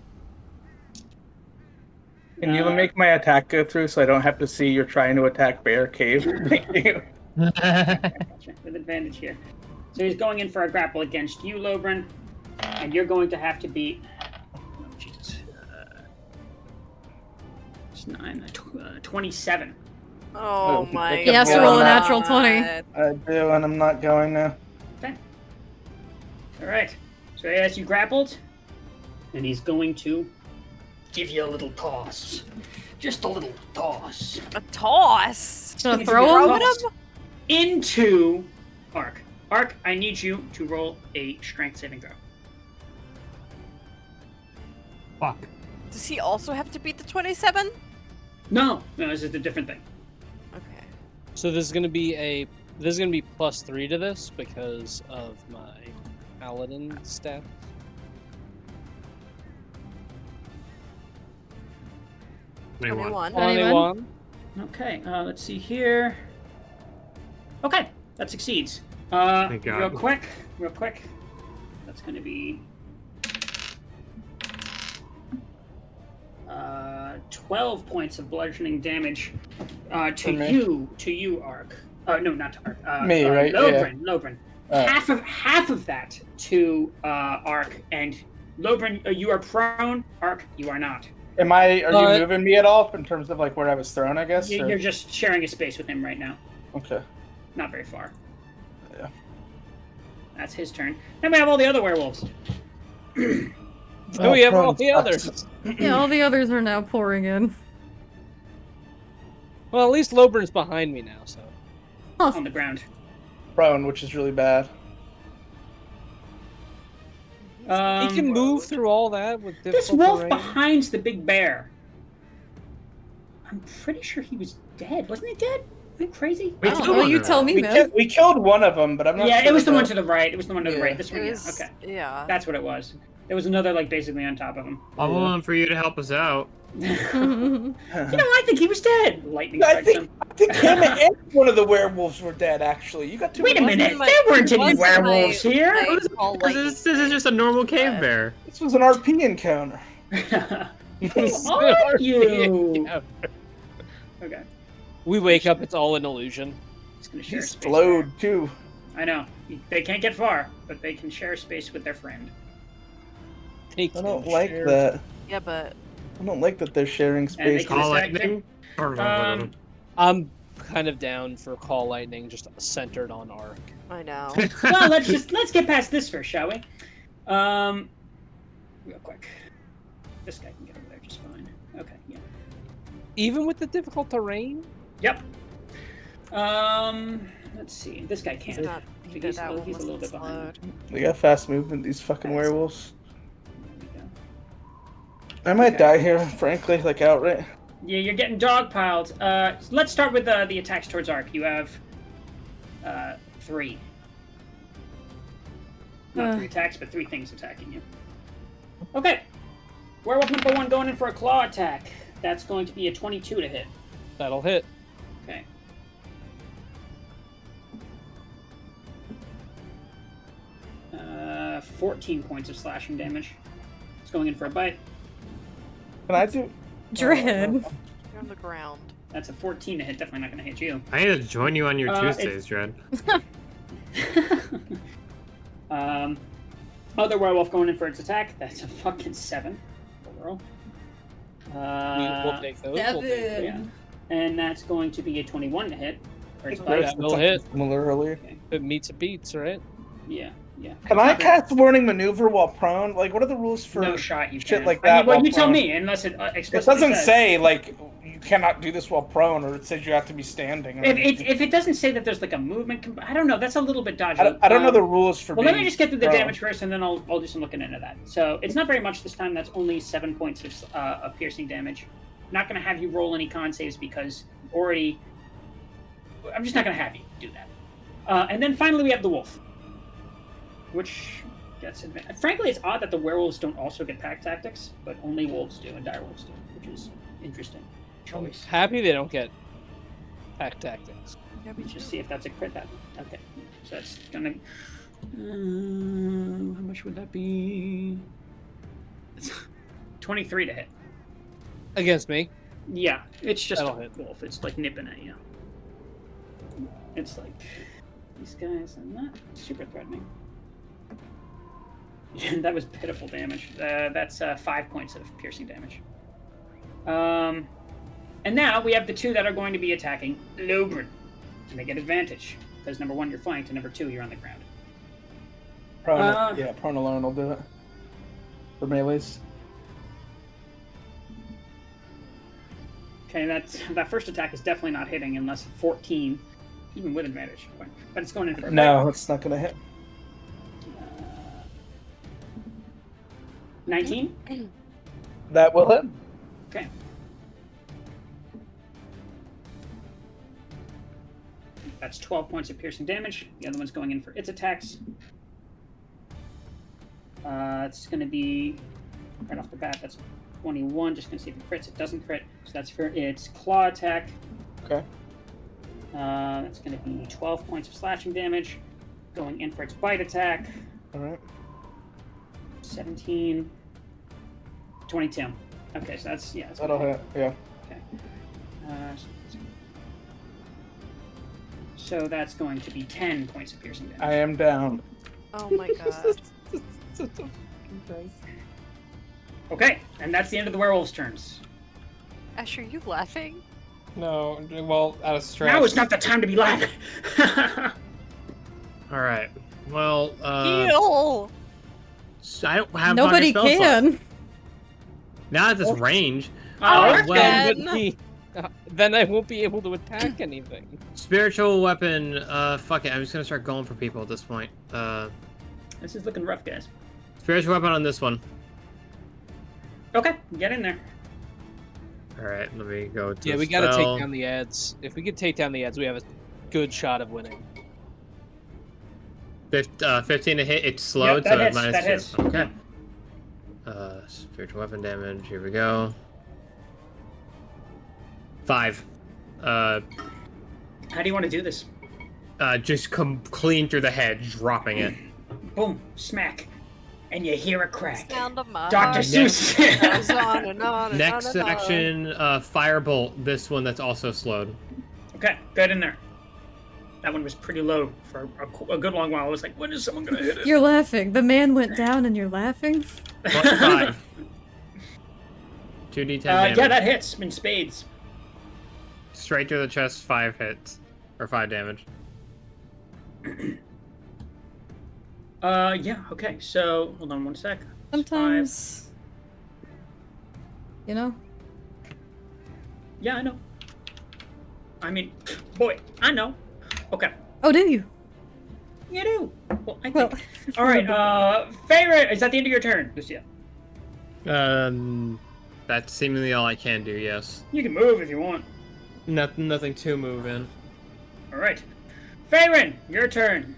Can you make my attack go through so I don't have to see you're trying to attack Bear Cave? Thank you. With advantage here. So he's going in for a grapple against you, Lobren, and you're going to have to beat. Oh, Jesus. It's 27. Oh my god. He has to roll a natural 20. I do, and I'm not going now. Okay. All right. So he has you grappled, and he's going to give you a little toss. Just a little toss. A toss? Gonna He's throw gonna him? toss into Ark. Ark, I need you to roll a strength saving throw. Fuck. Does he also have to beat the 27? No, this is a different thing. Okay. So there's gonna be +3 to this because of my paladin stat. Anyone. 21. Okay, let's see here. Okay, that succeeds. Thank God. Real quick. That's going to be 12 points of bludgeoning damage to you, Ark. No, not to Ark. Me, right? Lobren. Half of that to Ark, and Lobren, you are prone. Ark, you are not. Are you moving me at all in terms of like where I was thrown, I guess? You're just sharing a space with him right now. Okay. Not very far. Yeah. That's his turn. Then we have all the other werewolves. Oh, we have all the others. Yeah, all the others are now pouring in. Well, at least Lobren's behind me now, so. On the ground. Prone, which is really bad. He can move through all that with This difficult wolf terrain. behind the big bear. I'm pretty sure he was dead. Wasn't he dead? Am I crazy? Wait, I don't come know, on you now. tell me, We, man. we killed one of them, but I'm not Yeah, sure it was the one about- to the right. It was the one to the Yeah. right. This one, It yeah. was, Okay. yeah. That's what it was. There was another, like, basically on top of him. I'm willing for you to help us out. You know, I think he was dead. Lightning I strikes him. think him and one of the werewolves were dead, actually. You got two. Wait a minute. my- There weren't it any wasn't my- werewolves here. my- This All lightning is just a normal cave bear. This was an RP encounter. Who are you? Yeah. Okay. We wake up, it's all an illusion. Just gonna share He's space flowed too. I know. They can't get far, but they can share space with their friend. Take I don't them, like share. that. Yeah, but I don't like that they're sharing And they space. can Call attack lightning. I'm kind of down for call lightning, just centered on arc. I know. Well, let's get past this first, shall we? Real quick. This guy can get over there just fine. Okay, yeah. Even with the difficult terrain? Yep. Let's see. This guy He's can't. not. He's That a one little wasn't bit behind. slowed. They got fast movement, these fucking werewolves. There we go. I might Okay. die here, frankly, like outright. Yeah, you're getting dogpiled. Let's start with the attacks towards Ark. You have 3. Not 3 attacks, but 3 things attacking you. Okay. Werewolf number 1 going in for a claw attack. That's going to be a 22 to hit. That'll hit. Okay. Uh, 14 points of slashing damage. It's going in for a bite. Can I do? Dread. You're on the ground. That's a 14 to hit. Definitely not going to hit you. I need to join you on your It's- Tuesdays, Dread. Other werewolf going in for its attack. That's a fucking 7 overall. We'll take those. We'll take those. Yeah. And that's going to be a 21 to hit. For its Right. bite. That'll hit. Similar earlier. Okay. It meets a beats, right? Yeah, yeah. Can I cast warning maneuver while prone? Like, what are the rules for No shot, you shit can. like I mean, that? well, while you tell prone? me, unless it It explicitly doesn't says. say like you cannot do this while prone, or it says you have to be standing. Or If it doesn't say that there's like a movement, I don't know. That's a little bit dodgy. I don't know the rules for. Well, let me being just get through the prone. damage first, and then I'll do some looking into that. So it's not very much this time. That's only 7 points of piercing damage. Not going to have you roll any con saves because already. I'm just not going to have you do that. And then finally we have the wolf, which gets advantage. Frankly, it's odd that the werewolves don't also get pack tactics, but only wolves do and direwolves do, which is interesting I'm choice. happy they don't get pack tactics. Yeah, me Let's too. just see if that's a crit. Okay, so that's gonna. How much would that be? It's 23 to hit. Against me. Yeah, it's just That'll a hit. wolf. It's like nipping at you. It's like these guys are not super threatening. That was pitiful damage. That's 5 points of piercing damage. And now we have the 2 that are going to be attacking Logren. And they get advantage. Because number 1, you're flanked, and number 2, you're on the ground. Prone, yeah, prone alone will do it. For melees. Okay, that first attack is definitely not hitting unless 14, even with advantage. But it's going in for a No, it's not gonna hit. 19? That will hit. Okay. That's 12 points of piercing damage. The other one's going in for its attacks. It's going to be, right off the bat, that's 21. Just going to see if it crits. It doesn't crit. So that's for its claw attack. Okay. That's going to be 12 points of slashing damage. Going in for its bite attack. All right. 17. 22. Okay, so that's, yeah. That's That'll okay. hit. Yeah. Okay. So that's going to be 10 points of piercing damage. I am down. Oh my god. Okay, and that's the end of the werewolves' turns. Ash, are you laughing? No, well, out of stress. Now is not the time to be laughing. All right. Well, Heal! so I don't have Nobody fucking spell slots. can. Not at this range. Oh, well, Ben. Then I won't be able to attack anything. Spiritual weapon. Fuck it. I'm just gonna start going for people at this point. This is looking rough, guys. Spiritual weapon on this one. Okay, get in there. All right. Let me go to. Yeah, a we gotta spell. take down the ads. If we could take down the ads, we have a good shot of winning. 15 to hit. It's slowed, Yep, that so hits, minus that 2. hits. Okay. Spiritual weapon damage. Here we go. 5. How do you want to do this? Just come clean through the head, dropping it. Boom, smack, and you hear a crack. Sound of my Dr. heart Seuss. goes on and on and Next on and on. action, firebolt. This one that's also slowed. Okay, get in there. That one was pretty low for a good long while. I was like, when is someone gonna hit it? You're laughing. The man went down and you're laughing? Plus 5. 2d10 damage. Yeah, that hits in spades. Straight to the chest, 5 hits. Or 5 damage. Yeah, okay. So, hold on one sec. Sometimes... You know? Yeah, I know. I mean, boy, I know. Okay. Oh, do you? You do. Well, I think. Well... All right, favorite, is that the end of your turn, Lucia? That's seemingly all I can do, yes. You can move if you want. Nothing to move in. All right. Faerun, your turn.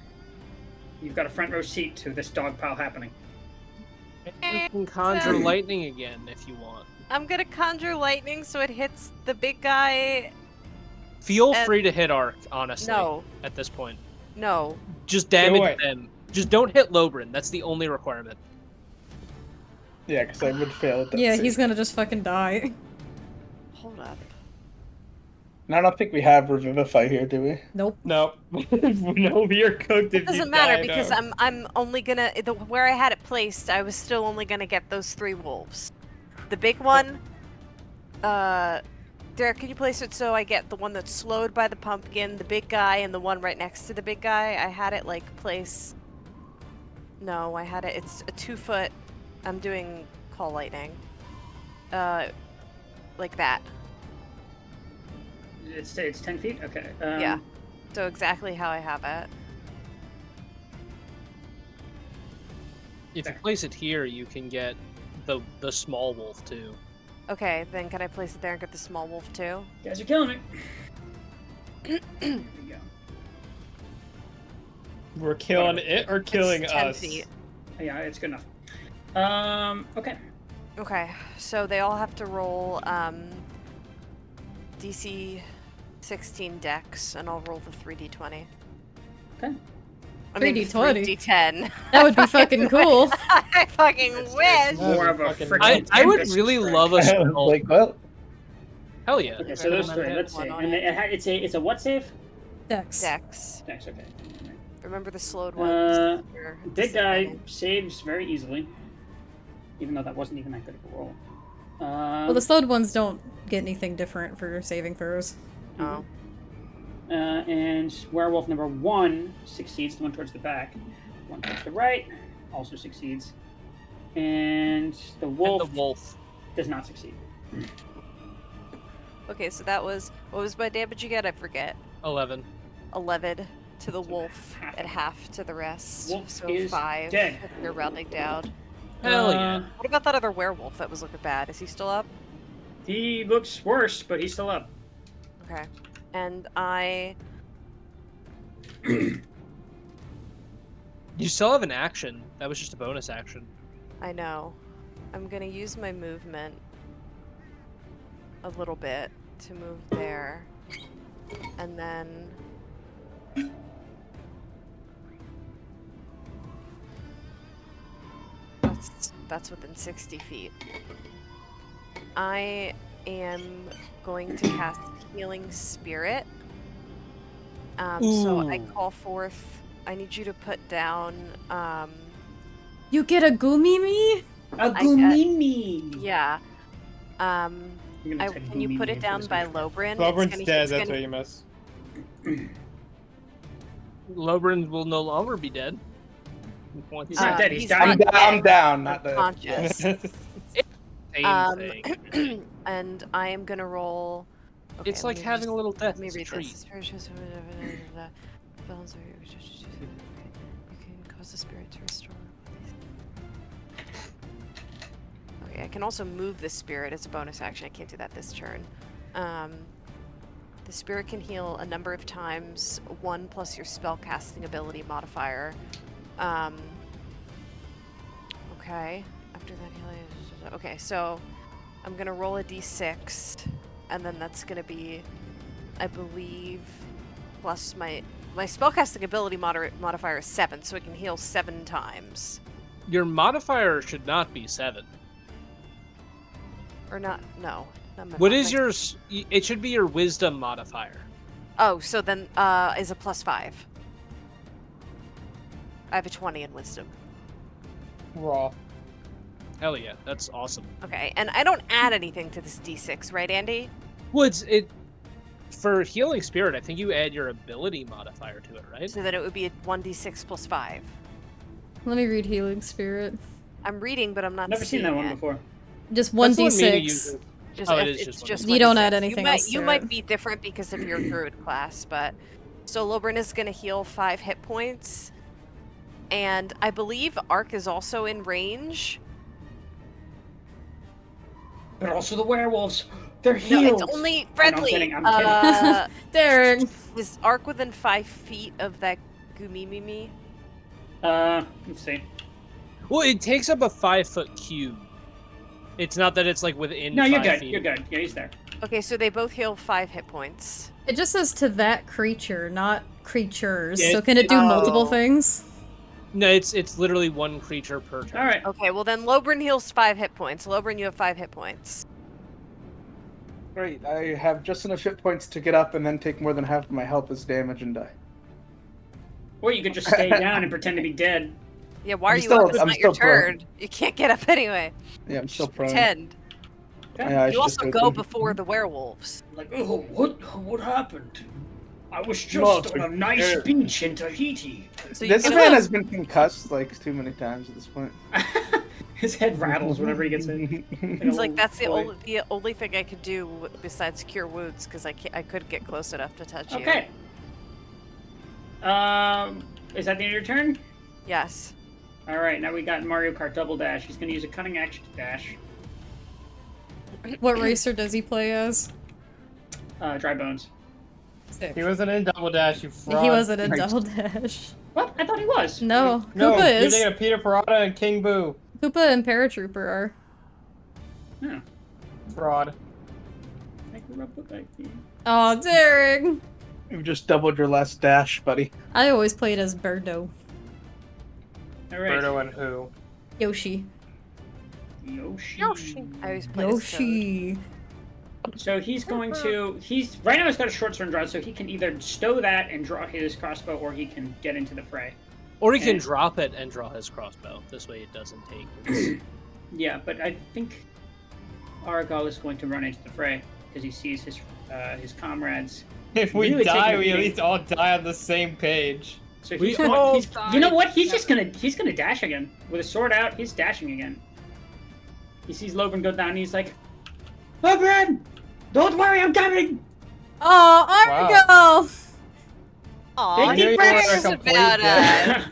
You've got a front row seat to this dog pile happening. You can conjure lightning again if you want. I'm gonna conjure lightning so it hits the big guy. Feel free to hit Arc, honestly. No. At this point. No. Just damage them. Just don't hit Lobrin. That's the only requirement. Yeah, because I would fail at that. Yeah, save. he's gonna just fucking die. Hold up. And I don't think we have Revivify here, do we? Nope. No. No, you're cooked if It doesn't matter because I'm only gonna where I had it placed. I was still only gonna get those 3 wolves. The big one. Derek, can you place it so I get the one that's slowed by the pumpkin, the big guy, and the one right next to the big guy? I had it like place. No, I had it. It's a 2-foot. I'm doing call lightning. Like that. It's 10 feet? Okay. Yeah. So exactly how I have it. If you place it here, you can get the small wolf too. Okay, then can I place it there and get the small wolf too? You guys are killing me. There we go. We're killing it or killing It's 10 us? feet. Yeah, it's good enough. Okay. Okay, so they all have to roll DC 16 dex, and I'll roll the 3d20. Okay. I mean, 3d20? 3d10. That would be fucking cool. I fucking It's wish. more of a fucking- freaking I would tempest really strike. love a spell. Like, well, Hell yeah. Okay, so those 3. Let's see. One on And it's a what save? Dex. Dex. Next, okay. Remember the slowed ones. They're Big guy disadvantage. saves very easily, even though that wasn't even that good of a roll. Well, the slowed ones don't get anything different for saving throws. Oh. And werewolf number 1 succeeds, the one towards the back. One towards the right also succeeds. And the wolf, And the wolf. does not succeed. Okay, so that was what was my damage you get? I forget. 11. 11 to the So wolf half. and half to the rest. Wolf so is 5. dead. If you're rounding down. Hell yeah. What about that other werewolf that was looking bad? Is he still up? He looks worse, but he's still up. Okay. And I. You still have an action. That was just a bonus action. I know. I'm gonna use my movement a little bit to move there. And then. That's within 60 feet. I am going to cast Healing Spirit. So I Ooh. call forth. I need you to put down. You get a Gumimi? A I- Gumimi! Yeah. I'm gonna type Can you Gumimi put it into down this by one. Lobrin? Lobrin's dead, it's that's gonna- what you miss. Lobrin will no longer be dead. Once He's not dead, he's he's dying. not I'm dead, down, not dead. Conscious. Same thing. And I am gonna roll. Okay, It's let like me having just- a little death. Let me It's a read treat. this. You can cause the spirit to restore. Okay, I can also move the spirit as a bonus action. I can't do that this turn. The spirit can heal a number of times, 1 plus your spell casting ability modifier. Okay. After that healing. Okay, so I'm gonna roll a d6, and then that's gonna be, I believe, plus my spellcasting ability modifier is 7, so it can heal 7 times. Your modifier should not be 7. Or not? No. Not my What mod- is my- your? It should be your wisdom modifier. Oh, so then is a +5. I have a 20 in wisdom. Raw. Hell yeah, that's awesome. Okay, and I don't add anything to this d6, right, Andy? Well, for healing spirit, I think you add your ability modifier to it, right? So then it would be a 1d6 + 5. Let me read Healing Spirit. I'm reading, but I'm not Never seen that one it. before. Just That's the one Mina 1d6. uses. Just, Oh, it it's is just just 1d6. You don't 1d6. add anything else You to might it. be different because of your druid class, but so Lobrin is going to heal 5 hit points, and I believe Ark is also in range. But also the werewolves. They're No, healed. it's only Oh, no, I'm friendly. kidding, I'm kidding. Derek. Is Ark within 5 feet of that Gumimimi? Let's see. Well, it takes up a 5-foot cube. It's not that it's like within. No, you're 5 good. feet. You're good. Yeah, he's there. Okay, so they both heal 5 hit points. It just says to that creature, not creatures. Yeah, so can it do multiple Oh. things? No, it's literally one creature per turn. All right. Okay, well then Lobrin heals 5 hit points. Lobrin, you have 5 hit points. Great. I have just enough hit points to get up and then take more than half of my health as damage and die. Or you could just stay down and pretend to be dead. Yeah, why are I'm you still- up? It's I'm not your still prone. turn. You can't get up anyway. Yeah, I'm still Just prone. pretend. Yeah, I should You just also do it go then. before the werewolves. Like, oh, what happened? I was just Multi- on a nice Yeah. beach in Tahiti. So you This can man has been concussed like too many times at this point. His head rattles whenever he gets hit. It's like that's the toy. only thing I could do besides cure wounds because I couldn't get close enough to touch you. Okay. Is that the end of your turn? Yes. All right. Now we got Mario Kart Double Dash. He's going to use a cunning action to dash. What racer does he play as? Dry bones. Sick. He wasn't in Double Dash, you fraud. He wasn't in Nice. Double Dash. What? I thought he was. No, No, Koopa you're is. thinking of Peter Parada and King Boo. Koopa and Paratrooper are. No. Fraud. Oh, Derek! You've just doubled your last dash, buddy. I always played as Birdo. All right. Birdo and who? Yoshi. Yoshi. I always play as Toad. Yoshi. So he's going to. He's right now. He's got a short sword drawn, so he can either stow that and draw his crossbow, or he can get into the fray. Or he can And- drop it and draw his crossbow. This way it doesn't take. His... Yeah, but I think Argal is going to run into the fray because he sees his comrades. If we Really die, taking a we at beating. least all die on the same page. So We he's, all he's died you know what? He's just gonna dash again with his sword out. He's dashing again. He sees Logan go down. And he's like, "Logan, don't worry, I'm coming." Oh, Argo! Aw, Take deep he breaths. cares about us.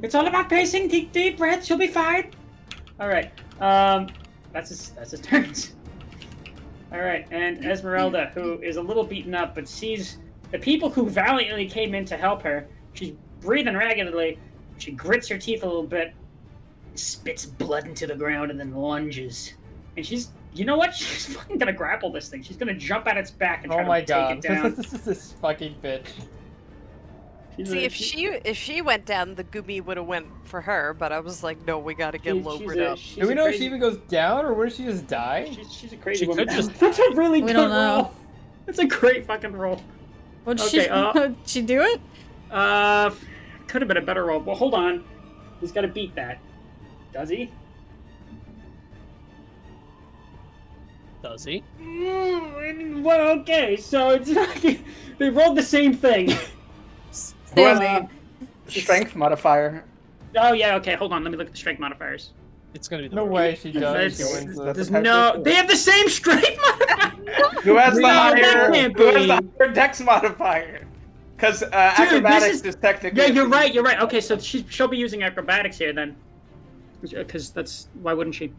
It's all about pacing. Take deep breaths. You'll be fine. All right. That's his turns. All right, and Esmeralda, who is a little beaten up, but sees the people who valiantly came in to help her. She's breathing raggedly. She grits her teeth a little bit, spits blood into the ground, and then lunges. And she's, you know what? She's fucking gonna grapple this thing. She's gonna jump at its back and try Oh my to god. take it down. This is this fucking bitch. See, if she went down, the Gumi would have went for her. But I was like, no, we gotta get Lobrin up. Do we know if she even goes down, or would she just die? She's a crazy She woman. could just That's a really We good don't know. roll. That's a great fucking roll. What'd Okay, did she do it? Could have been a better roll. Well, hold on. He's got to beat that. Does he? Does he? Well, okay. So it's like they rolled the same thing. Who has Sammy. the strength modifier? Oh yeah. Okay. Hold on. Let me look at the strength modifiers. It's gonna be the No way she does. She That's- wins That's this. There's no. They have the same strength modifier. Who has the No, that higher? can't Who has be. the higher dex modifier? Because acrobatics is technically. Yeah, you're right. You're right. Okay, so she'll be using acrobatics here then, because that's why wouldn't she?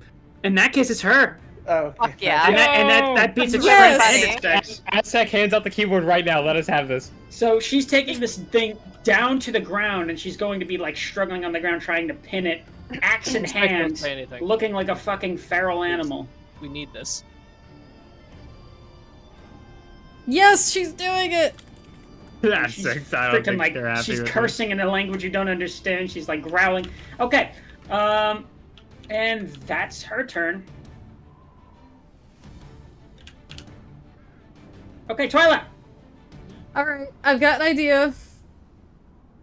In that case, it's her. Oh, okay. Fuck yeah. And that beats its Yes. strength and its dex. Aztec hands out the keyboard right now. Let us have this. So she's taking this thing down to the ground, and she's going to be like struggling on the ground, trying to pin it, axe in Spike don't hand, say anything. looking like a fucking feral animal. We need this. Yes, she's doing it! That's She's six. I don't freaking think like they're happy she's with her. cursing in a language you don't understand. She's like growling. Okay, and that's her turn. Okay, Twyla. Alright, I've got an idea.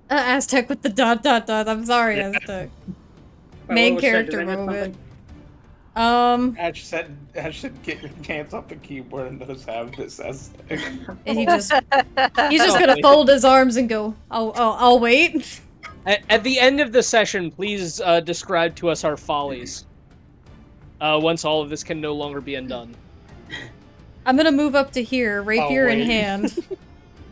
Aztec with the ... I'm sorry, Aztec. Main what was said? Did character I miss moment. something? Ash said, get your hands off the keyboard and let us have this as. And he's just gonna fold his arms and go, I'll wait. At the end of the session, please describe to us our follies. Once all of this can no longer be undone. I'm gonna move up to here, rapier in wait. hand.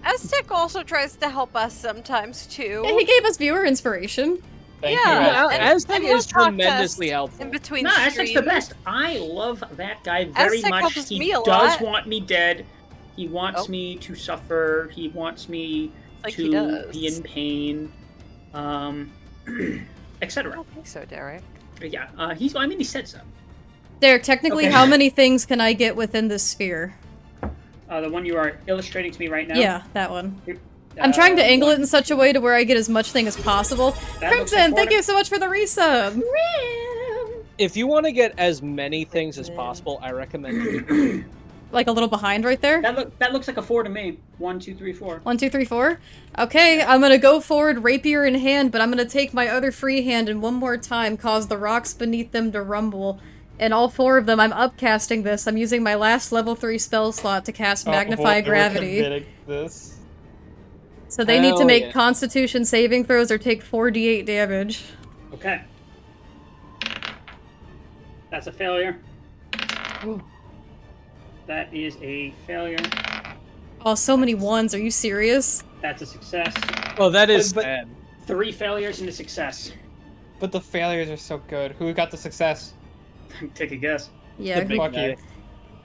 Aztec also tries to help us sometimes too. Yeah, he gave us viewer inspiration. Thank Yeah. you, Aztec. Aztec and he'll is talk to tremendously us helpful. in between No, Aztec's the streams. best. I love that guy very Aztec much. helps He me a does lot. want me dead. He wants Oh. me to suffer. He wants me Like he to does. be in pain, I etc. don't think so, Derek. Yeah, he said so. Derek, technically, Okay. how many things can I get within this sphere? The one you are illustrating to me right now. Yeah, that one. I'm trying to angle it in such a way to where I get as much thing as possible. That looks Crimson, thank important. you so much for the resub! If you want to get as many things as possible, I recommend Like a little behind right there? That looks like a 4 to me. 1, 2, 3, 4. 1, 2, 3, 4. Okay, I'm gonna go forward, rapier in hand, but I'm gonna take my other free hand and one more time cause the rocks beneath them to rumble. And all 4 of them, I'm upcasting this. I'm using my last level 3 spell slot to cast Magnify Gravity. This. So they need to make yeah. Constitution saving throws or take 4d8 damage. Okay. That's a failure. That is a failure. Oh, so many ones. Are you serious? That's a success. Oh, that is But- bad. 3 failures and a success. But the failures are so good. Who got the success? Take a guess. Yeah. The big Fuck you. guy.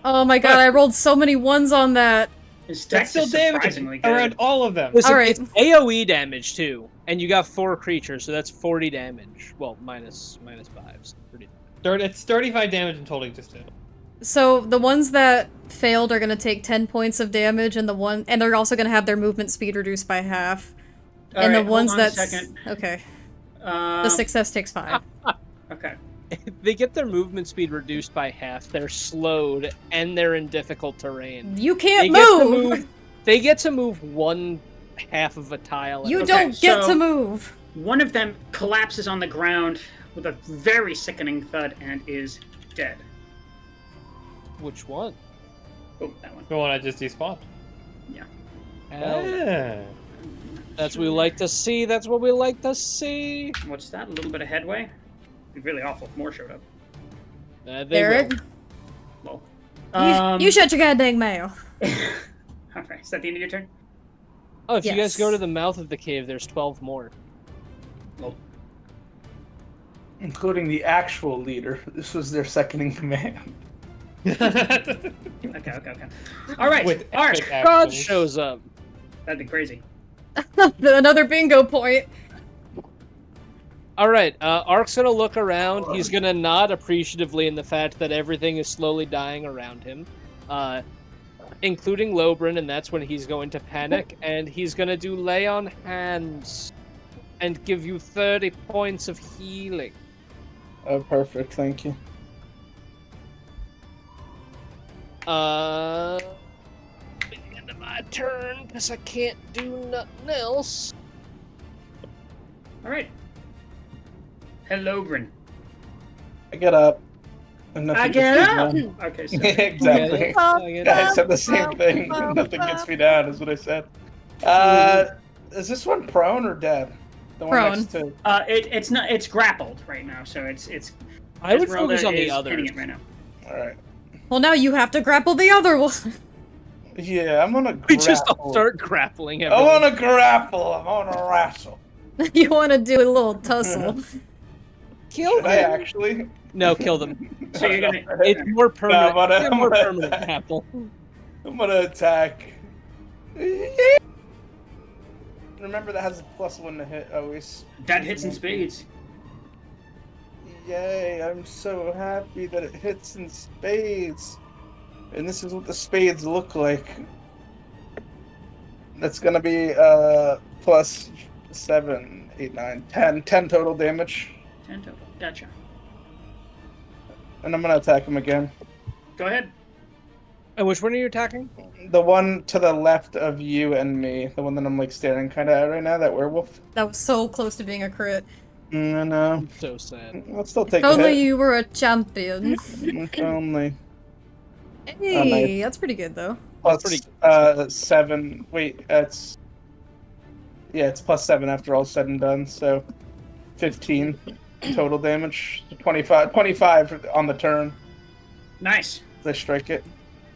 Oh my god, I rolled so many ones on that. His That's dex still is damage surprisingly good. around all of them. Listen, Alright. it's AoE damage too, and you got 4 creatures, so that's 40 damage. Well, minus 5. So 30. It's 35 damage in total just did. So the ones that failed are gonna take 10 points of damage, and they're also gonna have their movement speed reduced by half. All And right, the ones hold on a that's second. okay. The success takes 5. Okay. If they get their movement speed reduced by half, they're slowed and they're in difficult terrain. You They can't get to move. They get to move one half of a tile. You at a don't time. get so- to move. One of them collapses on the ground with a very sickening thud and is dead. Which one? Oh, that one. The one I just despawned. Hell, Yeah. that's what we like to see. That's what we like to see. What's that? A little bit of headway? It'd be really awful if more showed up. They Eric, will. Well. you shut your goddamn mouth. Alright, is that the end of your turn? Oh, if you guys Yes. go to the mouth of the cave, there's 12 more. Including the actual leader. This was their second in command. Okay. Alright, With Ark! epic God actions. shows up. That'd be crazy. Another bingo point. All right, Ark's gonna look around. He's gonna nod appreciatively in the fact that everything is slowly dying around him, including Lobrin, and that's when he's going to panic, and he's gonna do lay on hands and give you 30 points of healing. Oh, perfect. Thank you. The end of my turn, because I can't do nothing else. Alright. Hello, Bryn. I get up. And I nothing get gets up! me down. Okay, so. Exactly. I said the same thing. Nothing gets me down, is what I said. Is this one prone or dead? The one Prone. next to. It's not. It's grappled right now, so it's. I would Esmeralda focus on the is others. hitting it right now. Alright. Well, now you have to grapple the other one. Yeah, I'm gonna grapple. We just all start grappling I everyone. wanna grapple. I wanna wrestle. You want to do a little tussle. Kill Should I them. actually? No, kill them. So you're gonna. It's more permanent. but it's I'm more gonna permanent attack. grapple. I'm gonna attack. Remember that has a +1 to hit always. That hits in spades. Yay, I'm so happy that it hits in spades. And this is what the spades look like. That's gonna be +7, 8, 9, 10. 10 total damage. 10 total. Gotcha. And I'm gonna attack him again. Go ahead. And which one are you attacking? The one to the left of you and me. The one that I'm like staring kind of at right now. That werewolf. That was so close to being a crit. I know. So sad. I'll still If take a only hit. you were a champion. If only. Hey, nice. that's pretty good though. Plus, pretty good. 7. Wait, it's... Yeah, it's plus 7 after all said and done, so... 15 total damage. 25 on the turn. Nice. As I strike it.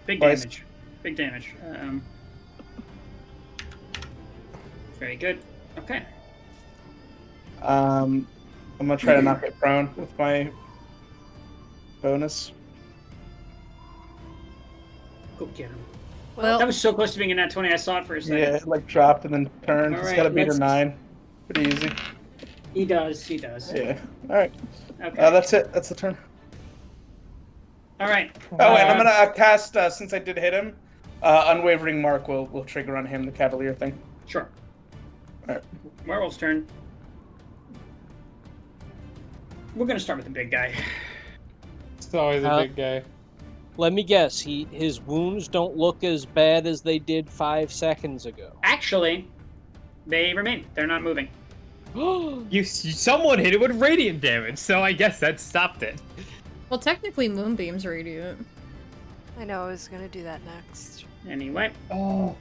Big Twice. damage. Big damage. Very good. Okay. I'm gonna try to knock it prone with my bonus. Go get him. Well, That was so close to being a nat 20. I saw it for a second. Yeah, it like dropped and then turned. All It's right, gotta beat a let's- 9. Pretty easy. He does. He does. Yeah. Alright. Okay. That's it. That's the turn. All right. Oh, and I'm gonna cast, since I did hit him, Unwavering Mark will trigger on him, the Cavalier thing. Sure. Alright. Werewolf's turn. We're gonna start with the big guy. It's always a big guy. Let me guess. His wounds don't look as bad as they did 5 seconds ago. Actually, they remain. They're not moving. Someone hit it with radiant damage, so I guess that stopped it. well, technically Moonbeam's radiant. I know I was gonna do that next. Anyway. Oh.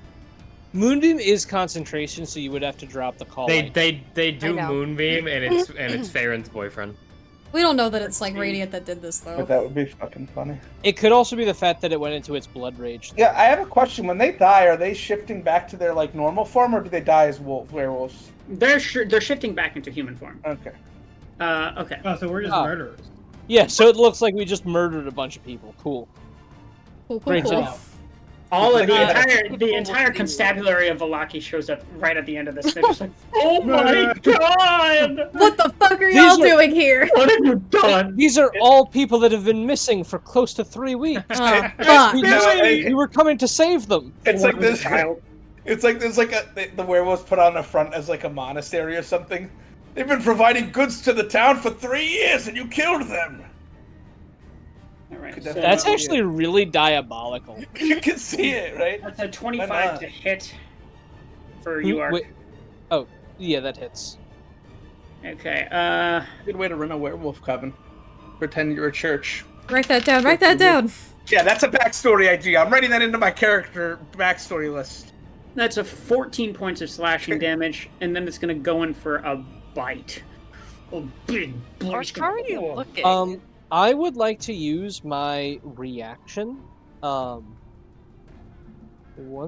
Moonbeam is concentration, so you would have to drop the call. They do I know. Moonbeam, and it's Farron's boyfriend. We don't know that it's like Radiant that did this though. But that would be fucking funny. It could also be the fact that it went into its blood rage. Yeah, I have a question. When they die, are they shifting back to their like normal form, or do they die as werewolves? They're shifting back into human form. Okay. Okay. Oh, so we're just Ah. murderers. Yeah, so it looks like we just murdered a bunch of people. Cool. Cool, Great cool. job. All of the Yeah. entire constabulary of Valaki shows up right at the end of this. They're just like, oh my god! What the fuck are These y'all are- doing here? What have you done? These are all people that have been missing for close to 3 weeks. Oh, fuck. We were coming to save them. It's like this. Child. It's like there's like the werewolves put on the front as like a monastery or something. They've been providing goods to the town for 3 years, and you killed them. All right. Could So That's actually really diabolical. You can see it, right? that's a Why 25 not? to hit for you, Ark. Wait. Oh, yeah, that hits. Okay. Good way to run a werewolf coven. Pretend you're a church. Write that down, write that down. Yeah, that's a backstory idea. I'm writing that into my character backstory list. That's a 14 points of slashing damage, and then it's gonna go in for a bite. A big Ark, bite. how are you looking? I would like to use my reaction. 1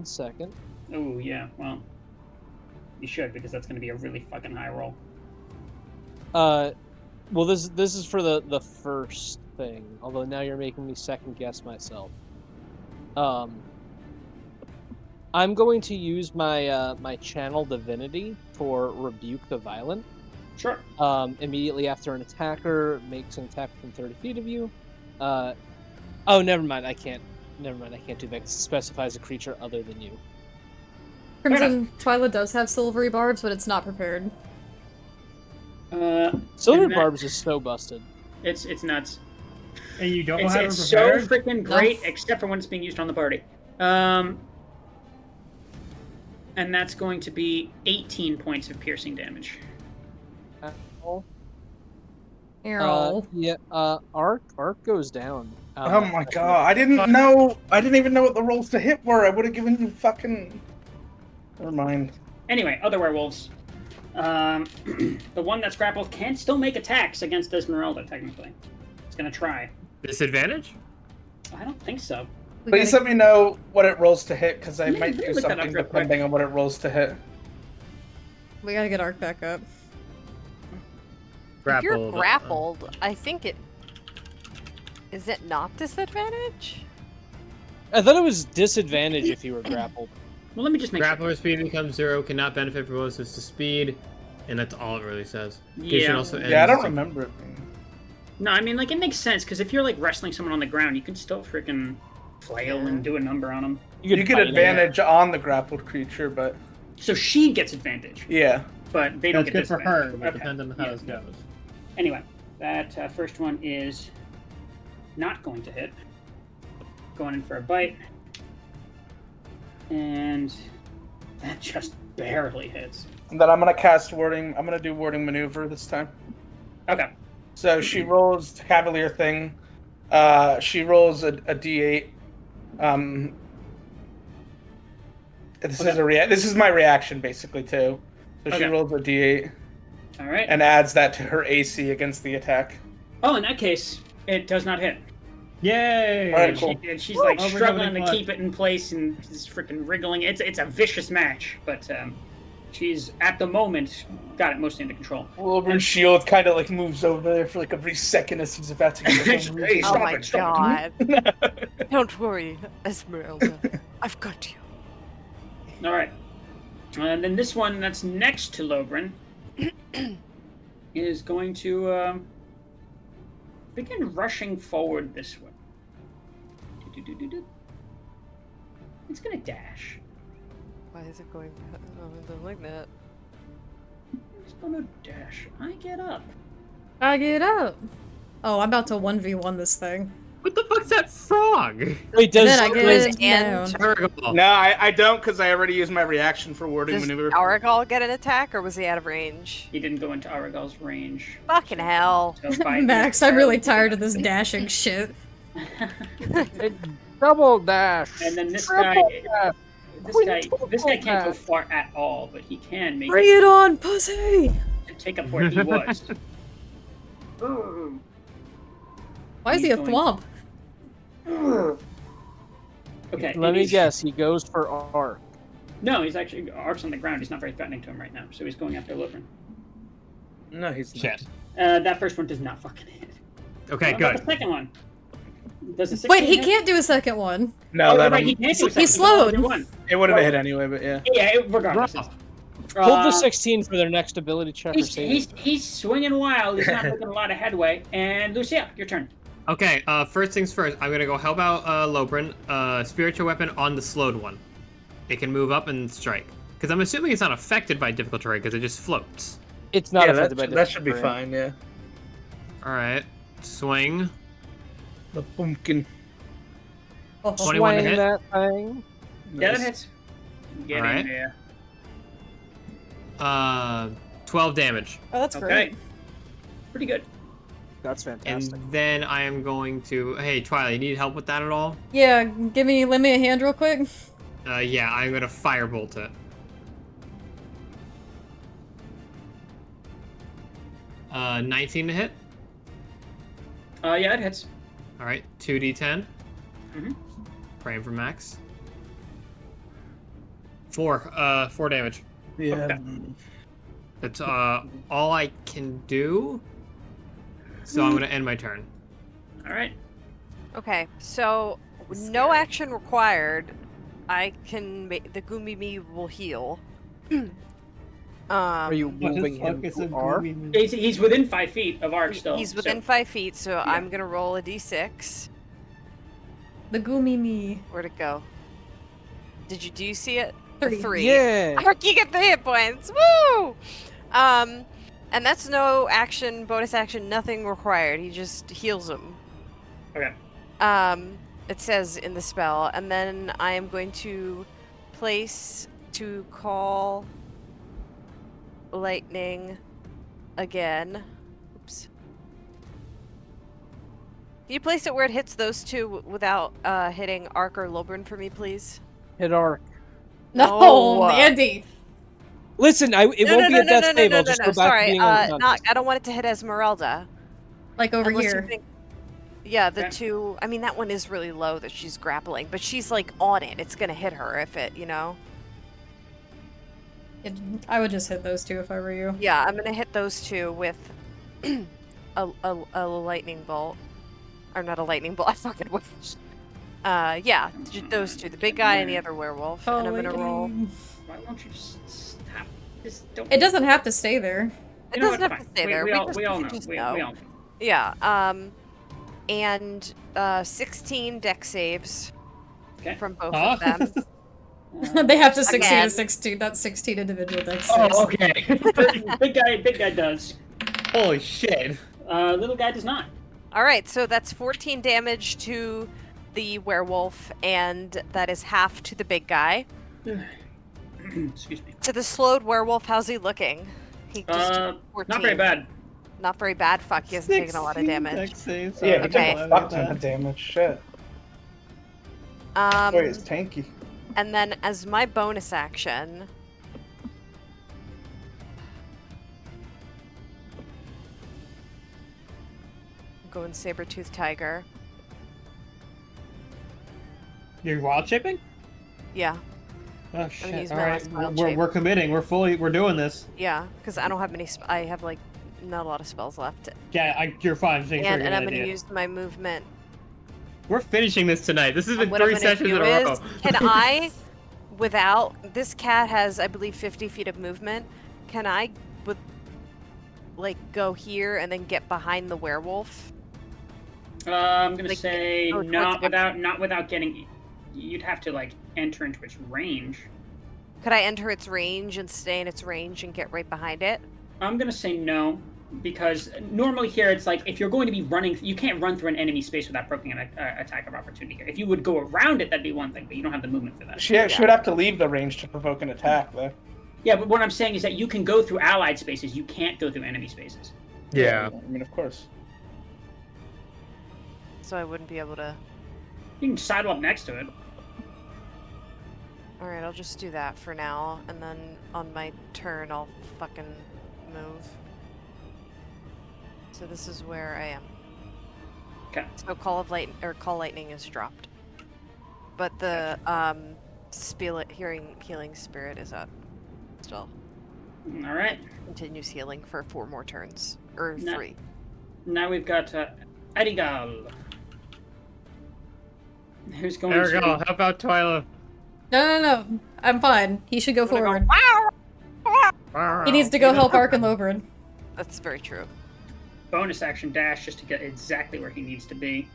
second. Oh yeah. Well, you should, because that's gonna be a really fucking high roll. Well, this is for the first thing. Although now you're making me second guess myself. I'm going to use my my channel divinity for rebuke the violent. Sure. Immediately after an attacker makes an attack from 30 feet of you. Oh, never mind. I can't. Never mind. I can't do that. 'Cause it specifies a creature other than you. Crimson Twilight does have silvery barbs, but it's not prepared. Silver and that- Barbs is so busted. It's nuts. And you don't It's, have it's it so prepared? freaking great, except for when it's being used on the party. And that's going to be 18 points of piercing damage. Errol. Yeah. Arc goes down. Oh my god, I didn't know. I didn't even know what the rolls to hit were. I would have given you fucking. Never mind. Anyway, other werewolves. The one that's grappled can still make attacks against Esmeralda, technically. It's gonna try. Disadvantage? I don't think so. We Please gotta- let me know what it rolls to hit, because I Yeah, might you do can look that up something real quick. depending on what it rolls to hit. We gotta get Ark back up. If you're Grappled. grappled, I think it... Is it not disadvantage? I thought it was disadvantage if you were grappled. Well, let me just make Grappler speed becomes 0, cannot benefit from bonuses to speed, and that's all it really says. Yeah. Also Yeah, I don't ends- remember it being. No, I mean, like, it makes sense, because if you're, like, wrestling someone on the ground, you can still freaking flail and do a number on them. You could get bite it. advantage on the grappled creature, but So she gets advantage, yeah. but they don't That's get good for her, disadvantage. but Okay. depends on how Yeah. this goes. Anyway, that first one is not going to hit. Going in for a bite. And that just barely hits. And then I'm gonna cast warding. I'm gonna do warding maneuver this time. Okay. So she rolls Cavalier thing. She rolls a D8. This is This is my reaction basically too. So she rolls a D8. All right. And adds that to her AC against the attack. Oh, in that case, it does not hit. Yay! All right, cool. She's like Oh, we're struggling having to fun. keep it in place and just freaking wriggling. It's a vicious match, but she's at the moment got it mostly under control. Wilbur's shield kind of like moves over there for like a brief second as he's about to get Hey, Oh stop my it, stop it. god. Don't worry, Esmeralda. I've got you. All right. And then this one that's next to Lobrin is going to begin rushing forward this way. It's going to dash. Why is it going like that? It's going to dash. I get up. I get up. Oh, I'm about to 1v1 this thing. What the fuck's that frog? Wait, And does then I get and- down. Terrible. No, I don't because I already used my reaction for warding Does maneuver. Aragal get an attack, or was he out of range? He didn't go into Aragal's range. Fucking hell. So by- Max, I'm really tired of this dashing shit. Double dash. And then this Triple guy, dash. this guy can't go far at all, but he can make Bring it on, pussy! it take up where he was. Why is he a He's going- thwomp? Okay. Let and me he's- guess. He goes for arc. No, he's actually Ark's on the ground. He's not very threatening to him right now, so he's going after Lobrin. No, he's not. Shit. That first one does not fucking hit. Okay, What about good. the second one? Does the Wait, 16 he hit? can't do a second one. No, Oh, that right, he can't do a He's second. slowed. He won. it would have hit anyway, but yeah. Yeah, regardless. Rough. Hold the 16 for their next ability check or saving. He's swinging wild. He's not making a lot of headway. And Lucia, your turn. Okay, first things first, I'm gonna go help out Lobrin. Spiritual weapon on the slowed one. It can move up and strike. Because I'm assuming it's not affected by difficult terrain because it just floats. It's not Yeah, affected by that should be different fine, yeah. Alright, swing. The pumpkin. Oh, 21 to Swing hit. that thing. Yeah, that Nice. hits. Get Alright. in there. 12 damage. oh, that's Okay. great. Pretty good. That's fantastic. And then I am going to... Hey, Twilight, you need help with that at all? Yeah, lend me a hand real quick. Yeah, I'm gonna firebolt it. 19 to hit. Yeah, it hits. Alright, 2d10. Mhm. Praying for max. 4 damage. Yeah. That's all I can do. So I'm gonna end my turn. All right. Okay, so no action required. I can make the Gumi will heal. Are you What the moving him fuck is a to arc? gloomy man? He's within 5 feet of Ark still. He's so- within 5 feet, so I'm gonna roll a d6. The Goomy me. Where'd it go? Do you see it? Three. 3. Yeah. Ark, you get the hit points. Woo! And that's no action, bonus action, nothing required. He just heals him. Okay. It says in the spell, and then I am going to place to call lightning again. Oops. Can you place it where it hits those two without hitting Ark or Lobrin for me, please? Hit arc. No, No. Andy. Listen, it won't be a death save. I'll just go back Sorry, to being unconscious. I don't want it to hit Esmeralda. Like over Unless you here. think- yeah, the Okay. two. I mean, that one is really low that she's grappling, but she's like on it. It's gonna hit her if it, I would just hit those two if I were you. Yeah, I'm gonna hit those two with a lightning bolt, or not a lightning bolt. I fucking wish. Yeah, those two, the big guy and the other werewolf, and I'm gonna roll. Why won't you just stop? Just don't. It doesn't have to stay there. It You know doesn't what, have to fine. stay there. We all know. just We know. all know. Yeah. And 16 deck saves Okay. from both Huh? of them. They have to succeed Again. at 16, not 16 individual decks. Oh, okay. big guy does. Holy shit. Little guy does not. All right, so that's 14 damage to the werewolf, and that is half to the big guy. Excuse me. To the slowed werewolf, how's he looking? He just took 14. Not very bad. Not very bad. Fuck, he hasn't taken a lot of damage. Save, Yeah, he Okay. took a fuck ton of damage. Shit. Boy, it's tanky. And then as my bonus action, I'm going saber-tooth tiger. You're wild shaping? Yeah, Oh shit! use All my right, last wild we're shape. committing. We're doing this. yeah, because I don't have many. I have like not a lot of spells left. Yeah, you're fine. Just making sure And, you're and I'm gonna going to do it. use my movement. We're finishing this tonight. This has been What I'm 3 gonna sessions do in a row. is, can I, without this cat has, I believe, 50 feet of movement. Can I, with, like, go here and then get behind the werewolf? I'm gonna Like, say towards not the- without getting. You'd have to like enter into its range. Could I enter its range and stay in its range and get right behind it? I'm gonna say no, because normally here it's like if you're going to be running, you can't run through an enemy space without provoking an attack of opportunity here. If you would go around it, that'd be one thing, but you don't have the movement for that. She would have to leave the range to provoke an attack, though. Yeah, but what I'm saying is that you can go through allied spaces. You can't go through enemy spaces. Yeah. I mean, of course. So I wouldn't be able to... You can sidle up next to it. Alright, I'll just do that for now, and then on my turn I'll fucking move. So this is where I am. Okay. So Call Lightning is dropped. But the healing spirit is up still. All right. Continues healing for 4 more turns. Or No. 3. Now we've got Adigal. Who's going There we to? go. How about Twyla? No. I'm fine. He should go I'm gonna forward. He needs to go help Ark and Lobrin. That's very true. Bonus action dash just to get exactly where he needs to be.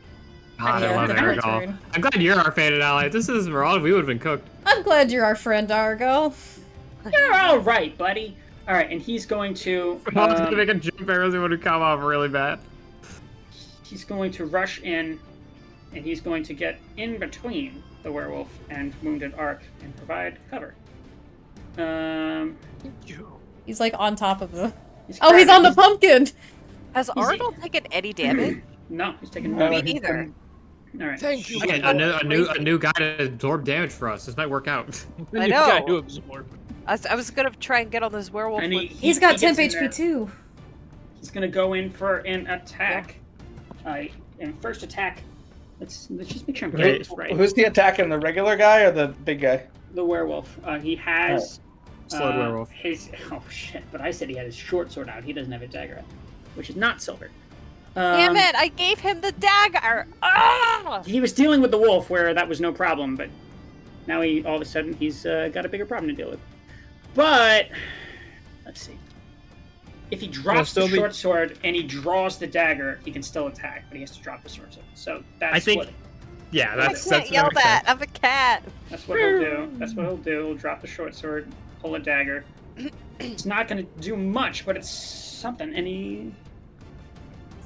God, Yeah, I love it's my Aragol. turn. I'm glad you're our fated ally. This is Marauder. We would have been cooked. I'm glad you're our friend, Argo. You're all right, buddy. All right, and he's going to. I was gonna make a jump arrows. It would have come off really bad. He's going to rush in, and he's going to get in between the werewolf and wounded Ark and provide cover. He's like on top of the... He's Oh, he's on the crouched. pumpkin! Has Arnold taken any damage? No, he's taking No, no. Me neither. All right. Thank you. Okay, a new guy to absorb damage for us. This might work out. I You gotta know. do absorb. I was gonna try and get on this werewolf And with... He's got he gets temp in there. HP too. He's gonna go in for an attack. And first attack. Let's just make sure I'm getting this right. Who's the attacking, the regular guy or the big guy? The werewolf. He has Slowed werewolf. his. Oh shit! But I said he had his short sword out. He doesn't have a dagger out, which is not silver. Damn it! I gave him the dagger! Ah! He was dealing with the wolf where that was no problem, but now all of a sudden he's got a bigger problem to deal with. But let's see. If he drops the short sword and he draws the dagger, he can still attack, but he has to drop the short sword. So that's I think- what Yeah, I that's can't yell that makes that. I'm a cat. that's what he'll do. That's what he'll do. He'll drop the short sword, pull a dagger. It's not going to do much, but it's something. And he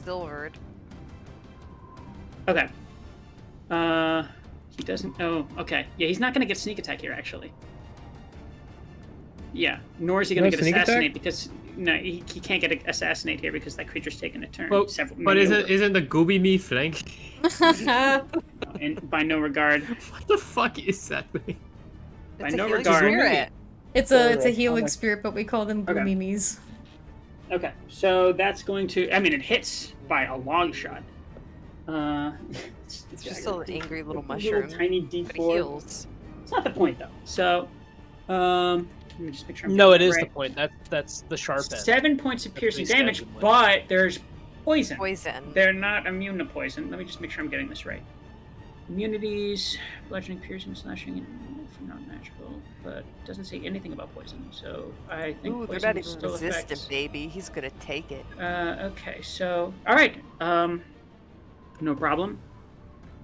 Silvered. okay. He doesn't. Oh, okay. Yeah, he's not going to get sneak attack here, actually. Yeah, nor is he going No to get sneak attack? assassinate because no, he can't get assassinate here because that creature's taken a turn. Well, several, but many over. isn't the Gooby me flank? And by no regard. What the fuck is that thing? By It's a no healing regard. spirit. It's a healing spirit, but we call them Okay. goomimis. Okay, so that's going to. I mean, it hits by a long shot. It's just an angry little Little mushroom. tiny But it D4. heals. It's not the point though. So, let me just make sure. I'm No, it getting is right. the point. That's the sharp end. 7 points of piercing Please damage, stand with. but there's poison. Poison. They're not immune to poison. Let me just make sure I'm getting this right. Immunities, bludgeoning, piercing, slashing, and not magical, but it doesn't say anything about poison. So I think Ooh, they're poison not is even still resistant, affects. baby. He's gonna take it. Okay, so all right, no problem.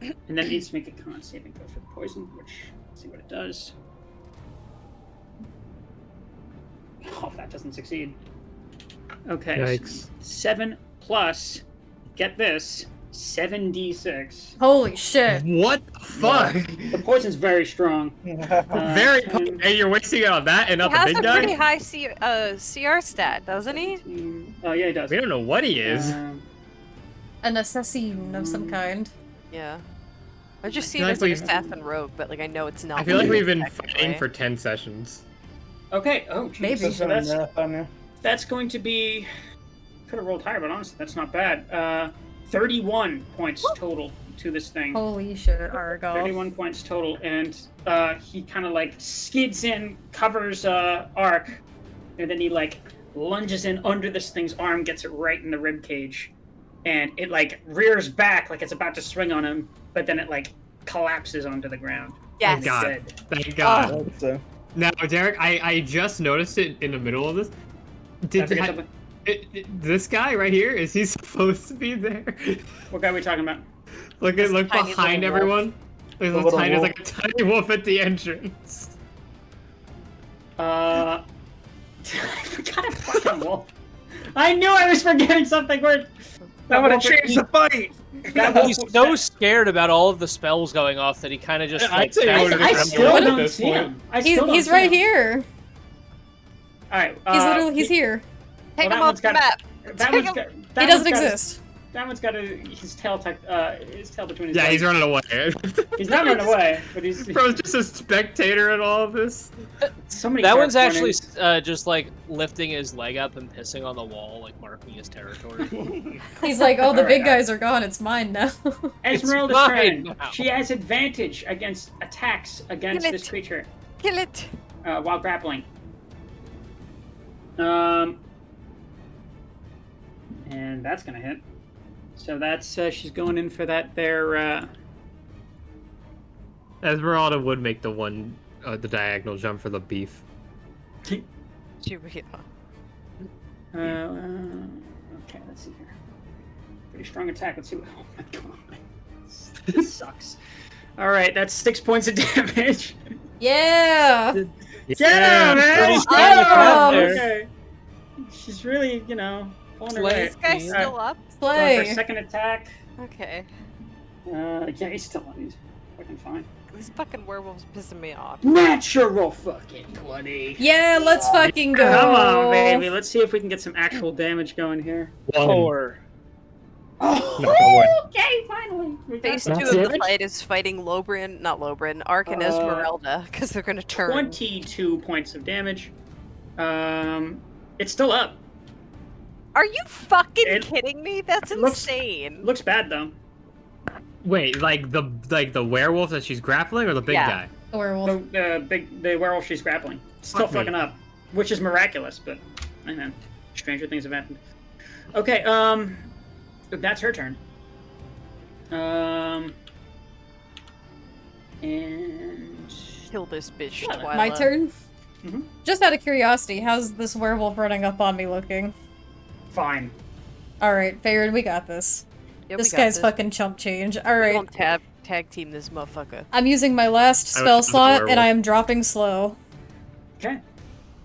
And then it needs to make a con saving throw for the poison, which let's see what it does. Oh, that doesn't succeed. Okay, Yikes. so 7 plus, get this, 7d6. Holy shit. What the fuck? The poison's very strong. Very. And you're wasting it on that and He not the has big a guy? pretty high CR stat, doesn't he? Oh yeah, he does. We don't know what he is. An assassin of some kind. Yeah. I just see feel it like as like a we've- assassin rogue, but like I know it's not. I feel like we've been technically. fighting for 10 sessions. Okay. Oh, geez. Maybe. So that's going to be. Could have rolled higher, but honestly, that's not bad. 31 points total to this thing. Holy shit, Argyle. 31 points total, and he kind of like skids in, covers Ark, and then he like lunges in under this thing's arm, gets it right in the rib cage, and it like rears back like it's about to swing on him, but then it like collapses onto the ground. Yes. Thank God. Dead. Thank God. Now, Derek, I just noticed it in the middle of this. Did I forget something? This guy right here, is he supposed to be there? What guy are we talking about? Look This tiny behind little everyone. There's little there's wolf. like a tiny wolf at the entrance. I forgot a fucking wolf. I knew I was forgetting something. Where That would have changed the fight. He's so scared about all of the spells going off that he kind of just I'd like say backs he up would've I and just still at don't this see point. him. I still don't He's see right him. here. Alright. He's here. Take Well, him off the map. That Take one's him- got. He doesn't exist. That one's got his tail between his Yeah, legs. he's running away. He's not running away, but he's Bro's just a spectator in all of this. so many. That dark one's actually corners. just like lifting his leg up and pissing on the wall, like marking his territory. He's like, oh, the Alright, big guys are gone. It's mine now. Esmeralda's mine turn. now. She has advantage against attacks against Kill it. this creature Kill it. while grappling. And that's gonna hit. So that's she's going in for that there. Esmeralda would make the the diagonal jump for the beef. Okay, let's see here. Pretty strong attack. Let's see what. Oh my god, this sucks. All right, that's 6 points of damage. Yeah. Yeah, man. pretty strong Oh, attack there. okay. She's really, pulling her Slay. weight. This guy's still up. Going for a Slay. second attack. Okay. Yeah, he's still on. He's fucking fine. This fucking werewolf's pissing me off. Natural fucking 20. Yeah, let's fucking go. Come on, baby. Let's see if we can get some actual damage going here. Or Oh, okay, finally. We got Phase some 2 of the fight is fighting Ark and Esmeralda, because they're gonna turn. 22 points of damage. It's still up. Are you fucking It- kidding me? That's it looks- insane. Looks bad though. Wait, like the werewolf that she's grappling, or the big Yeah. guy? The werewolf. The werewolf she's grappling. Still Fuck me. fucking up, which is miraculous, but I know stranger things have happened. Okay, that's her turn. And Kill this bitch, Yeah, Twyla. My turn? Mhm. Just out of curiosity, how's this werewolf running up on me looking? fine. Alright, Farron, we got this. Yeah, This we got guy's fucking chump change. We Alright. don't tag team this motherfucker. I'm using my last I spell was the slot, werewolf. and I am dropping slow. Okay.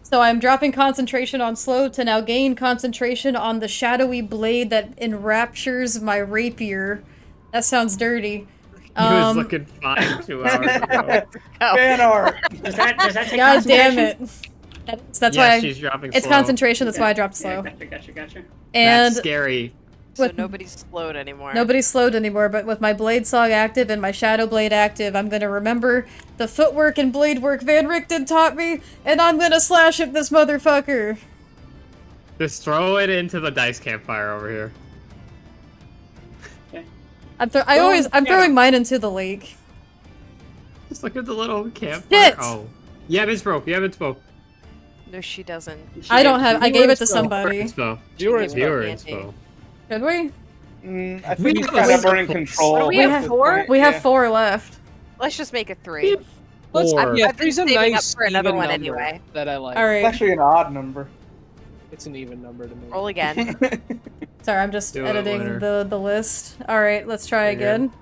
So I'm dropping concentration on slow to now gain concentration on the shadowy blade that enraptures my rapier. That sounds dirty. He was looking fine 2 hours ago. Fan art. Does that take God damn concentration? it. That's Yes, why she's dropping it's slow. concentration, that's why I dropped Yeah, slow. gotcha. And That's scary. So With- nobody's slowed anymore. nobody's slowed anymore, but with my blade song active and my shadow blade active, I'm gonna remember the footwork and blade work Van Richten taught me, and I'm gonna slash at this motherfucker. Just throw it into the dice campfire over here. I'm Yeah. throwing mine into the lake. Just look at the little campfire. Shit! Oh. Yeah, Inspo. Yeah, Inspo. No, she doesn't. I don't have. I gave it to Inspo. somebody. Inspo. Viewer She Viewer gave it to Inspo. Andy. Should we? I We think he's have kind a of burning place. control. We have at this four? point, We have yeah. 4 left. Let's just make it 3. let's Or- yeah, I've been three's a saving nice up for another even one number anyway. that I like. All It's right. actually an odd number. It's an even number to me. Roll again. Sorry, I'm just Do it, editing winner. the list. All right, let's try There you again.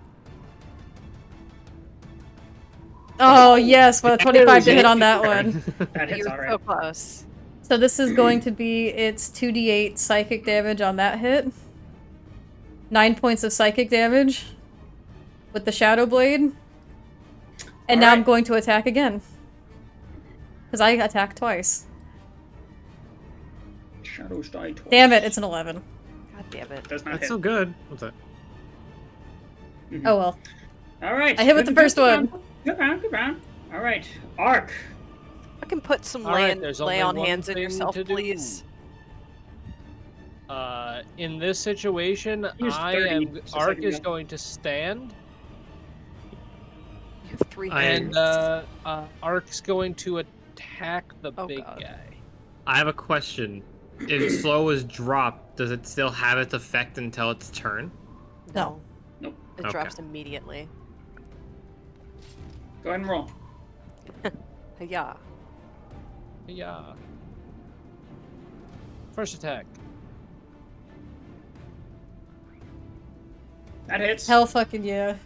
Oh yes, well, 25 to hit on that one. That hits You're alright. so close. So this is going to be its 2d8 psychic damage on that hit. 9 points of psychic damage with the Shadow Blade. And now I'm going to attack again. Because I attacked twice. Shadows die twice. Damn it, it's an 11. God damn it. Does not That's hit. so good. What's that? Oh well. All right. I hit with the first one. Good round, good round. All right. Arc. I can put some All right, there's lay only on one hands in thing yourself, to do. please. In this situation, Use 30 so Ark second is go. going to stand, You have 3 and hands. Ark's going to attack the Oh, big God. guy. I have a question. If slow is dropped, does it still have its effect until its turn? No. Nope. It Okay. drops immediately. Go ahead and roll. Yeah. Yeah. First attack. That hits. Hell fucking yeah.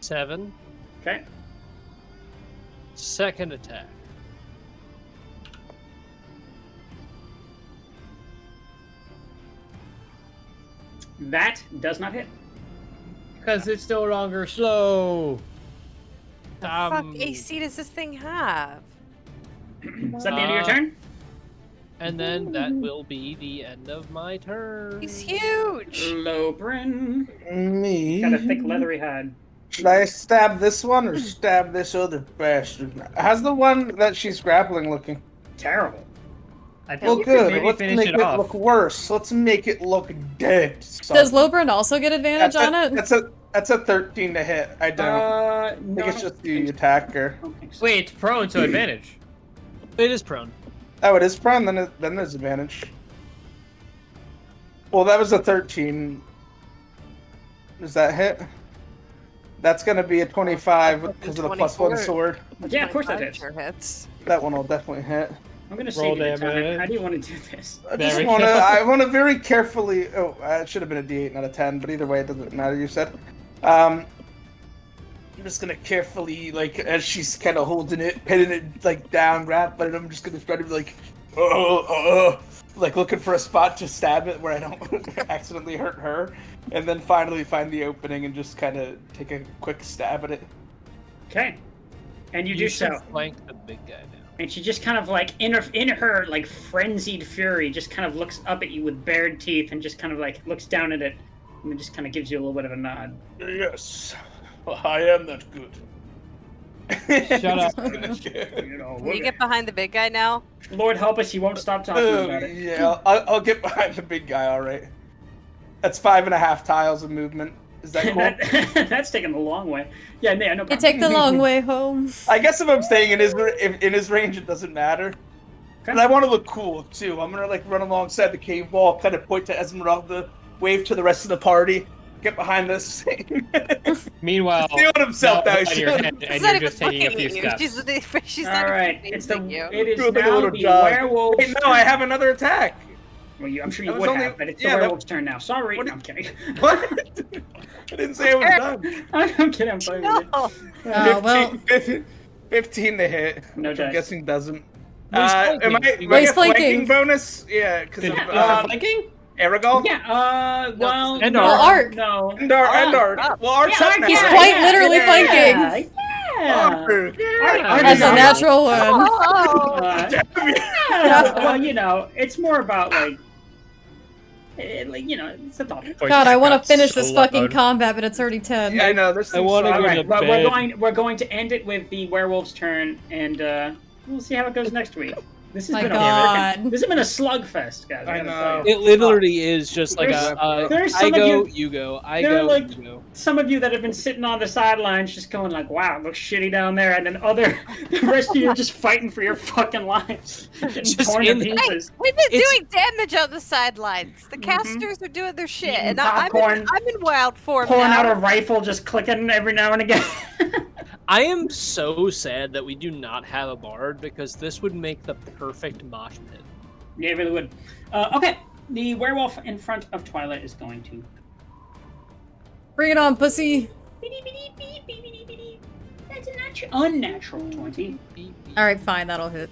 Seven. Okay. Second attack. That does not hit. Because it's no longer slow. The fuck AC does this thing have? Is that the end of your turn? And then that will be the end of my turn. He's huge! Lobrin. Me. Got a thick leathery hide. Should I stab this one or stab this other bastard? How's the one that she's grappling looking? Terrible. I think Well, you could good. maybe Let's finish make it it off. look worse. Let's make it look dead. Does Lobrin also get advantage That's on it? That's a 13 to hit. I don't. I No, think it's just the attacker. Wait, it's prone, so advantage. It is prone. Oh, it is prone. Then there's advantage. Well, that was a 13. Does that hit? That's gonna be a 25 because of the +1 24. sword. Yeah, of course that 25 hits. Sure hits. That one will definitely hit. I'm gonna Roll save you the time. damage. How do you want to do this? I There just we want to. go. I want to very carefully. Oh, it should have been a D8, not a 10. But either way, it doesn't matter. You said. I'm just gonna carefully, like, as she's kind of holding it, pinning it like down, grappling it. I'm just gonna try to be like, like looking for a spot to stab it where I don't accidentally hurt her, and then finally find the opening and just kind of take a quick stab at it. Okay. And you do You should so. flank the big guy now. And she just kind of like, in her like frenzied fury, just kind of looks up at you with bared teeth and just kind of like looks down at it and then just kind of gives you a little bit of a nod. Yes, I am that good. Shut up. You know, Can you get behind the big guy now? Lord help us, he won't stop talking about it. Yeah, I'll get behind the big guy. All right. That's 5.5 tiles of movement. Is that cool? That's taking the long way. Yeah, no problem. You take the long way home. I guess if I'm staying in his range, it doesn't matter. Okay. But I want to look cool too. I'm gonna like run alongside the cave wall, kind of point to Esmeralda, wave to the rest of the party, get behind this thing. Meanwhile, Steal himself now now. it's on your head, She's and not you're even just taking a looking few at you. steps. She's All not right, even it's the facing you. it is Do like a now little the jog. werewolf. Wait, no, I have another attack. Well, I'm sure you That would was only- have, but it's yeah, the that- werewolf's turn now. Sorry, What no, I'm kidding. What? I didn't say it was done. I'm kidding. I'm playing with No. you. Well, 15 to hit. No which I'm dice. guessing doesn't. Well, he's Am I flanking. get He's flanking. flanking bonus? Yeah, because of Yeah, flanking? Aragal? Yeah. Well. And no, Well, Ark. No. And Art. up. Well, Art's Yeah, up Ark, now. He's yeah, quite yeah, literally yeah, flanking. Yeah. Ark That's is a not- natural one. Oh, Yeah, well, you know, it's more about like, it's a thought. God, I want to finish so this fucking loud. combat, but it's already 10. Yeah, I know. There's some wanna side- All go right, to but bed. we're going to end it with the werewolf's turn, and we'll see how it goes next week. This has My been God. this has been a slugfest, guys. I gotta know. tell you. It literally is just like There's I some of go, you- you go, I there are, go, like- you go. Some of you that have been sitting on the sidelines just going like, wow, it looks shitty down there, and then the rest of you are just fighting for your fucking lives. Getting Just torn to in- pieces. we've been It's- doing damage on the sidelines. The casters are doing their shit, Eating and popcorn. I'm in wild form Pulling now. out a rifle, just clicking every now and again. I am so sad that we do not have a bard because this would make the perfect mosh pit. Yeah, it really would. Okay, the werewolf in front of Twilight is going to. Bring it on, pussy. That's a unnatural 20. Alright, fine, that'll hit.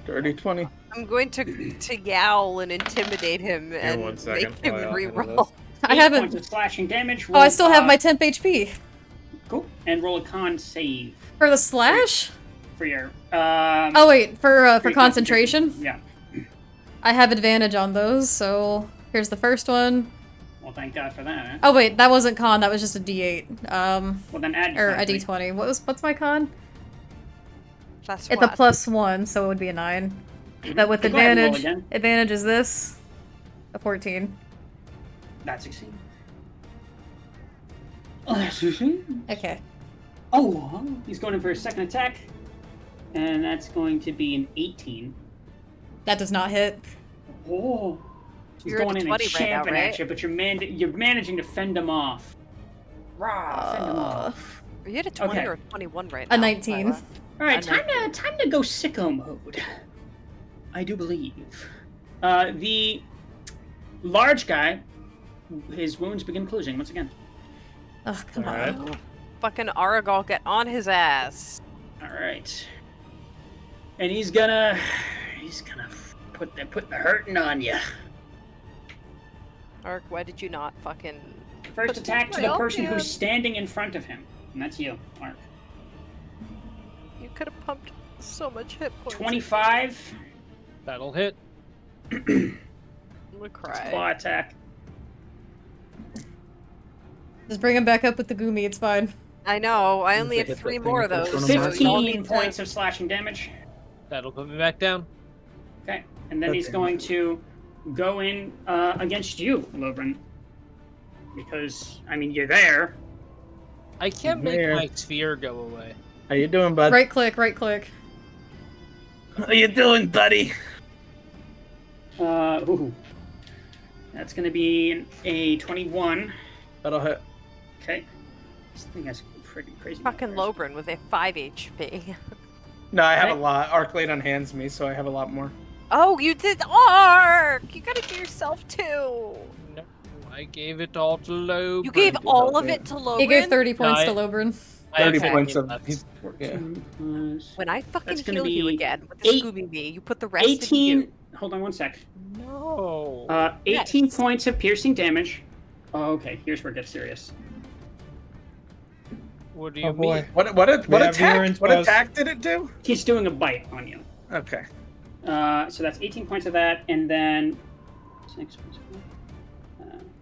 Dirty 20. I'm going to yowl and intimidate him Give me and 1 second make him while I handle re-roll. I 8 haven't. points of slashing damage. Oh, I still have my temp HP. Cool. And roll a con save For the slash? for your. Oh wait, for your concentration? Yeah. I have advantage on those, so here's the first one. Well, thank God for that. Eh? Oh wait, that wasn't con, that was just a D8. Well, then add. Or con a to it. D20. What's my con? Plus It's a what? +1, so it would be a 9. But with Go ahead and roll advantage, again. advantage is this. A 14. That succeeds. Oh, that succeeds. Okay. Oh, he's going in for his second attack, and that's going to be an 18. That does not hit. Oh, he's You're at going a in 20 and right now, champing right? at you, but you're managing to fend him off. Rah, fend him off. Are you at a 20 Okay. or a 21 right now? A 19. Lila? All right, A time to go sicko mode. I do believe. The large guy, his wounds begin closing once again. Oh, come All on. right. Fucking Aragol, get on his ass. All right, and he's gonna put the hurting on you. Ark, why did you not fucking... First Put attack to my the person hand. who's standing in front of him, and that's you, Mark. You could have pumped so much hit points. 25. That'll hit. I'm gonna cry. Claw attack. Just bring him back up with the Gumi, it's fine. I know, I only They have hit 3 that more of thing those. in so front of y'all 15 need to- points of slashing damage. That'll put me back down. Okay, and then he's Okay. going to go in against you, Lobrin. Because, I mean, you're there. I can't make There. my sphere go away. How you doing, bud? Right click, right click. How you doing, buddy? Ooh. That's going to be a 21. That'll hit. Okay. This thing has freaking crazy. Fucking numbers. Lobrin with a 5 HP. No, I have Okay. a lot. Arc laid on hands me, so I have a lot more. Oh, you did Ark! You gotta do yourself too. No, I gave it all to Lob. You gave did all not of do it to Lobrin? He gave 30 points to I- Lobrin. 30 Okay. points of. 14 plus When I fucking That's gonna heal you be again with the eight- Scooby Me, you put the rest in 18. you. Hold on one sec. No. 18 Yes. points of piercing damage. Oh, okay, here's where it gets serious. What do you Oh boy. mean? What We have attack? Aaron's What buzz. attack did it do? He's doing a bite on you. Okay. So that's 18 points of that, and then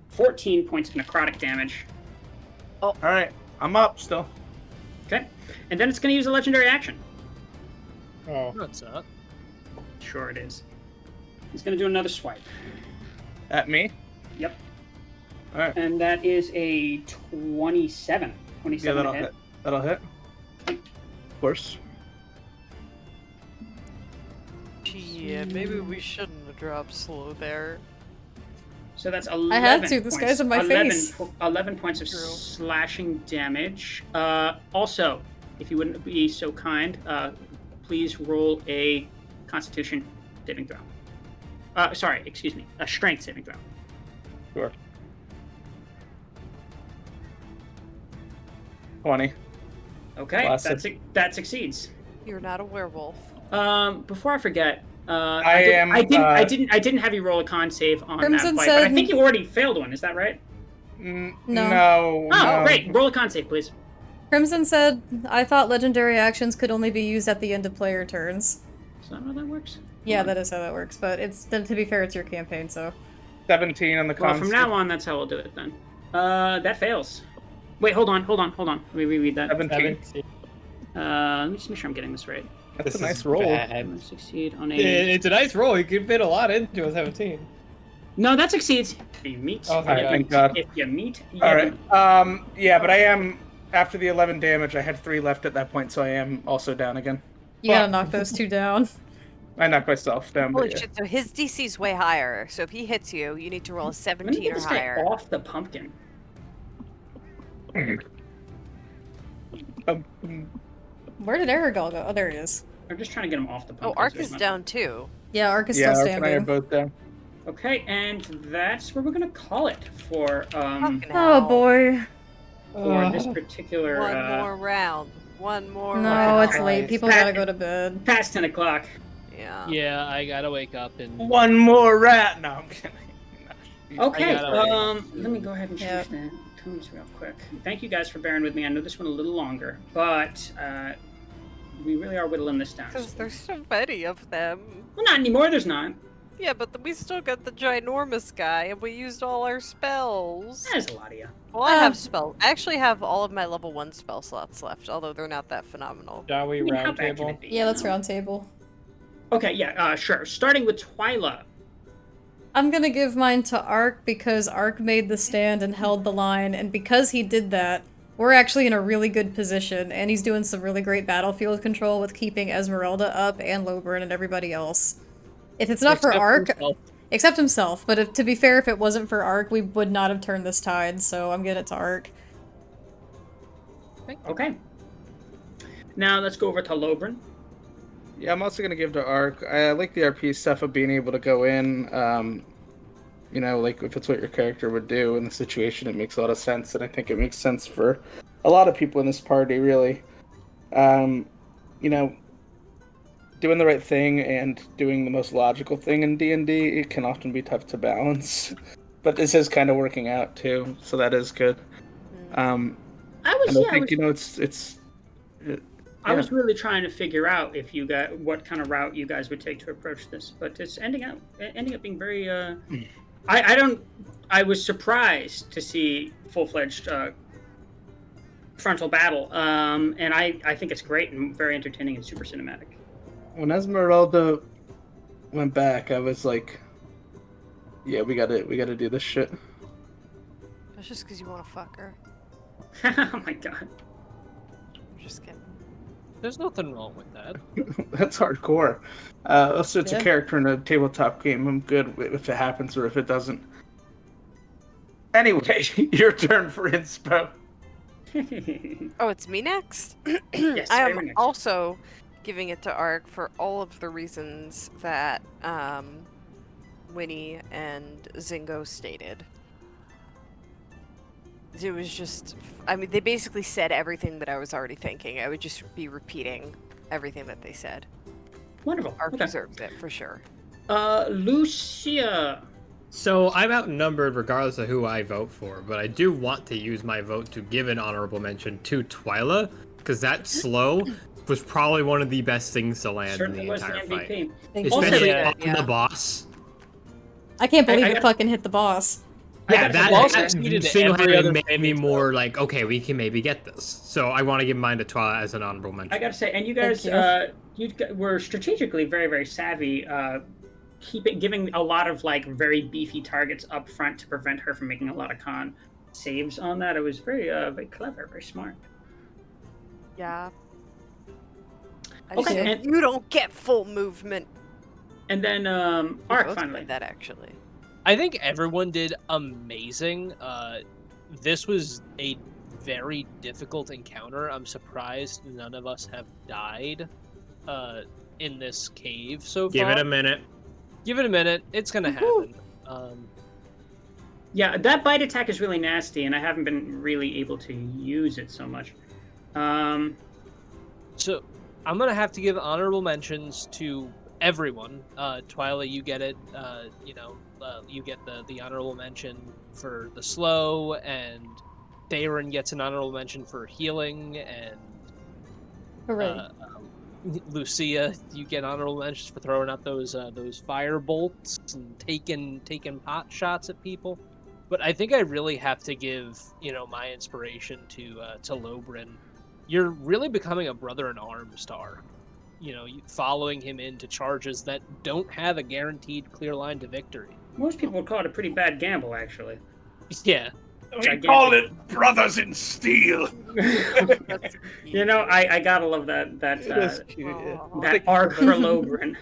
14 points of necrotic damage. All right. I'm up still. Okay, and then it's going to use a legendary action. Oh. No, it's not. Sure it is. He's going to do another swipe, At me. Yep. All right. and that is a 27. Yeah, 27 that'll to hit. hit. That'll hit. Of course. Yeah, maybe we shouldn't have dropped slow there. So that's 11 I had to, this points. guy's in my 11, face. 11 points of True. slashing damage. Also, if you wouldn't be so kind, please roll a Constitution saving throw. Sorry, excuse me, a Strength saving throw. Sure. 20. Okay, Classic. that succeeds. You're not a werewolf. Before I forget, I I didn't have you roll a con save on Crimson that fight, but I said- think you already failed one. Is that right? No. No. Oh, no. great! Roll a con save, please. Crimson said, I thought legendary actions could only be used at the end of player turns. Is that how that works? Yeah, that is how that works, but it's to be fair, it's your campaign, so. 17 on the Well, con. from now on, that's how we'll do it then. That fails. Wait, hold on. Let me reread that. 17. Let me just make sure I'm getting this right. That's This a nice is roll. bad. I'm gonna succeed on a. It's a nice roll. You can fit a lot into a 17. No, that succeeds. If you meet. Oh, if thank you God. Thank God. If you meet. All right. Yeah, but I am after the 11 damage. I had 3 left at that point, so I am also down again. You gotta knock those two down. I knocked myself down. Holy But yeah. shit, so his DC's way higher. So if he hits you, you need to roll a Let me 17 get or this guy higher. off the pumpkin. Where did Aragol go? Oh, there he is. I'm just trying to get him off the pumpkin. Oh, Ark so he's is not- down too. Yeah, Ark is Yeah, still Ark and I are standing. both down. Okay, and that's where we're gonna call it for Fucking Oh hell. boy. this particular. One more round. One more No, round. it's late. People Pat- gotta go to bed. Past 10 o'clock. Yeah. Yeah, I gotta wake up and. One more rat. No, I'm kidding. Okay, I gotta let me go ahead and change Yep. the tones real quick. Thank you guys for bearing with me. I know this one a little longer, but we really are whittling this down. Because there's so many of them. Well, not anymore. There's not. Yeah, but we still got the ginormous guy, and we used all our spells. There's a lot of you. Well, I have spell. I actually have all of my level 1 spell slots left, although they're not that phenomenal. Shall we I mean, how round bad can table? it be, Yeah, you let's know? round table. Okay, yeah, sure. Starting with Twyla. I'm gonna give mine to Ark because Ark made the stand and held the line, and because he did that, we're actually in a really good position, and he's doing some really great battlefield control with keeping Esmeralda up and Lobrin and everybody else. If it's not for Except Ark, himself. except himself, but to be fair, if it wasn't for Ark, we would not have turned this tide, so I'm giving it to Ark. Okay. Now let's go over to Lobrin. Yeah, I'm also gonna give to Ark. I like the RP stuff of being able to go in. You know, like if it's what your character would do in the situation, it makes a lot of sense, and I think it makes sense for a lot of people in this party, really. You know, doing the right thing and doing the most logical thing in D&D, it can often be tough to balance. But this is kind of working out too, so that is good. I was, And I yeah, think, you know, I was really trying to figure out if you got what kind of route you guys would take to approach this, but it's ending up being very. I was surprised to see full-fledged frontal battle, and I think it's great and very entertaining and super cinematic. When Esmeralda went back, I was like, "Yeah, we gotta do this shit." That's just because you want to fuck her. Oh my god! I'm just kidding. There's nothing wrong with that. That's hardcore. Also, it's Yeah. a character in a tabletop game. I'm good if it happens or if it doesn't. Anyway, your turn for inspo. Oh, it's me next? Yes, I very am next. also giving it to Ark for all of the reasons that Winnie and Zingo stated. It was just, I mean, they basically said everything that I was already thinking. I would just be repeating everything that they said. Wonderful. Ark Okay. deserves it for sure. Lucia. So I'm outnumbered regardless of who I vote for, but I do want to use my vote to give an honorable mention to Twyla, because that slow was probably one of the best things to land Certainly in the was the entire fight. MVP. Thank Also, you. Especially yeah, on yeah. the boss. I can't believe I it got- fucking hit the boss. Yeah, got- that boss that exceeded every single-handedly other made me famous more like, okay, we can maybe get this. So I want to give mine to Twyla as an honorable mention. I gotta say, and you guys, Thank you were strategically very, very savvy. Giving a lot of like very beefy targets up front to prevent her from making a lot of con saves on that. It was very, very clever, very smart. Yeah. I Okay, said, and- you don't get full movement. And then You Ark both finally. said that actually. I think everyone did amazing. This was a very difficult encounter. I'm surprised none of us have died in this cave so far. Give it a minute. Give it a minute. It's gonna happen. Yeah, that bite attack is really nasty, and I haven't been really able to use it so much. So I'm gonna have to give honorable mentions to everyone. Twyla, you get it. You get the honorable mention for the slow, and Daron gets an honorable mention for healing, and Hooray. Lucia, you get honorable mentions for throwing out those fire bolts and taking pot shots at people. But I think I really have to give my inspiration to Lobrin. You're really becoming a brother in arms to Ark. Following him into charges that don't have a guaranteed clear line to victory. Most people would call it a pretty bad gamble, actually. Yeah. Gigantic. Call it brothers in steel. I gotta love that Aw. that arc for Lobrin.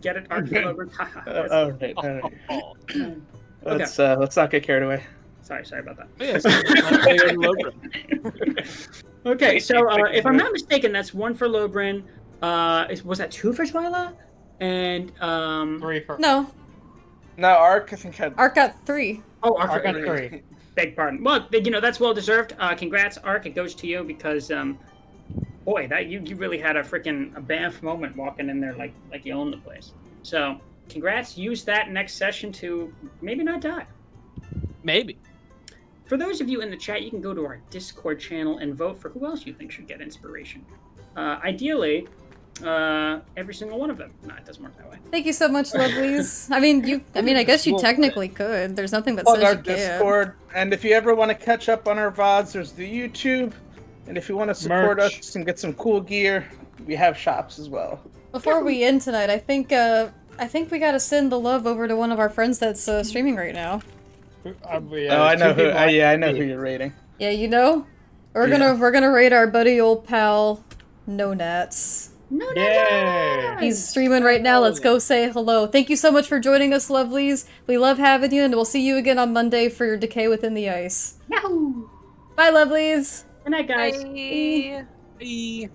Get it, arc for Lobrin. All right, all right. Oh, Let's not get carried away. Sorry about that. yes. Lobrin. Okay, so if I'm not mistaken, that's one for Lobrin. Was that two for Twyla? And 3 for. No, No, Ark, I think had. Ark got 3. Arc I got for 3. Beg pardon. Well, that's well deserved. Congrats, Arc. It goes to you because boy, that you really had a freaking Banff moment walking in there like you own the place. So, congrats. Use that next session to maybe not die. Maybe. For those of you in the chat, you can go to our Discord channel and vote for who else you think should get inspiration. Ideally, every single one of them. No, it doesn't work that way. Thank you so much, lovelies. I guess you technically could. There's nothing that Plug says our you can't. Discord, and if you ever want to catch up on our VODs, there's the YouTube. And if you want to support Merch. us and get some cool gear, we have shops as well. Before we end tonight, I think we gotta send the love over to one of our friends that's streaming right now. I know who. I know who you're rating. Yeah, you know? We're gonna raid our buddy old pal, No Nats. Yay! He's streaming right now. Let's go say hello. Thank you so much for joining us, lovelies. We love having you, and we'll see you again on Monday for your Decay Within the Ice. Yahoo! Bye, lovelies! Good night, guys. Bye. Bye.